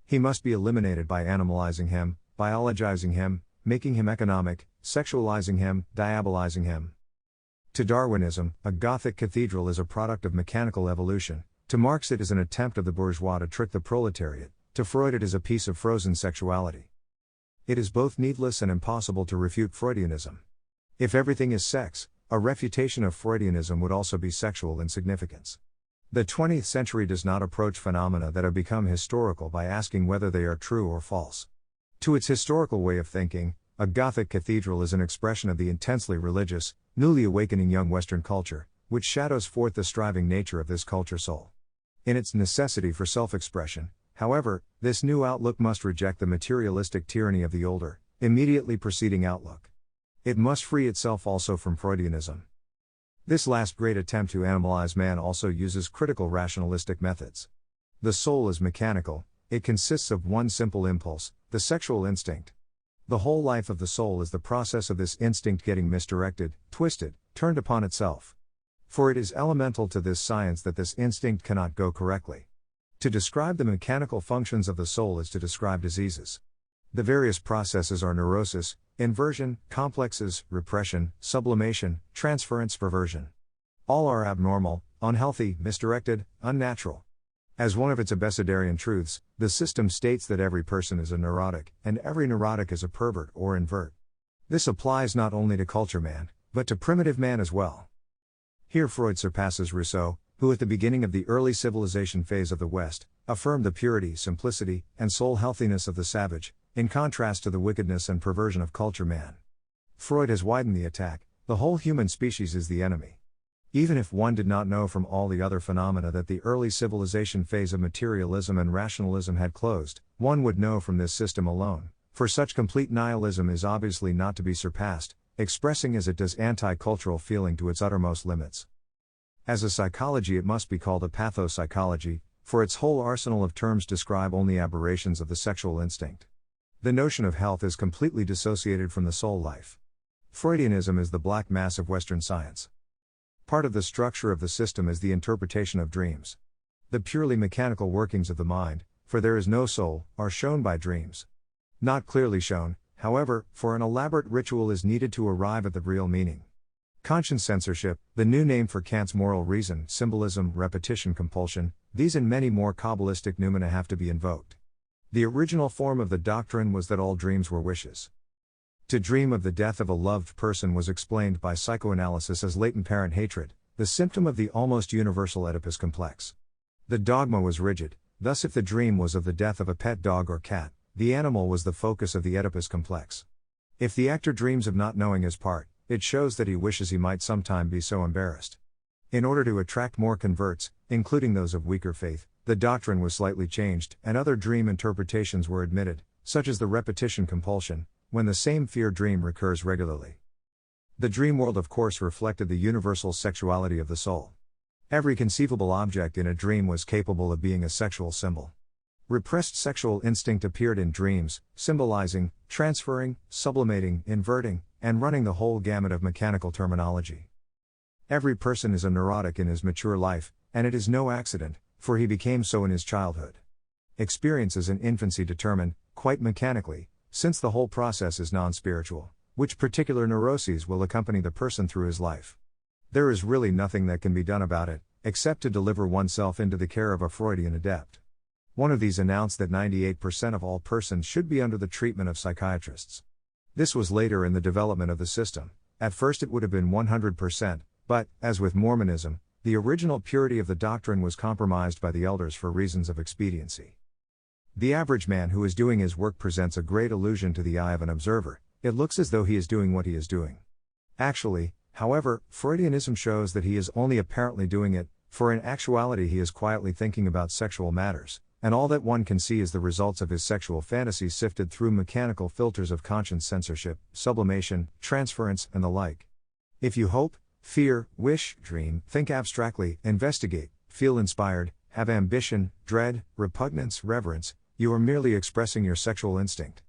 Speaker 1: He must be eliminated by animalizing him, biologizing him, making him economic, sexualizing him, diabolizing him. To Darwinism, a Gothic cathedral is a product of mechanical evolution. To Marx it is an attempt of the bourgeois to trick the proletariat. To Freud it is a piece of frozen sexuality. It is both needless and impossible to refute Freudianism. If everything is sex, a refutation of Freudianism would also be sexual in significance. The 20th century does not approach phenomena that have become historical by asking whether they are true or false. To its historical way of thinking, a Gothic cathedral is an expression of the intensely religious, newly awakening young Western culture, which shadows forth the striving nature of this culture soul. In its necessity for self-expression, however, this new outlook must reject the materialistic tyranny of the older, immediately preceding outlook. It must free itself also from Freudianism. This last great attempt to animalize man also uses critical rationalistic methods. The soul is mechanical, it consists of one simple impulse, the sexual instinct. The whole life of the soul is the process of this instinct getting misdirected, twisted, turned upon itself. For it is elemental to this science that this instinct cannot go correctly. To describe the mechanical functions of the soul is to describe diseases. The various processes are neurosis, inversion, complexes, repression, sublimation, transference, perversion. All are abnormal, unhealthy, misdirected, unnatural. As one of its abecedarian truths, the system states that every person is a neurotic, and every neurotic is a pervert or invert. This applies not only to culture man, but to primitive man as well. Here Freud surpasses Rousseau, who at the beginning of the early civilization phase of the West, affirmed the purity, simplicity, and soul healthiness of the savage, in contrast to the wickedness and perversion of culture man. Freud has widened the attack: the whole human species is the enemy. Even if one did not know from all the other phenomena that the early civilization phase of materialism and rationalism had closed, one would know from this system alone, for such complete nihilism is obviously not to be surpassed, expressing as it does anti-cultural feeling to its uttermost limits. As a psychology it must be called a pathopsychology, for its whole arsenal of terms describe only aberrations of the sexual instinct. The notion of health is completely dissociated from the soul life. Freudianism is the black mass of Western science. Part of the structure of the system is the interpretation of dreams. The purely mechanical workings of the mind, for there is no soul, are shown by dreams. Not clearly shown, however, for an elaborate ritual is needed to arrive at the real meaning. Conscience censorship, the new name for Kant's moral reason, symbolism, repetition, compulsion, these and many more Kabbalistic noumena have to be invoked. The original form of the doctrine was that all dreams were wishes. To dream of the death of a loved person was explained by psychoanalysis as latent parent hatred, the symptom of the almost universal Oedipus complex. The dogma was rigid, thus if the dream was of the death of a pet dog or cat, the animal was the focus of the Oedipus complex. If the actor dreams of not knowing his part, it shows that he wishes he might sometime be so embarrassed. In order to attract more converts, including those of weaker faith, the doctrine was slightly changed, and other dream interpretations were admitted, such as the repetition compulsion, when the same fear dream recurs regularly. The dream world of course reflected the universal sexuality of the soul. Every conceivable object in a dream was capable of being a sexual symbol. Repressed sexual instinct appeared in dreams, symbolizing, transferring, sublimating, inverting, and running the whole gamut of mechanical terminology. Every person is a neurotic in his mature life, and it is no accident, for he became so in his childhood. Experiences in infancy determine, quite mechanically, since the whole process is non-spiritual, which particular neuroses will accompany the person through his life. There is really nothing that can be done about it, except to deliver oneself into the care of a Freudian adept. One of these announced that 98% of all persons should be under the treatment of psychiatrists. This was later in the development of the system. At first it would have been 100%, but, as with Mormonism, the original purity of the doctrine was compromised by the elders for reasons of expediency. The average man who is doing his work presents a great illusion to the eye of an observer. It looks as though he is doing what he is doing. Actually, however, Freudianism shows that he is only apparently doing it, for in actuality he is quietly thinking about sexual matters, and all that one can see is the results of his sexual fantasies sifted through mechanical filters of conscience censorship, sublimation, transference, and the like. If you hope, fear, wish, dream, think abstractly, investigate, feel inspired, have ambition, dread, repugnance, reverence, you are merely expressing your sexual instinct.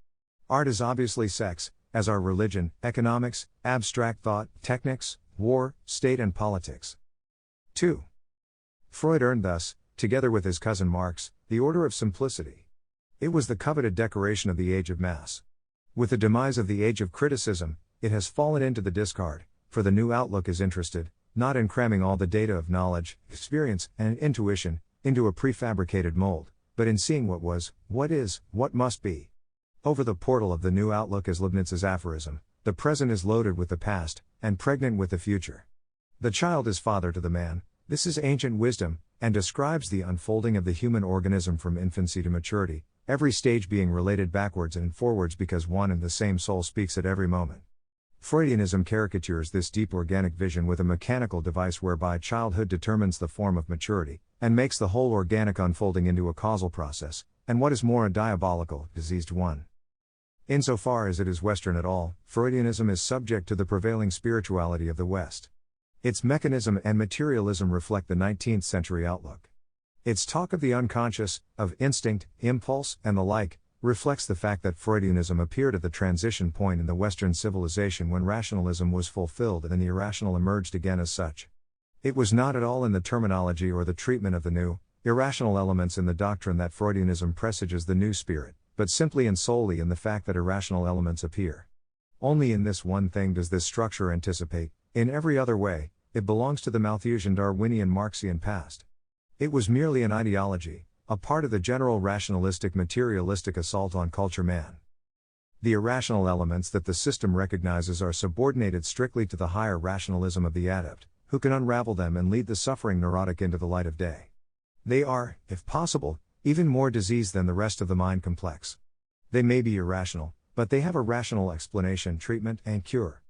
Speaker 1: Art is obviously sex, as are religion, economics, abstract thought, technics, war, state and politics. 2. Freud earned thus, together with his cousin Marx, the Order of Simplicity. It was the coveted decoration of the Age of Mass. With the demise of the Age of Criticism, it has fallen into the discard, for the new outlook is interested, not in cramming all the data of knowledge, experience, and intuition, into a prefabricated mold, but in seeing what was, what is, what must be. Over the portal of the new outlook is Leibniz's aphorism: the present is loaded with the past, and pregnant with the future. The child is father to the man. This is ancient wisdom, and describes the unfolding of the human organism from infancy to maturity, every stage being related backwards and forwards because one and the same soul speaks at every moment. Freudianism caricatures this deep organic vision with a mechanical device whereby childhood determines the form of maturity, and makes the whole organic unfolding into a causal process, and what is more, a diabolical, diseased one. Insofar as it is Western at all, Freudianism is subject to the prevailing spirituality of the West. Its mechanism and materialism reflect the 19th century outlook. Its talk of the unconscious, of instinct, impulse, and the like, reflects the fact that Freudianism appeared at the transition point in the Western civilization when rationalism was fulfilled and the irrational emerged again as such. It was not at all in the terminology or the treatment of the new, irrational elements in the doctrine that Freudianism presages the new spirit, but simply and solely in the fact that irrational elements appear. Only in this one thing does this structure anticipate; in every other way, it belongs to the Malthusian Darwinian Marxian past. It was merely an ideology, a part of the general rationalistic materialistic assault on culture man. The irrational elements that the system recognizes are subordinated strictly to the higher rationalism of the adept, who can unravel them and lead the suffering neurotic into the light of day. They are, if possible, even more diseased than the rest of the mind complex. They may be irrational, but they have a rational explanation, treatment, and cure.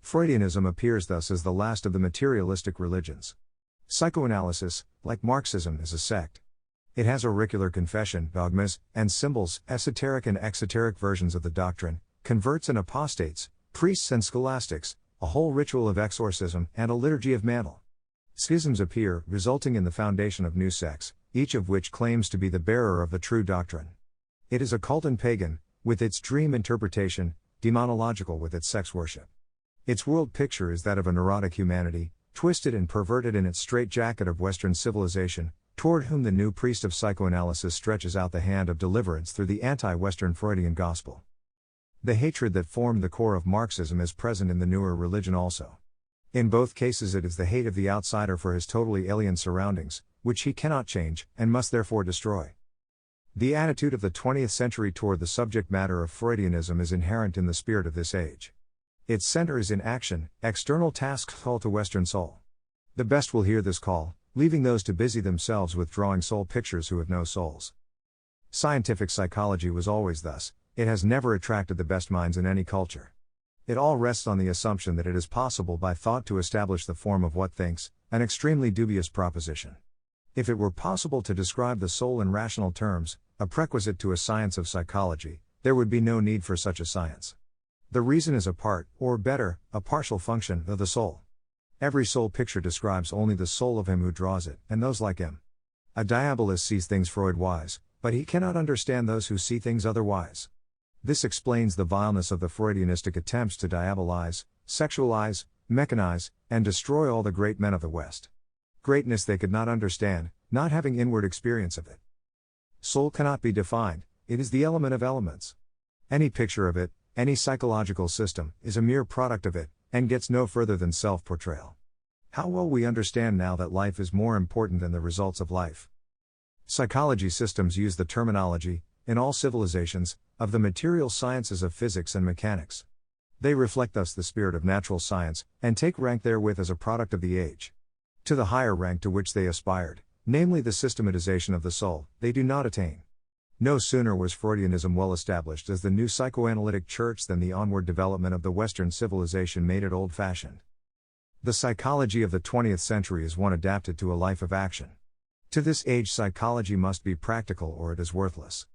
Speaker 1: Freudianism appears thus as the last of the materialistic religions. Psychoanalysis, like Marxism, is a sect. It has auricular confession, dogmas, and symbols, esoteric and exoteric versions of the doctrine, converts and apostates, priests and scholastics, a whole ritual of exorcism, and a liturgy of mantle. Schisms appear, resulting in the foundation of new sects, each of which claims to be the bearer of the true doctrine. It is occult and pagan, with its dream interpretation, demonological with its sex worship. Its world picture is that of a neurotic humanity, twisted and perverted in its straitjacket of Western civilization, toward whom the new priest of psychoanalysis stretches out the hand of deliverance through the anti-Western Freudian gospel. The hatred that formed the core of Marxism is present in the newer religion also. In both cases it is the hate of the outsider for his totally alien surroundings, which he cannot change, and must therefore destroy. The attitude of the 20th century toward the subject matter of Freudianism is inherent in the spirit of this age. Its center is in action, external tasks call to Western soul. The best will hear this call, leaving those to busy themselves with drawing soul pictures who have no souls. Scientific psychology was always thus; it has never attracted the best minds in any culture. It all rests on the assumption that it is possible by thought to establish the form of what thinks, an extremely dubious proposition. If it were possible to describe the soul in rational terms, a prerequisite to a science of psychology, there would be no need for such a science. The reason is a part, or better, a partial function, of the soul. Every soul picture describes only the soul of him who draws it, and those like him. A diabolist sees things Freud-wise, but he cannot understand those who see things otherwise. This explains the vileness of the Freudianistic attempts to diabolize, sexualize, mechanize, and destroy all the great men of the West. Greatness they could not understand, not having inward experience of it. Soul cannot be defined; it is the element of elements. Any picture of it, any psychological system, is a mere product of it, and gets no further than self-portrayal. How well we understand now that life is more important than the results of life. Psychology systems use the terminology, in all civilizations, of the material sciences of physics and mechanics. They reflect thus the spirit of natural science, and take rank therewith as a product of the age. To the higher rank to which they aspired, namely the systematization of the soul, they do not attain. No sooner was Freudianism well established as the new psychoanalytic church than the onward development of the Western civilization made it old-fashioned. The psychology of the 20th century is one adapted to a life of action. To this age psychology must be practical or it is worthless.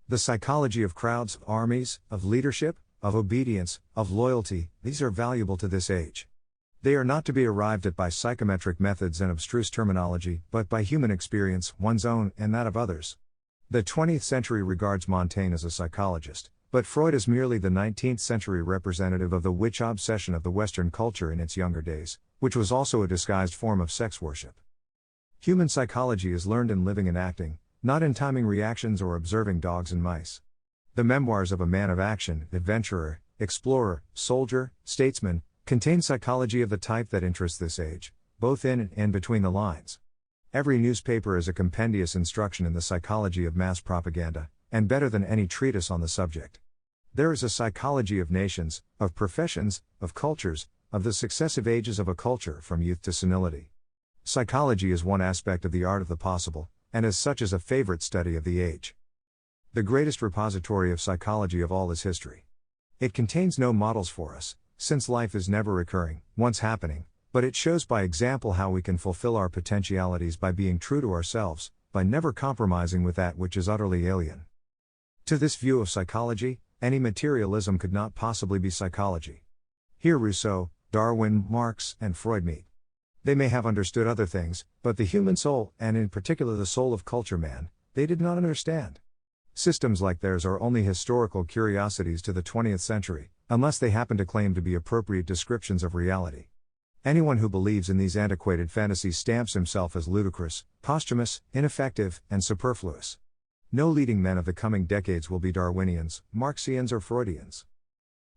Speaker 1: The psychology of crowds, of armies, of leadership, of obedience, of loyalty, these are valuable to this age. They are not to be arrived at by psychometric methods and abstruse terminology, but by human experience, one's own, and that of others. The 20th century regards Montaigne as a psychologist, but Freud is merely the 19th century representative of the witch obsession of the Western culture in its younger days, which was also a disguised form of sex worship. Human psychology is learned in living and acting, not in timing reactions or observing dogs and mice. The memoirs of a man of action, adventurer, explorer, soldier, statesman, contain psychology of the type that interests this age, both in and between the lines. Every newspaper is a compendious instruction in the psychology of mass propaganda, and better than any treatise on the subject. There is a psychology of nations, of professions, of cultures, of the successive ages of a culture from youth to senility. Psychology is one aspect of the art of the possible, and as such is a favorite study of the age. The greatest repository of psychology of all is history. It contains no models for us, since life is never recurring, once happening, but it shows by example how we can fulfill our potentialities by being true to ourselves, by never compromising with that which is utterly alien. To this view of psychology, any materialism could not possibly be psychology. Here Rousseau, Darwin, Marx, and Freud meet. They may have understood other things, but the human soul, and in particular the soul of culture man, they did not understand. Systems like theirs are only historical curiosities to the 20th century, unless they happen to claim to be appropriate descriptions of reality. Anyone who believes in these antiquated fantasies stamps himself as ludicrous, posthumous, ineffective, and superfluous. No leading men of the coming decades will be Darwinians, Marxians, or Freudians.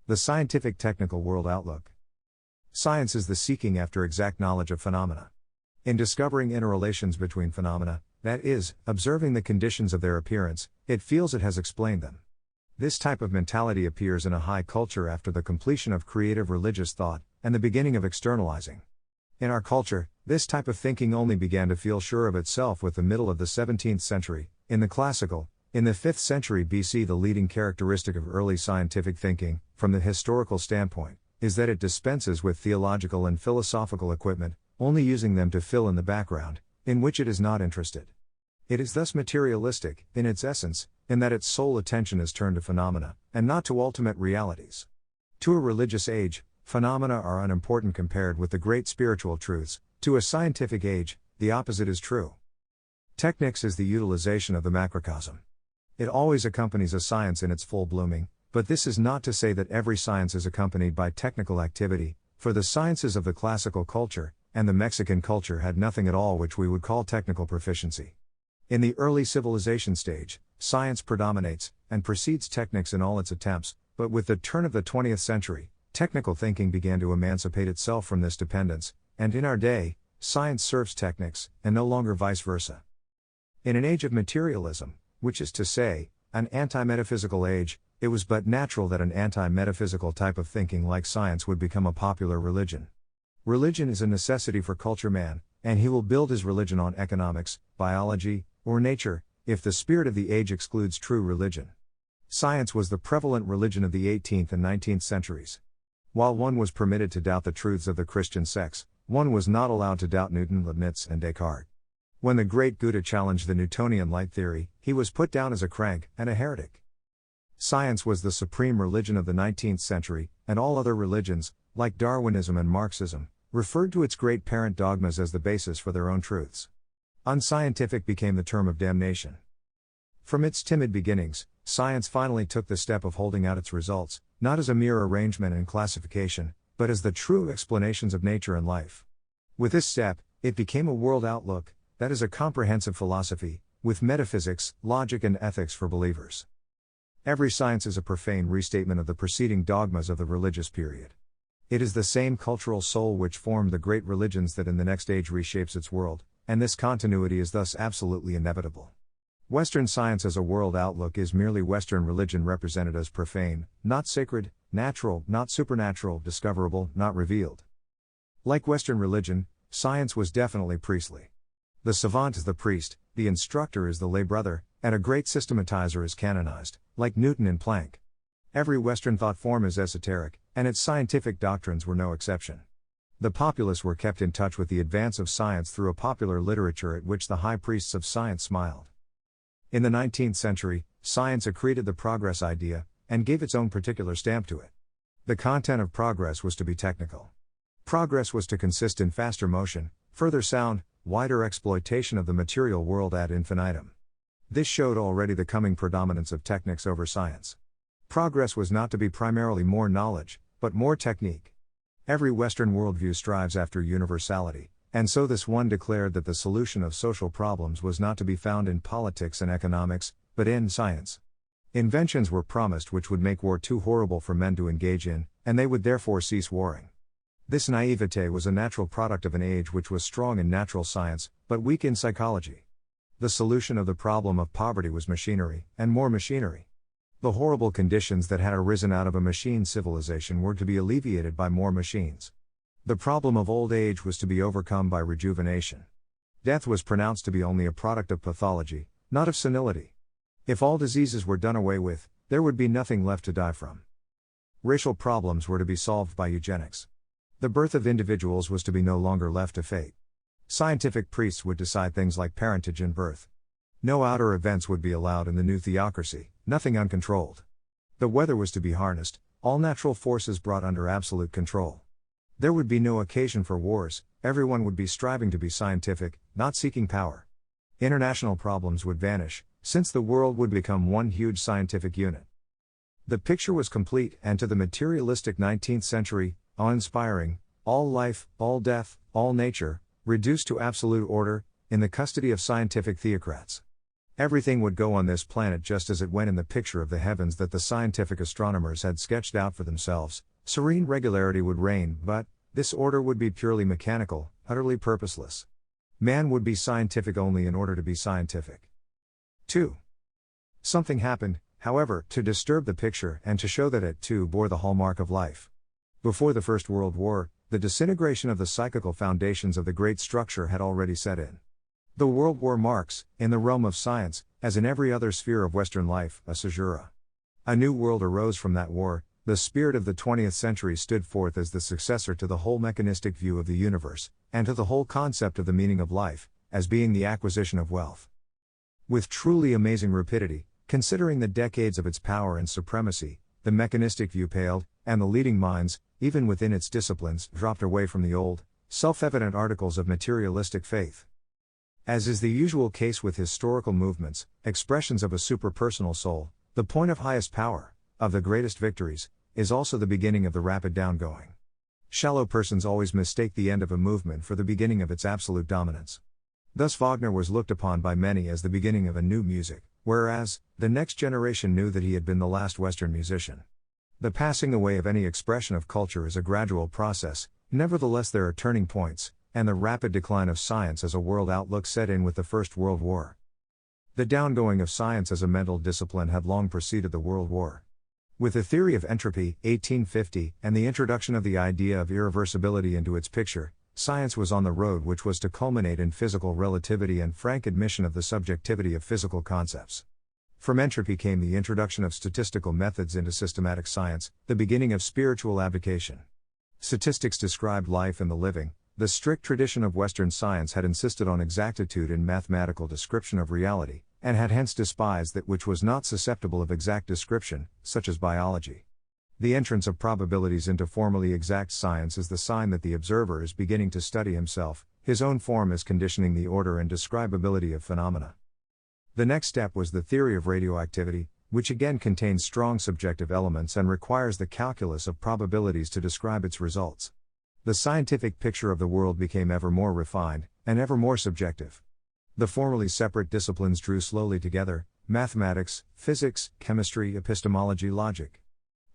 Speaker 1: The scientific technical world outlook. Science is the seeking after exact knowledge of phenomena. In discovering interrelations between phenomena, that is, observing the conditions of their appearance, it feels it has explained them. This type of mentality appears in a high culture after the completion of creative religious thought, and the beginning of externalizing. In our culture, this type of thinking only began to feel sure of itself with the middle of the 17th century. In the 5th century BC, the leading characteristic of early scientific thinking, from the historical standpoint, is that it dispenses with theological and philosophical equipment, only using them to fill in the background, in which it is not interested. It is thus materialistic, in its essence, in that its sole attention is turned to phenomena, and not to ultimate realities. To a religious age, phenomena are unimportant compared with the great spiritual truths. To a scientific age, the opposite is true. Technics is the utilization of the macrocosm. It always accompanies a science in its full blooming, but this is not to say that every science is accompanied by technical activity, for the sciences of the classical culture, and the Mexican culture had nothing at all which we would call technical proficiency. In the early civilization stage, science predominates, and precedes technics in all its attempts, but with the turn of the 20th century, technical thinking began to emancipate itself from this dependence, and in our day, science serves technics, and no longer vice versa. In an age of materialism, which is to say, an anti-metaphysical age, it was but natural that an anti-metaphysical type of thinking like science would become a popular religion. Religion is a necessity for culture man, and he will build his religion on economics, biology, or nature, if the spirit of the age excludes true religion. Science was the prevalent religion of the 18th and 19th centuries. While one was permitted to doubt the truths of the Christian sects, one was not allowed to doubt Newton, Leibniz, and Descartes. When the great Goethe challenged the Newtonian light theory, he was put down as a crank and a heretic. Science was the supreme religion of the 19th century, and all other religions, like Darwinism and Marxism, referred to its great parent dogmas as the basis for their own truths. Unscientific became the term of damnation. From its timid beginnings, science finally took the step of holding out its results, not as a mere arrangement and classification, but as the true explanations of nature and life. With this step, it became a world outlook, that is a comprehensive philosophy, with metaphysics, logic and ethics for believers. Every science is a profane restatement of the preceding dogmas of the religious period. It is the same cultural soul which formed the great religions that in the next age reshapes its world, and this continuity is thus absolutely inevitable. Western science as a world outlook is merely Western religion represented as profane, not sacred, natural, not supernatural, discoverable, not revealed. Like Western religion, science was definitely priestly. The savant is the priest, the instructor is the lay brother, and a great systematizer is canonized, like Newton and Planck. Every Western thought form is esoteric, and its scientific doctrines were no exception. The populace were kept in touch with the advance of science through a popular literature at which the high priests of science smiled. In the 19th century, science accreted the progress idea, and gave its own particular stamp to it. The content of progress was to be technical. Progress was to consist in faster motion, further sound, wider exploitation of the material world ad infinitum. This showed already the coming predominance of techniques over science. Progress was not to be primarily more knowledge, but more technique. Every Western worldview strives after universality, and so this one declared that the solution of social problems was not to be found in politics and economics, but in science. Inventions were promised which would make war too horrible for men to engage in, and they would therefore cease warring. This naivete was a natural product of an age which was strong in natural science, but weak in psychology. The solution of the problem of poverty was machinery, and more machinery. The horrible conditions that had arisen out of a machine civilization were to be alleviated by more machines. The problem of old age was to be overcome by rejuvenation. Death was pronounced to be only a product of pathology, not of senility. If all diseases were done away with, there would be nothing left to die from. Racial problems were to be solved by eugenics. The birth of individuals was to be no longer left to fate. Scientific priests would decide things like parentage and birth. No outer events would be allowed in the new theocracy, nothing uncontrolled. The weather was to be harnessed, all natural forces brought under absolute control. There would be no occasion for wars, everyone would be striving to be scientific, not seeking power. International problems would vanish, since the world would become one huge scientific unit. The picture was complete and to the materialistic 19th century, awe-inspiring, all life, all death, all nature, reduced to absolute order, in the custody of scientific theocrats. Everything would go on this planet just as it went in the picture of the heavens that the scientific astronomers had sketched out for themselves. Serene regularity would reign, but this order would be purely mechanical, utterly purposeless. Man would be scientific only in order to be scientific. 2. Something happened, however, to disturb the picture and to show that it too bore the hallmark of life. Before the First World War, the disintegration of the psychical foundations of the great structure had already set in. The World War marks, in the realm of science, as in every other sphere of Western life, a caesura. A new world arose from that war. The spirit of the 20th century stood forth as the successor to the whole mechanistic view of the universe, and to the whole concept of the meaning of life, as being the acquisition of wealth. With truly amazing rapidity, considering the decades of its power and supremacy, the mechanistic view paled, and the leading minds, even within its disciplines, dropped away from the old, self-evident articles of materialistic faith. As is the usual case with historical movements, expressions of a superpersonal soul, the point of highest power, of the greatest victories, is also the beginning of the rapid downgoing. Shallow persons always mistake the end of a movement for the beginning of its absolute dominance. Thus Wagner was looked upon by many as the beginning of a new music, whereas, the next generation knew that he had been the last Western musician. The passing away of any expression of culture is a gradual process, nevertheless there are turning points, and the rapid decline of science as a world outlook set in with the First World War. The downgoing of science as a mental discipline had long preceded the World War. With the theory of entropy, 1850, and the introduction of the idea of irreversibility into its picture, science was on the road which was to culminate in physical relativity and frank admission of the subjectivity of physical concepts. From entropy came the introduction of statistical methods into systematic science, the beginning of spiritual abdication. Statistics described life and the living. The strict tradition of Western science had insisted on exactitude in mathematical description of reality, and had hence despised that which was not susceptible of exact description, such as biology. The entrance of probabilities into formally exact science is the sign that the observer is beginning to study himself, his own form is conditioning the order and describability of phenomena. The next step was the theory of radioactivity, which again contains strong subjective elements and requires the calculus of probabilities to describe its results. The scientific picture of the world became ever more refined, and ever more subjective. The formerly separate disciplines drew slowly together: mathematics, physics, chemistry, epistemology, logic.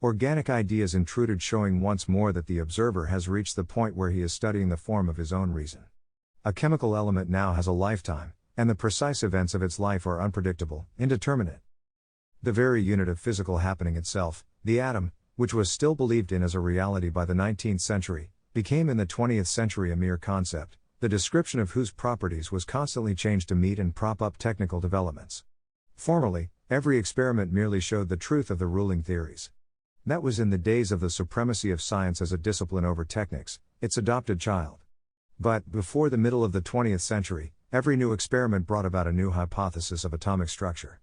Speaker 1: Organic ideas intruded, showing once more that the observer has reached the point where he is studying the form of his own reason. A chemical element now has a lifetime, and the precise events of its life are unpredictable, indeterminate. The very unit of physical happening itself, the atom, which was still believed in as a reality by the 19th century, became in the 20th century a mere concept, the description of whose properties was constantly changed to meet and prop up technical developments. Formerly, every experiment merely showed the truth of the ruling theories. That was in the days of the supremacy of science as a discipline over technics, its adopted child. But, before the middle of the 20th century, every new experiment brought about a new hypothesis of atomic structure.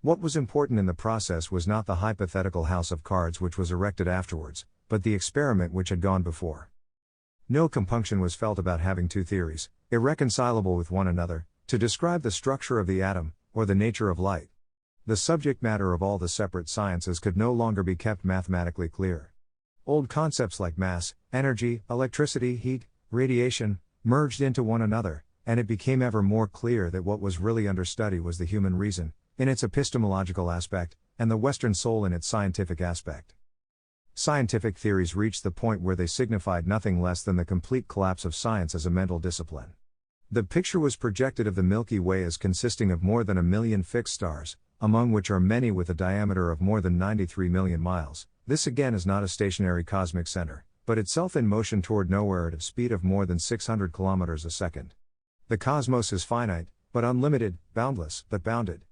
Speaker 1: What was important in the process was not the hypothetical house of cards which was erected afterwards, but the experiment which had gone before. No compunction was felt about having two theories, irreconcilable with one another, to describe the structure of the atom, or the nature of light. The subject matter of all the separate sciences could no longer be kept mathematically clear. Old concepts like mass, energy, electricity, heat, radiation, merged into one another, and it became ever more clear that what was really under study was the human reason, in its epistemological aspect, and the Western soul in its scientific aspect. Scientific theories reached the point where they signified nothing less than the complete collapse of science as a mental discipline. The picture was projected of the Milky Way as consisting of more than 1 million fixed stars, among which are many with a diameter of more than 93 million miles. This again is not a stationary cosmic center, but itself in motion toward nowhere at a speed of more than 600 kilometers a second. The cosmos is finite, but unlimited, boundless, but bounded.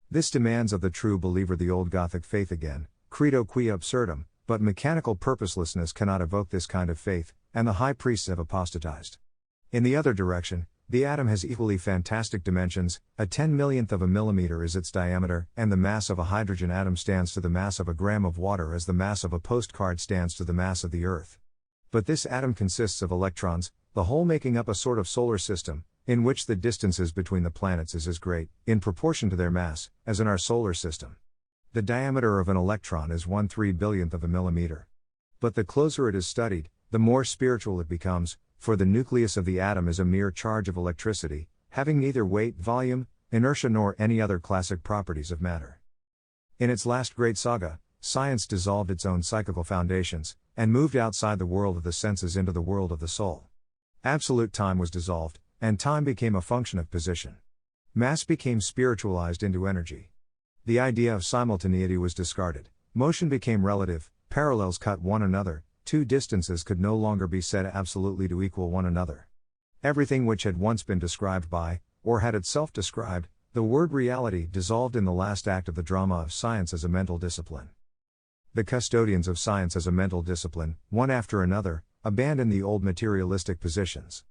Speaker 1: This demands of the true believer the old Gothic faith again, credo qui absurdum, but mechanical purposelessness cannot evoke this kind of faith, and the high priests have apostatized. In the other direction, the atom has equally fantastic dimensions. A 10 millionth of a millimeter is its diameter, and the mass of a hydrogen atom stands to the mass of a gram of water as the mass of a postcard stands to the mass of the Earth. But this atom consists of electrons, the whole making up a sort of solar system, in which the distances between the planets is as great, in proportion to their mass, as in our solar system. The diameter of an electron is 1/3 billionth of a millimeter. But the closer it is studied, the more spiritual it becomes, for the nucleus of the atom is a mere charge of electricity, having neither weight, volume, inertia nor any other classic properties of matter. In its last great saga, science dissolved its own psychical foundations, and moved outside the world of the senses into the world of the soul. Absolute time was dissolved, and time became a function of position. Mass became spiritualized into energy. The idea of simultaneity was discarded, motion became relative, parallels cut one another, two distances could no longer be said absolutely to equal one another. Everything which had once been described by, or had itself described, the word reality dissolved in the last act of the drama of science as a mental discipline. The custodians of science as a mental discipline, one after another, abandoned the old materialistic positions.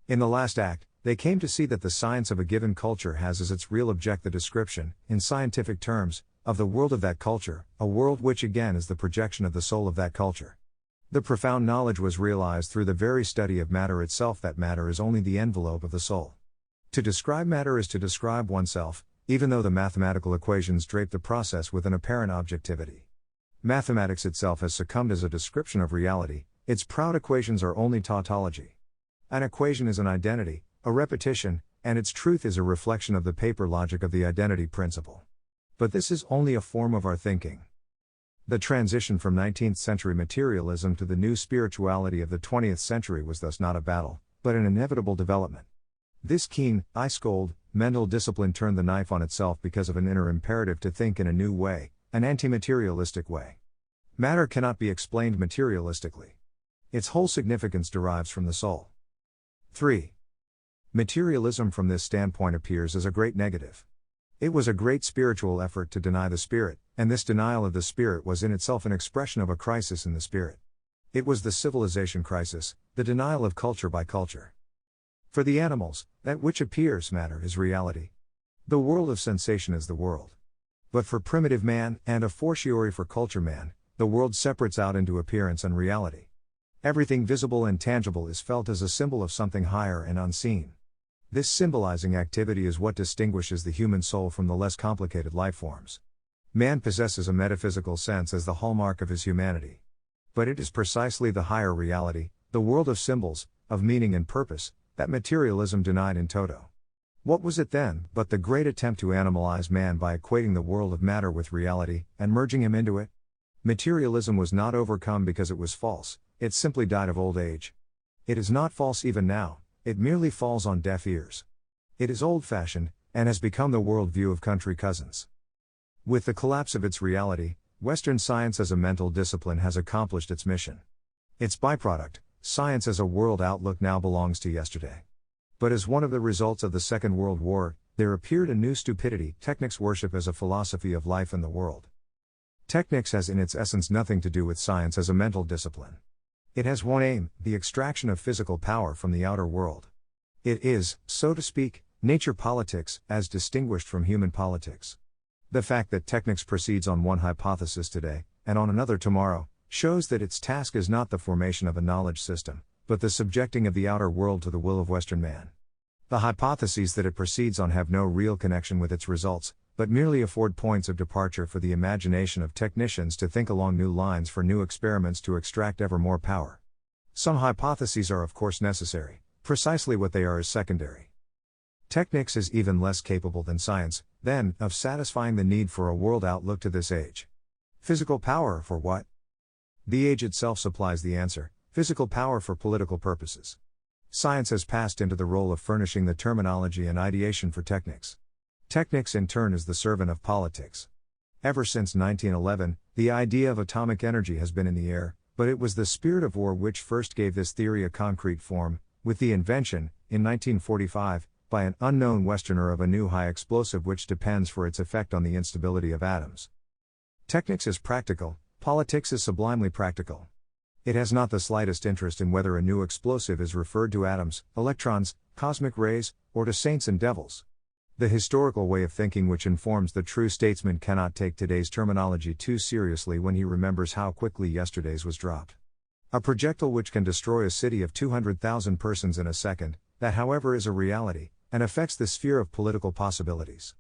Speaker 1: In the last act, they came to see that the science of a given culture has as its real object the description, in scientific terms, of the world of that culture, a world which again is the projection of the soul of that culture. The profound knowledge was realized through the very study of matter itself that matter is only the envelope of the soul. To describe matter is to describe oneself, even though the mathematical equations drape the process with an apparent objectivity. Mathematics itself has succumbed as a description of reality, its proud equations are only tautology. An equation is an identity, a repetition, and its truth is a reflection of the paper logic of the identity principle. But this is only a form of our thinking. The transition from 19th century materialism to the new spirituality of the 20th century was thus not a battle, but an inevitable development. This keen, I-scold, mental discipline turned the knife on itself because of an inner imperative to think in a new way, an anti-materialistic way. Matter cannot be explained materialistically. Its whole significance derives from the soul. 3. Materialism from this standpoint appears as a great negative. It was a great spiritual effort to deny the spirit, and this denial of the spirit was in itself an expression of a crisis in the spirit. It was the civilization crisis, the denial of culture by culture. For the animals, that which appears matter is reality. The world of sensation is the world. But for primitive man, and a fortiori for culture man, the world separates out into appearance and reality. Everything visible and tangible is felt as a symbol of something higher and unseen. This symbolizing activity is what distinguishes the human soul from the less complicated life forms. Man possesses a metaphysical sense as the hallmark of his humanity. But it is precisely the higher reality, the world of symbols, of meaning and purpose, that materialism denied in toto. What was it then, but the great attempt to animalize man by equating the world of matter with reality, and merging him into it? Materialism was not overcome because it was false, it simply died of old age. It is not false even now, it merely falls on deaf ears. It is old-fashioned, and has become the worldview of country cousins. With the collapse of its reality, Western science as a mental discipline has accomplished its mission. Its byproduct, science as a world outlook, now belongs to yesterday. But as one of the results of the Second World War, there appeared a new stupidity, technics worship as a philosophy of life and the world. Technics has in its essence nothing to do with science as a mental discipline. It has one aim, the extraction of physical power from the outer world. It is, so to speak, nature politics, as distinguished from human politics. The fact that technics proceeds on one hypothesis today, and on another tomorrow, shows that its task is not the formation of a knowledge system, but the subjecting of the outer world to the will of Western man. The hypotheses that it proceeds on have no real connection with its results, but merely afford points of departure for the imagination of technicians to think along new lines for new experiments to extract ever more power. Some hypotheses are of course necessary, precisely what they are is secondary. Technics is even less capable than science, then, of satisfying the need for a world outlook to this age. Physical power for what? The age itself supplies the answer, physical power for political purposes. Science has passed into the role of furnishing the terminology and ideation for technics. Technics in turn is the servant of politics. Ever since 1911, the idea of atomic energy has been in the air, but it was the spirit of war which first gave this theory a concrete form, with the invention, in 1945, by an unknown Westerner of a new high explosive which depends for its effect on the instability of atoms. Technics is practical, politics is sublimely practical. It has not the slightest interest in whether a new explosive is referred to atoms, electrons, cosmic rays, or to saints and devils. The historical way of thinking which informs the true statesman cannot take today's terminology too seriously when he remembers how quickly yesterday's was dropped. A projectile which can destroy a city of 200,000 persons in a second, that however is a reality, and affects the sphere of political possibilities.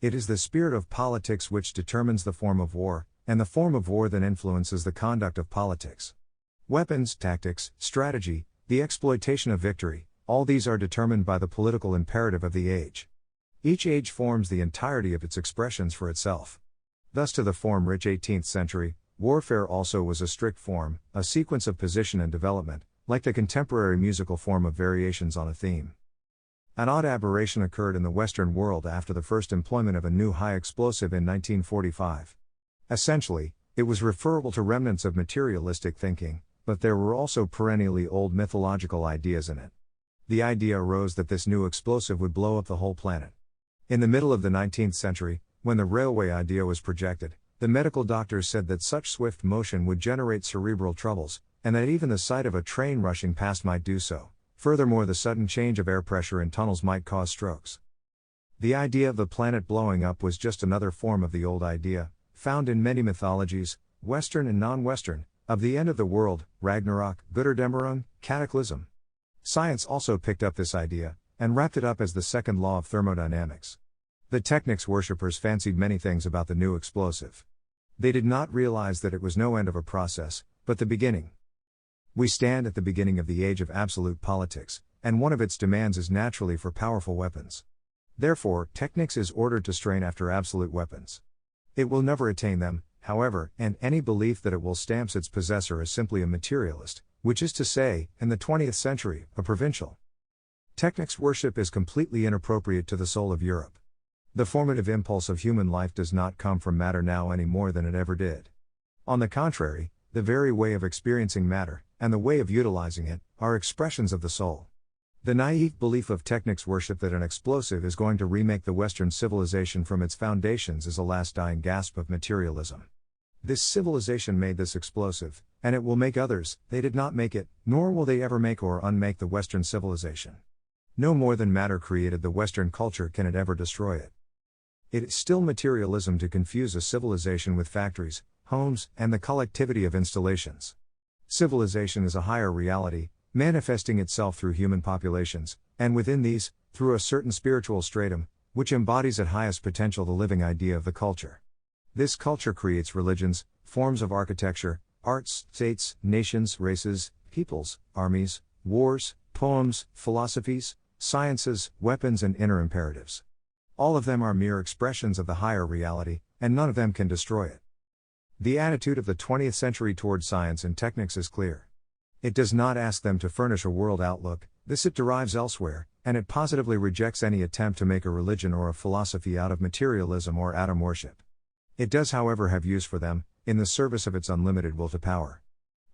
Speaker 1: It is the spirit of politics which determines the form of war, and the form of war then influences the conduct of politics. Weapons, tactics, strategy, the exploitation of victory, all these are determined by the political imperative of the age. Each age forms the entirety of its expressions for itself. Thus to the form-rich 18th century, warfare also was a strict form, a sequence of position and development, like the contemporary musical form of variations on a theme. An odd aberration occurred in the Western world after the first employment of a new high explosive in 1945. Essentially, it was referable to remnants of materialistic thinking, but there were also perennially old mythological ideas in it. The idea arose that this new explosive would blow up the whole planet. In the middle of the 19th century, when the railway idea was projected, the medical doctors said that such swift motion would generate cerebral troubles, and that even the sight of a train rushing past might do so. Furthermore, the sudden change of air pressure in tunnels might cause strokes. The idea of the planet blowing up was just another form of the old idea, found in many mythologies, Western and non-Western, of the end of the world, Ragnarok, Götterdämmerung, Cataclysm. Science also picked up this idea, and wrapped it up as the second law of thermodynamics. The Technics worshippers fancied many things about the new explosive. They did not realize that it was no end of a process, but the beginning. We stand at the beginning of the age of absolute politics, and one of its demands is naturally for powerful weapons. Therefore, Technics is ordered to strain after absolute weapons. It will never attain them, however, and any belief that it will stamps its possessor is simply a materialist, which is to say, in the 20th century, a provincial. Technics worship is completely inappropriate to the soul of Europe. The formative impulse of human life does not come from matter now any more than it ever did. On the contrary, the very way of experiencing matter, and the way of utilizing it, are expressions of the soul. The naive belief of Technics worship that an explosive is going to remake the Western civilization from its foundations is a last dying gasp of materialism. This civilization made this explosive, and it will make others. They did not make it, nor will they ever make or unmake the Western civilization. No more than matter created the Western culture can it ever destroy it. It is still materialism to confuse a civilization with factories, homes, and the collectivity of installations. Civilization is a higher reality, manifesting itself through human populations, and within these, through a certain spiritual stratum, which embodies at highest potential the living idea of the culture. This culture creates religions, forms of architecture, arts, states, nations, races, peoples, armies, wars, poems, philosophies, sciences, weapons, and inner imperatives. All of them are mere expressions of the higher reality, and none of them can destroy it. The attitude of the 20th century toward science and technics is clear. It does not ask them to furnish a world outlook, this it derives elsewhere, and it positively rejects any attempt to make a religion or a philosophy out of materialism or atom worship. It does, however, have use for them, in the service of its unlimited will to power.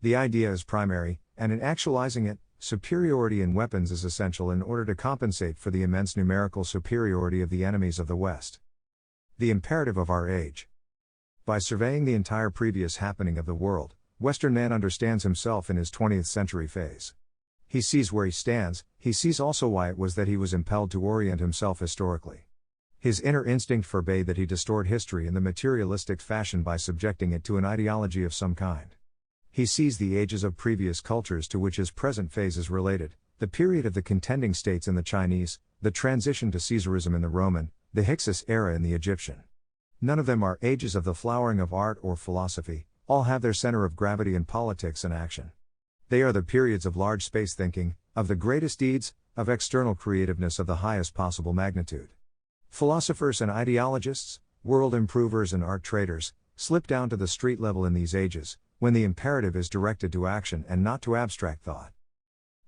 Speaker 1: The idea is primary, and in actualizing it, superiority in weapons is essential in order to compensate for the immense numerical superiority of the enemies of the West. The imperative of our age. By surveying the entire previous happening of the world, Western man understands himself in his 20th century phase. He sees where he stands, he sees also why it was that he was impelled to orient himself historically. His inner instinct forbade that he distort history in the materialistic fashion by subjecting it to an ideology of some kind. He sees the ages of previous cultures to which his present phase is related, the period of the contending states in the Chinese, the transition to Caesarism in the Roman, the Hyksos era in the Egyptian. None of them are ages of the flowering of art or philosophy, all have their center of gravity in politics and action. They are the periods of large space thinking, of the greatest deeds, of external creativeness of the highest possible magnitude. Philosophers and ideologists, world improvers and art traders, slip down to the street level in these ages, when the imperative is directed to action and not to abstract thought.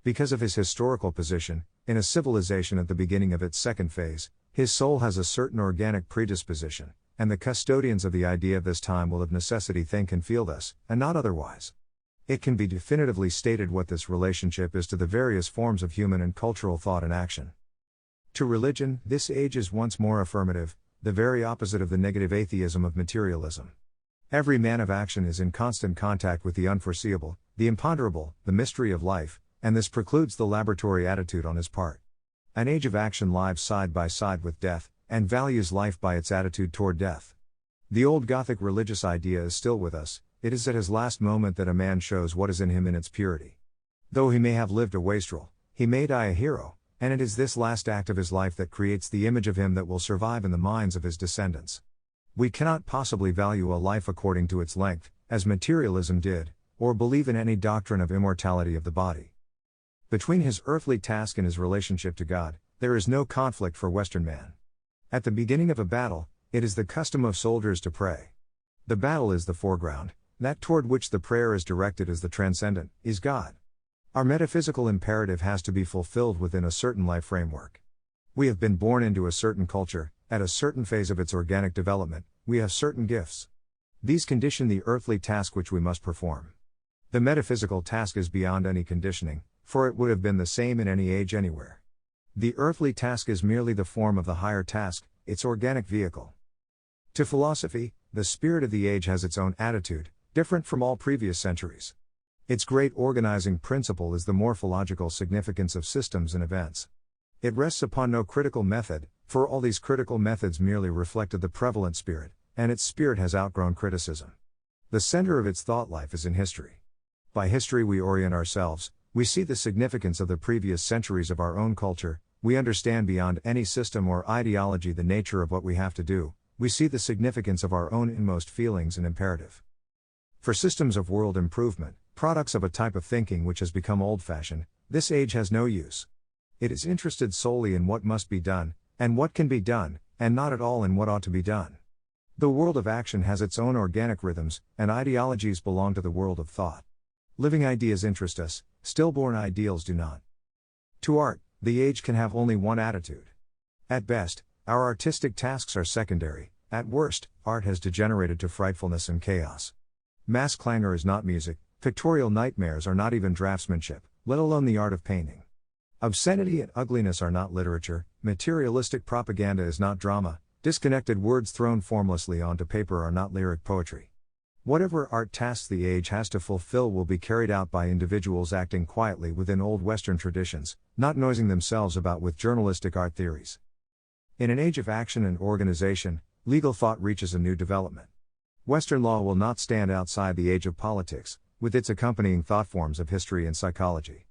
Speaker 1: Because of his historical position, in a civilization at the beginning of its second phase, his soul has a certain organic predisposition, and the custodians of the idea of this time will of necessity think and feel thus, and not otherwise. It can be definitively stated what this relationship is to the various forms of human and cultural thought and action. To religion, this age is once more affirmative, the very opposite of the negative atheism of materialism. Every man of action is in constant contact with the unforeseeable, the imponderable, the mystery of life, and this precludes the laboratory attitude on his part. An age of action lives side by side with death, and values life by its attitude toward death. The old Gothic religious idea is still with us, it is at his last moment that a man shows what is in him in its purity. Though he may have lived a wastrel, he may die a hero, and it is this last act of his life that creates the image of him that will survive in the minds of his descendants. We cannot possibly value a life according to its length, as materialism did, or believe in any doctrine of immortality of the body. Between his earthly task and his relationship to God, there is no conflict for Western man. At the beginning of a battle, it is the custom of soldiers to pray. The battle is the foreground, that toward which the prayer is directed is the transcendent, is God. Our metaphysical imperative has to be fulfilled within a certain life framework. We have been born into a certain culture, at a certain phase of its organic development, we have certain gifts. These condition the earthly task which we must perform. The metaphysical task is beyond any conditioning, for it would have been the same in any age anywhere. The earthly task is merely the form of the higher task, its organic vehicle. To philosophy, the spirit of the age has its own attitude, different from all previous centuries. Its great organizing principle is the morphological significance of systems and events. It rests upon no critical method, for all these critical methods merely reflected the prevalent spirit, and its spirit has outgrown criticism. The center of its thought life is in history. By history we orient ourselves, we see the significance of the previous centuries of our own culture, we understand beyond any system or ideology the nature of what we have to do, we see the significance of our own inmost feelings and imperative. For systems of world improvement, products of a type of thinking which has become old-fashioned, this age has no use. It is interested solely in what must be done, and what can be done, and not at all in what ought to be done. The world of action has its own organic rhythms, and ideologies belong to the world of thought. Living ideas interest us, stillborn ideals do not. To art, the age can have only one attitude. At best, our artistic tasks are secondary, at worst, art has degenerated to frightfulness and chaos. Mass clangor is not music, pictorial nightmares are not even draftsmanship, let alone the art of painting. Obscenity and ugliness are not literature, materialistic propaganda is not drama, disconnected words thrown formlessly onto paper are not lyric poetry. Whatever art tasks the age has to fulfill will be carried out by individuals acting quietly within old Western traditions, not noising themselves about with journalistic art theories. In an age of action and organization, legal thought reaches a new development. Western law will not stand outside the age of politics, with its accompanying thought forms of history and psychology.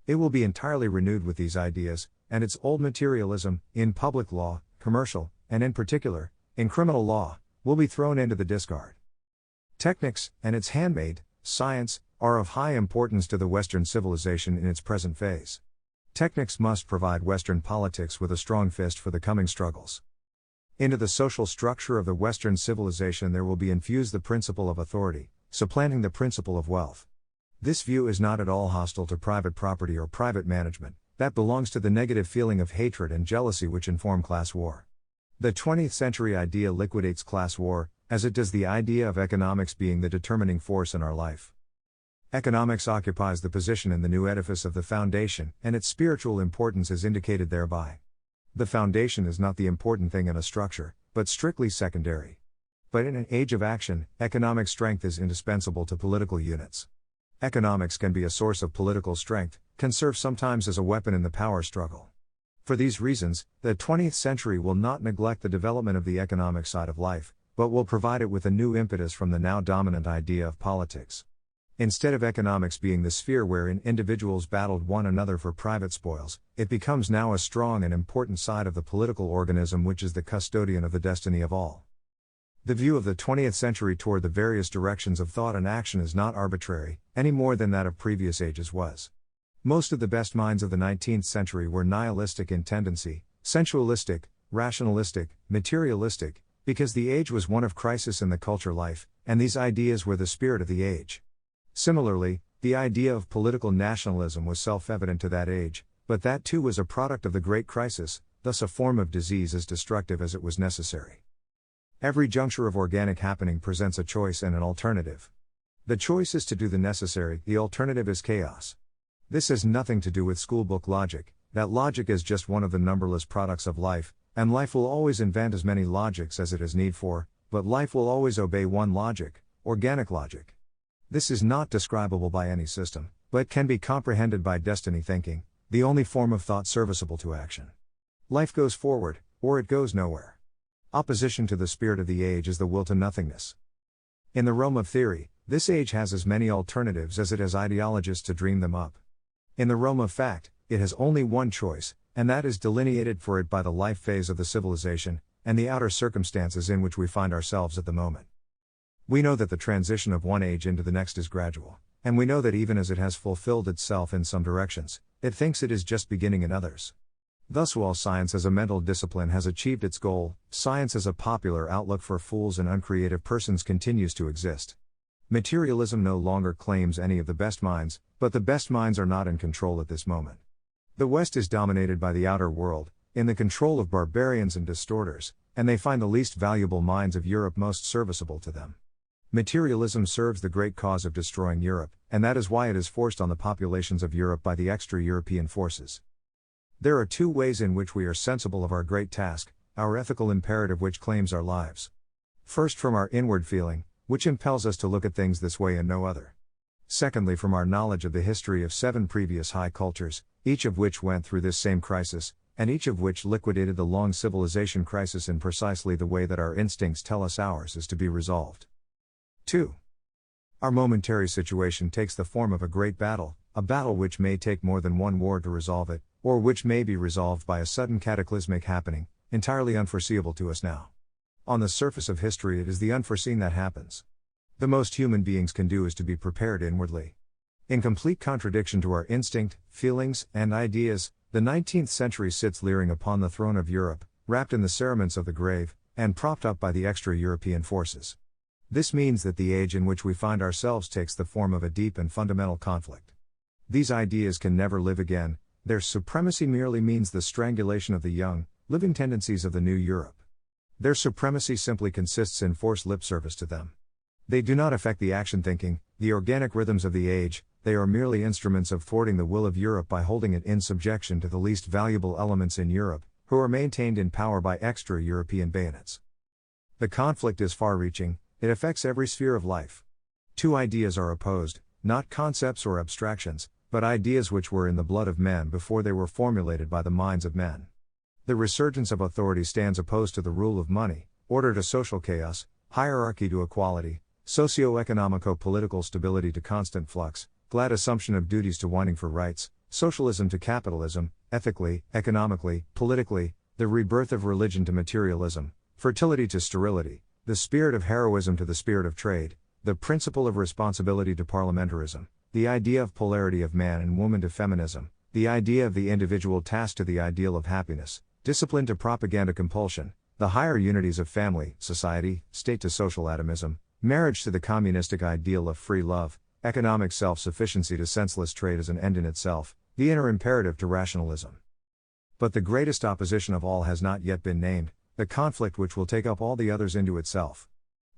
Speaker 1: It will be entirely renewed with these ideas, and its old materialism, in public law, commercial, and in particular, in criminal law, will be thrown into the discard. Technics, and its handmaid, science, are of high importance to the Western civilization in its present phase. Technics must provide Western politics with a strong fist for the coming struggles. Into the social structure of the Western civilization there will be infused the principle of authority, supplanting the principle of wealth. This view is not at all hostile to private property or private management, that belongs to the negative feeling of hatred and jealousy which inform class war. The 20th century idea liquidates class war, as it does the idea of economics being the determining force in our life. Economics occupies the position in the new edifice of the foundation, and its spiritual importance is indicated thereby. The foundation is not the important thing in a structure, but strictly secondary. But in an age of action, economic strength is indispensable to political units. Economics can be a source of political strength, can serve sometimes as a weapon in the power struggle. For these reasons, the 20th century will not neglect the development of the economic side of life, but will provide it with a new impetus from the now dominant idea of politics. Instead of economics being the sphere wherein individuals battled one another for private spoils, it becomes now a strong and important side of the political organism which is the custodian of the destiny of all. The view of the 20th century toward the various directions of thought and action is not arbitrary, any more than that of previous ages was. Most of the best minds of the 19th century were nihilistic in tendency, sensualistic, rationalistic, materialistic, because the age was one of crisis in the culture life, and these ideas were the spirit of the age. Similarly, the idea of political nationalism was self-evident to that age, but that too was a product of the Great Crisis, thus a form of disease as destructive as it was necessary. Every juncture of organic happening presents a choice and an alternative. The choice is to do the necessary, the alternative is chaos. This has nothing to do with schoolbook logic, that logic is just one of the numberless products of life, and life will always invent as many logics as it has need for, but life will always obey one logic, organic logic. This is not describable by any system, but can be comprehended by destiny thinking, the only form of thought serviceable to action. Life goes forward, or it goes nowhere. Opposition to the spirit of the age is the will to nothingness. In the realm of theory, this age has as many alternatives as it has ideologists to dream them up. In the realm of fact, it has only one choice, and that is delineated for it by the life phase of the civilization, and the outer circumstances in which we find ourselves at the moment. We know that the transition of one age into the next is gradual, and we know that even as it has fulfilled itself in some directions, it thinks it is just beginning in others. Thus, while science as a mental discipline has achieved its goal, science as a popular outlook for fools and uncreative persons continues to exist. Materialism no longer claims any of the best minds, but the best minds are not in control at this moment. The West is dominated by the outer world, in the control of barbarians and distorters, and they find the least valuable minds of Europe most serviceable to them. Materialism serves the great cause of destroying Europe, and that is why it is forced on the populations of Europe by the extra-European forces. There are two ways in which we are sensible of our great task, our ethical imperative which claims our lives. First, from our inward feeling, which impels us to look at things this way and no other. Secondly, from our knowledge of the history of 7 previous high cultures, each of which went through this same crisis, and each of which liquidated the long civilization crisis in precisely the way that our instincts tell us ours is to be resolved. 2. Our momentary situation takes the form of a great battle, a battle which may take more than one war to resolve it, or which may be resolved by a sudden cataclysmic happening, entirely unforeseeable to us now. On the surface of history, it is the unforeseen that happens. The most human beings can do is to be prepared inwardly. In complete contradiction to our instinct, feelings, and ideas, the 19th century sits leering upon the throne of Europe, wrapped in the cerements of the grave, and propped up by the extra-European forces. This means that the age in which we find ourselves takes the form of a deep and fundamental conflict. These ideas can never live again. Their supremacy merely means the strangulation of the young, living tendencies of the new Europe. Their supremacy simply consists in forced lip service to them. They do not affect the action thinking, the organic rhythms of the age, they are merely instruments of thwarting the will of Europe by holding it in subjection to the least valuable elements in Europe, who are maintained in power by extra-European bayonets. The conflict is far-reaching, it affects every sphere of life. Two ideas are opposed, not concepts or abstractions, but ideas which were in the blood of men before they were formulated by the minds of men. The resurgence of authority stands opposed to the rule of money, order to social chaos, hierarchy to equality, socio-economico-political stability to constant flux, glad assumption of duties to whining for rights, socialism to capitalism, ethically, economically, politically, the rebirth of religion to materialism, fertility to sterility, the spirit of heroism to the spirit of trade, the principle of responsibility to parliamentarism, the idea of polarity of man and woman to feminism, the idea of the individual task to the ideal of happiness, discipline to propaganda compulsion, the higher unities of family, society, state to social atomism, marriage to the communistic ideal of free love, economic self-sufficiency to senseless trade as an end in itself, the inner imperative to rationalism. But the greatest opposition of all has not yet been named, the conflict which will take up all the others into itself.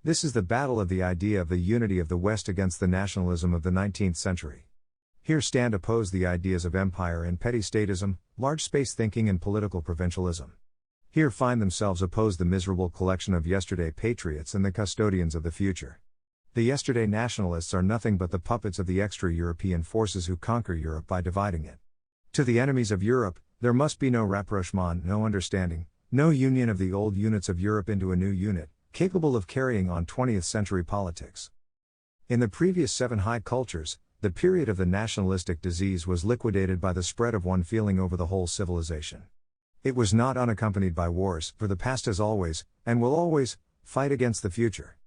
Speaker 1: This is the battle of the idea of the unity of the West against the nationalism of the 19th century. Here stand opposed the ideas of empire and petty statism, large space thinking and political provincialism. Here find themselves opposed the miserable collection of yesterday patriots and the custodians of the future. The yesterday nationalists are nothing but the puppets of the extra-European forces who conquer Europe by dividing it. To the enemies of Europe, there must be no rapprochement, no understanding, no union of the old units of Europe into a new unit, capable of carrying on 20th century politics. In the previous 7 high cultures, the period of the nationalistic disease was liquidated by the spread of one feeling over the whole civilization. It was not unaccompanied by wars, for the past has always, and will always, fight against the future.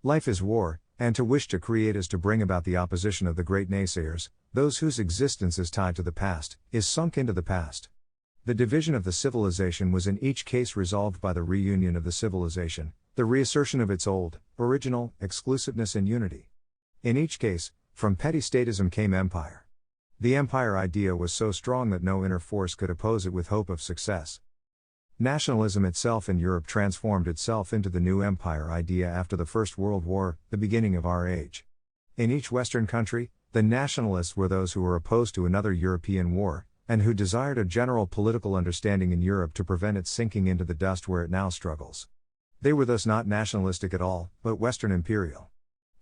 Speaker 1: Life is war, and to wish to create is to bring about the opposition of the great naysayers, those whose existence is tied to the past, is sunk into the past. The division of the civilization was in each case resolved by the reunion of the civilization, the reassertion of its old, original, exclusiveness and unity. In each case, from petty statism came empire. The empire idea was so strong that no inner force could oppose it with hope of success. Nationalism itself in Europe transformed itself into the new empire idea after the First World War, the beginning of our age. In each Western country, the nationalists were those who were opposed to another European war, and who desired a general political understanding in Europe to prevent it sinking into the dust where it now struggles. They were thus not nationalistic at all, but Western imperial.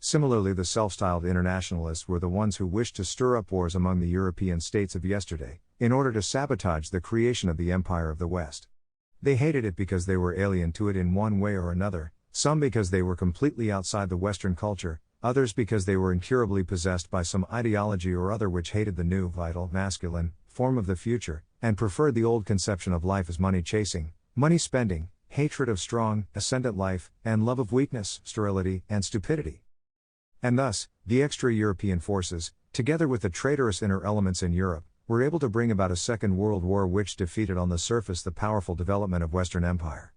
Speaker 1: Similarly, the self-styled internationalists were the ones who wished to stir up wars among the European states of yesterday, in order to sabotage the creation of the Empire of the West. They hated it because they were alien to it in one way or another, some because they were completely outside the Western culture, others because they were incurably possessed by some ideology or other which hated the new, vital, masculine, form of the future, and preferred the old conception of life as money chasing, money spending, hatred of strong, ascendant life, and love of weakness, sterility, and stupidity. And thus, the extra-European forces, together with the traitorous inner elements in Europe, were able to bring about a Second World War which defeated on the surface the powerful development of Western Empire.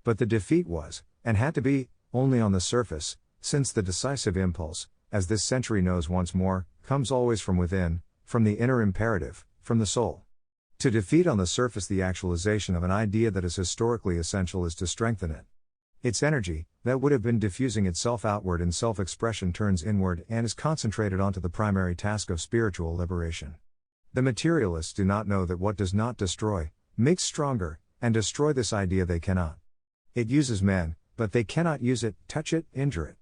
Speaker 1: But the defeat was, and had to be, only on the surface, since the decisive impulse, as this century knows once more, comes always from within, from the inner imperative, from the soul. To defeat on the surface the actualization of an idea that is historically essential is to strengthen it. Its energy, that would have been diffusing itself outward in self-expression, turns inward and is concentrated onto the primary task of spiritual liberation. The materialists do not know that what does not destroy, makes stronger, and destroy this idea they cannot. It uses men, but they cannot use it, touch it, injure it.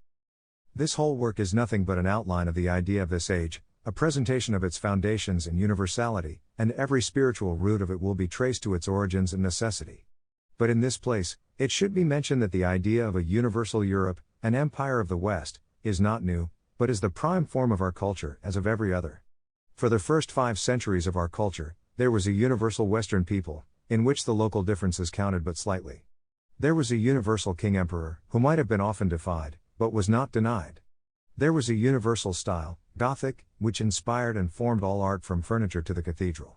Speaker 1: This whole work is nothing but an outline of the idea of this age, a presentation of its foundations and universality, and every spiritual root of it will be traced to its origins and necessity. But in this place, it should be mentioned that the idea of a universal Europe, an empire of the West, is not new, but is the prime form of our culture as of every other. For the first 5 centuries of our culture, there was a universal Western people, in which the local differences counted but slightly. There was a universal king-emperor, who might have been often defied, but was not denied. There was a universal style, Gothic, which inspired and formed all art from furniture to the cathedral.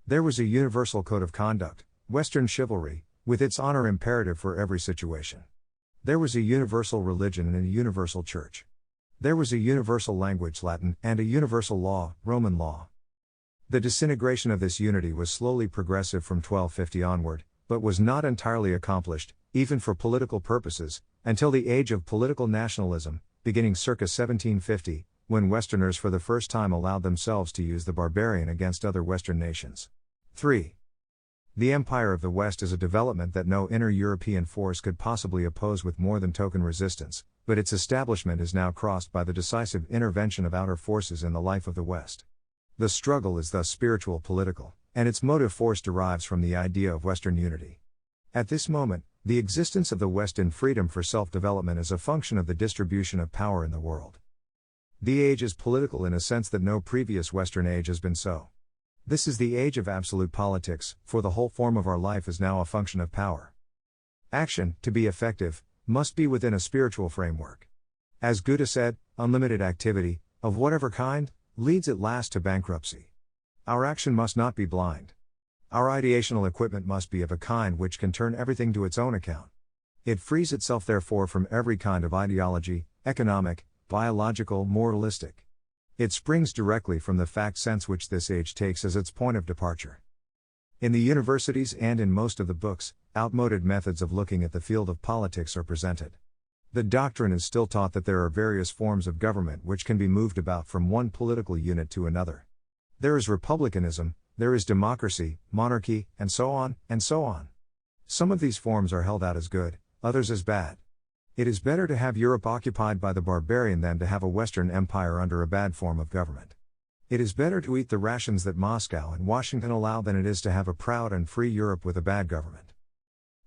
Speaker 1: There was a universal code of conduct, Western chivalry, with its honor imperative for every situation. There was a universal religion and a universal church. There was a universal language, Latin, and a universal law, Roman law. The disintegration of this unity was slowly progressive from 1250 onward, but was not entirely accomplished, even for political purposes, until the age of political nationalism, beginning circa 1750, when Westerners for the first time allowed themselves to use the barbarian against other Western nations. 3. The Empire of the West is a development that no inner European force could possibly oppose with more than token resistance, but its establishment is now crossed by the decisive intervention of outer forces in the life of the West. The struggle is thus spiritual political, and its motive force derives from the idea of Western unity. At this moment, the existence of the West in freedom for self-development is a function of the distribution of power in the world. The age is political in a sense that no previous Western age has been so. This is the age of absolute politics, for the whole form of our life is now a function of power. Action, to be effective, must be within a spiritual framework. As Goethe said, unlimited activity, of whatever kind, leads at last to bankruptcy. Our action must not be blind. Our ideational equipment must be of a kind which can turn everything to its own account. It frees itself therefore from every kind of ideology, economic, biological, moralistic. It springs directly from the fact sense which this age takes as its point of departure. In the universities and in most of the books, outmoded methods of looking at the field of politics are presented. The doctrine is still taught that there are various forms of government which can be moved about from one political unit to another. There is republicanism, there is democracy, monarchy, and so on, and so on. Some of these forms are held out as good, others as bad. It is better to have Europe occupied by the barbarian than to have a Western empire under a bad form of government. It is better to eat the rations that Moscow and Washington allow than it is to have a proud and free Europe with a bad government.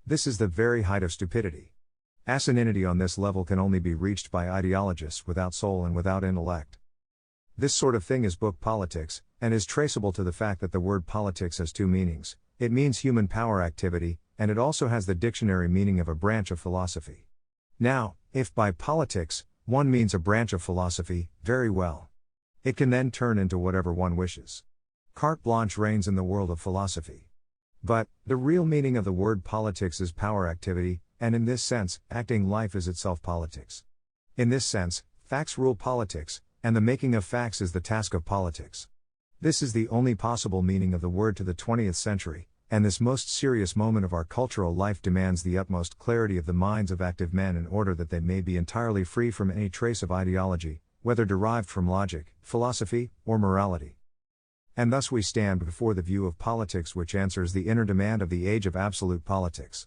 Speaker 1: This is the very height of stupidity. Asininity on this level can only be reached by ideologists without soul and without intellect. This sort of thing is book politics, and is traceable to the fact that the word politics has 2 meanings. It means human power activity, and it also has the dictionary meaning of a branch of philosophy. Now, if by politics, one means a branch of philosophy, very well. It can then turn into whatever one wishes. Carte blanche reigns in the world of philosophy. But, the real meaning of the word politics is power activity, and in this sense, acting life is itself politics. In this sense, facts rule politics, and the making of facts is the task of politics. This is the only possible meaning of the word to the 20th century, and this most serious moment of our cultural life demands the utmost clarity of the minds of active men in order that they may be entirely free from any trace of ideology, whether derived from logic, philosophy, or morality. And thus we stand before the view of politics which answers the inner demand of the age of absolute politics.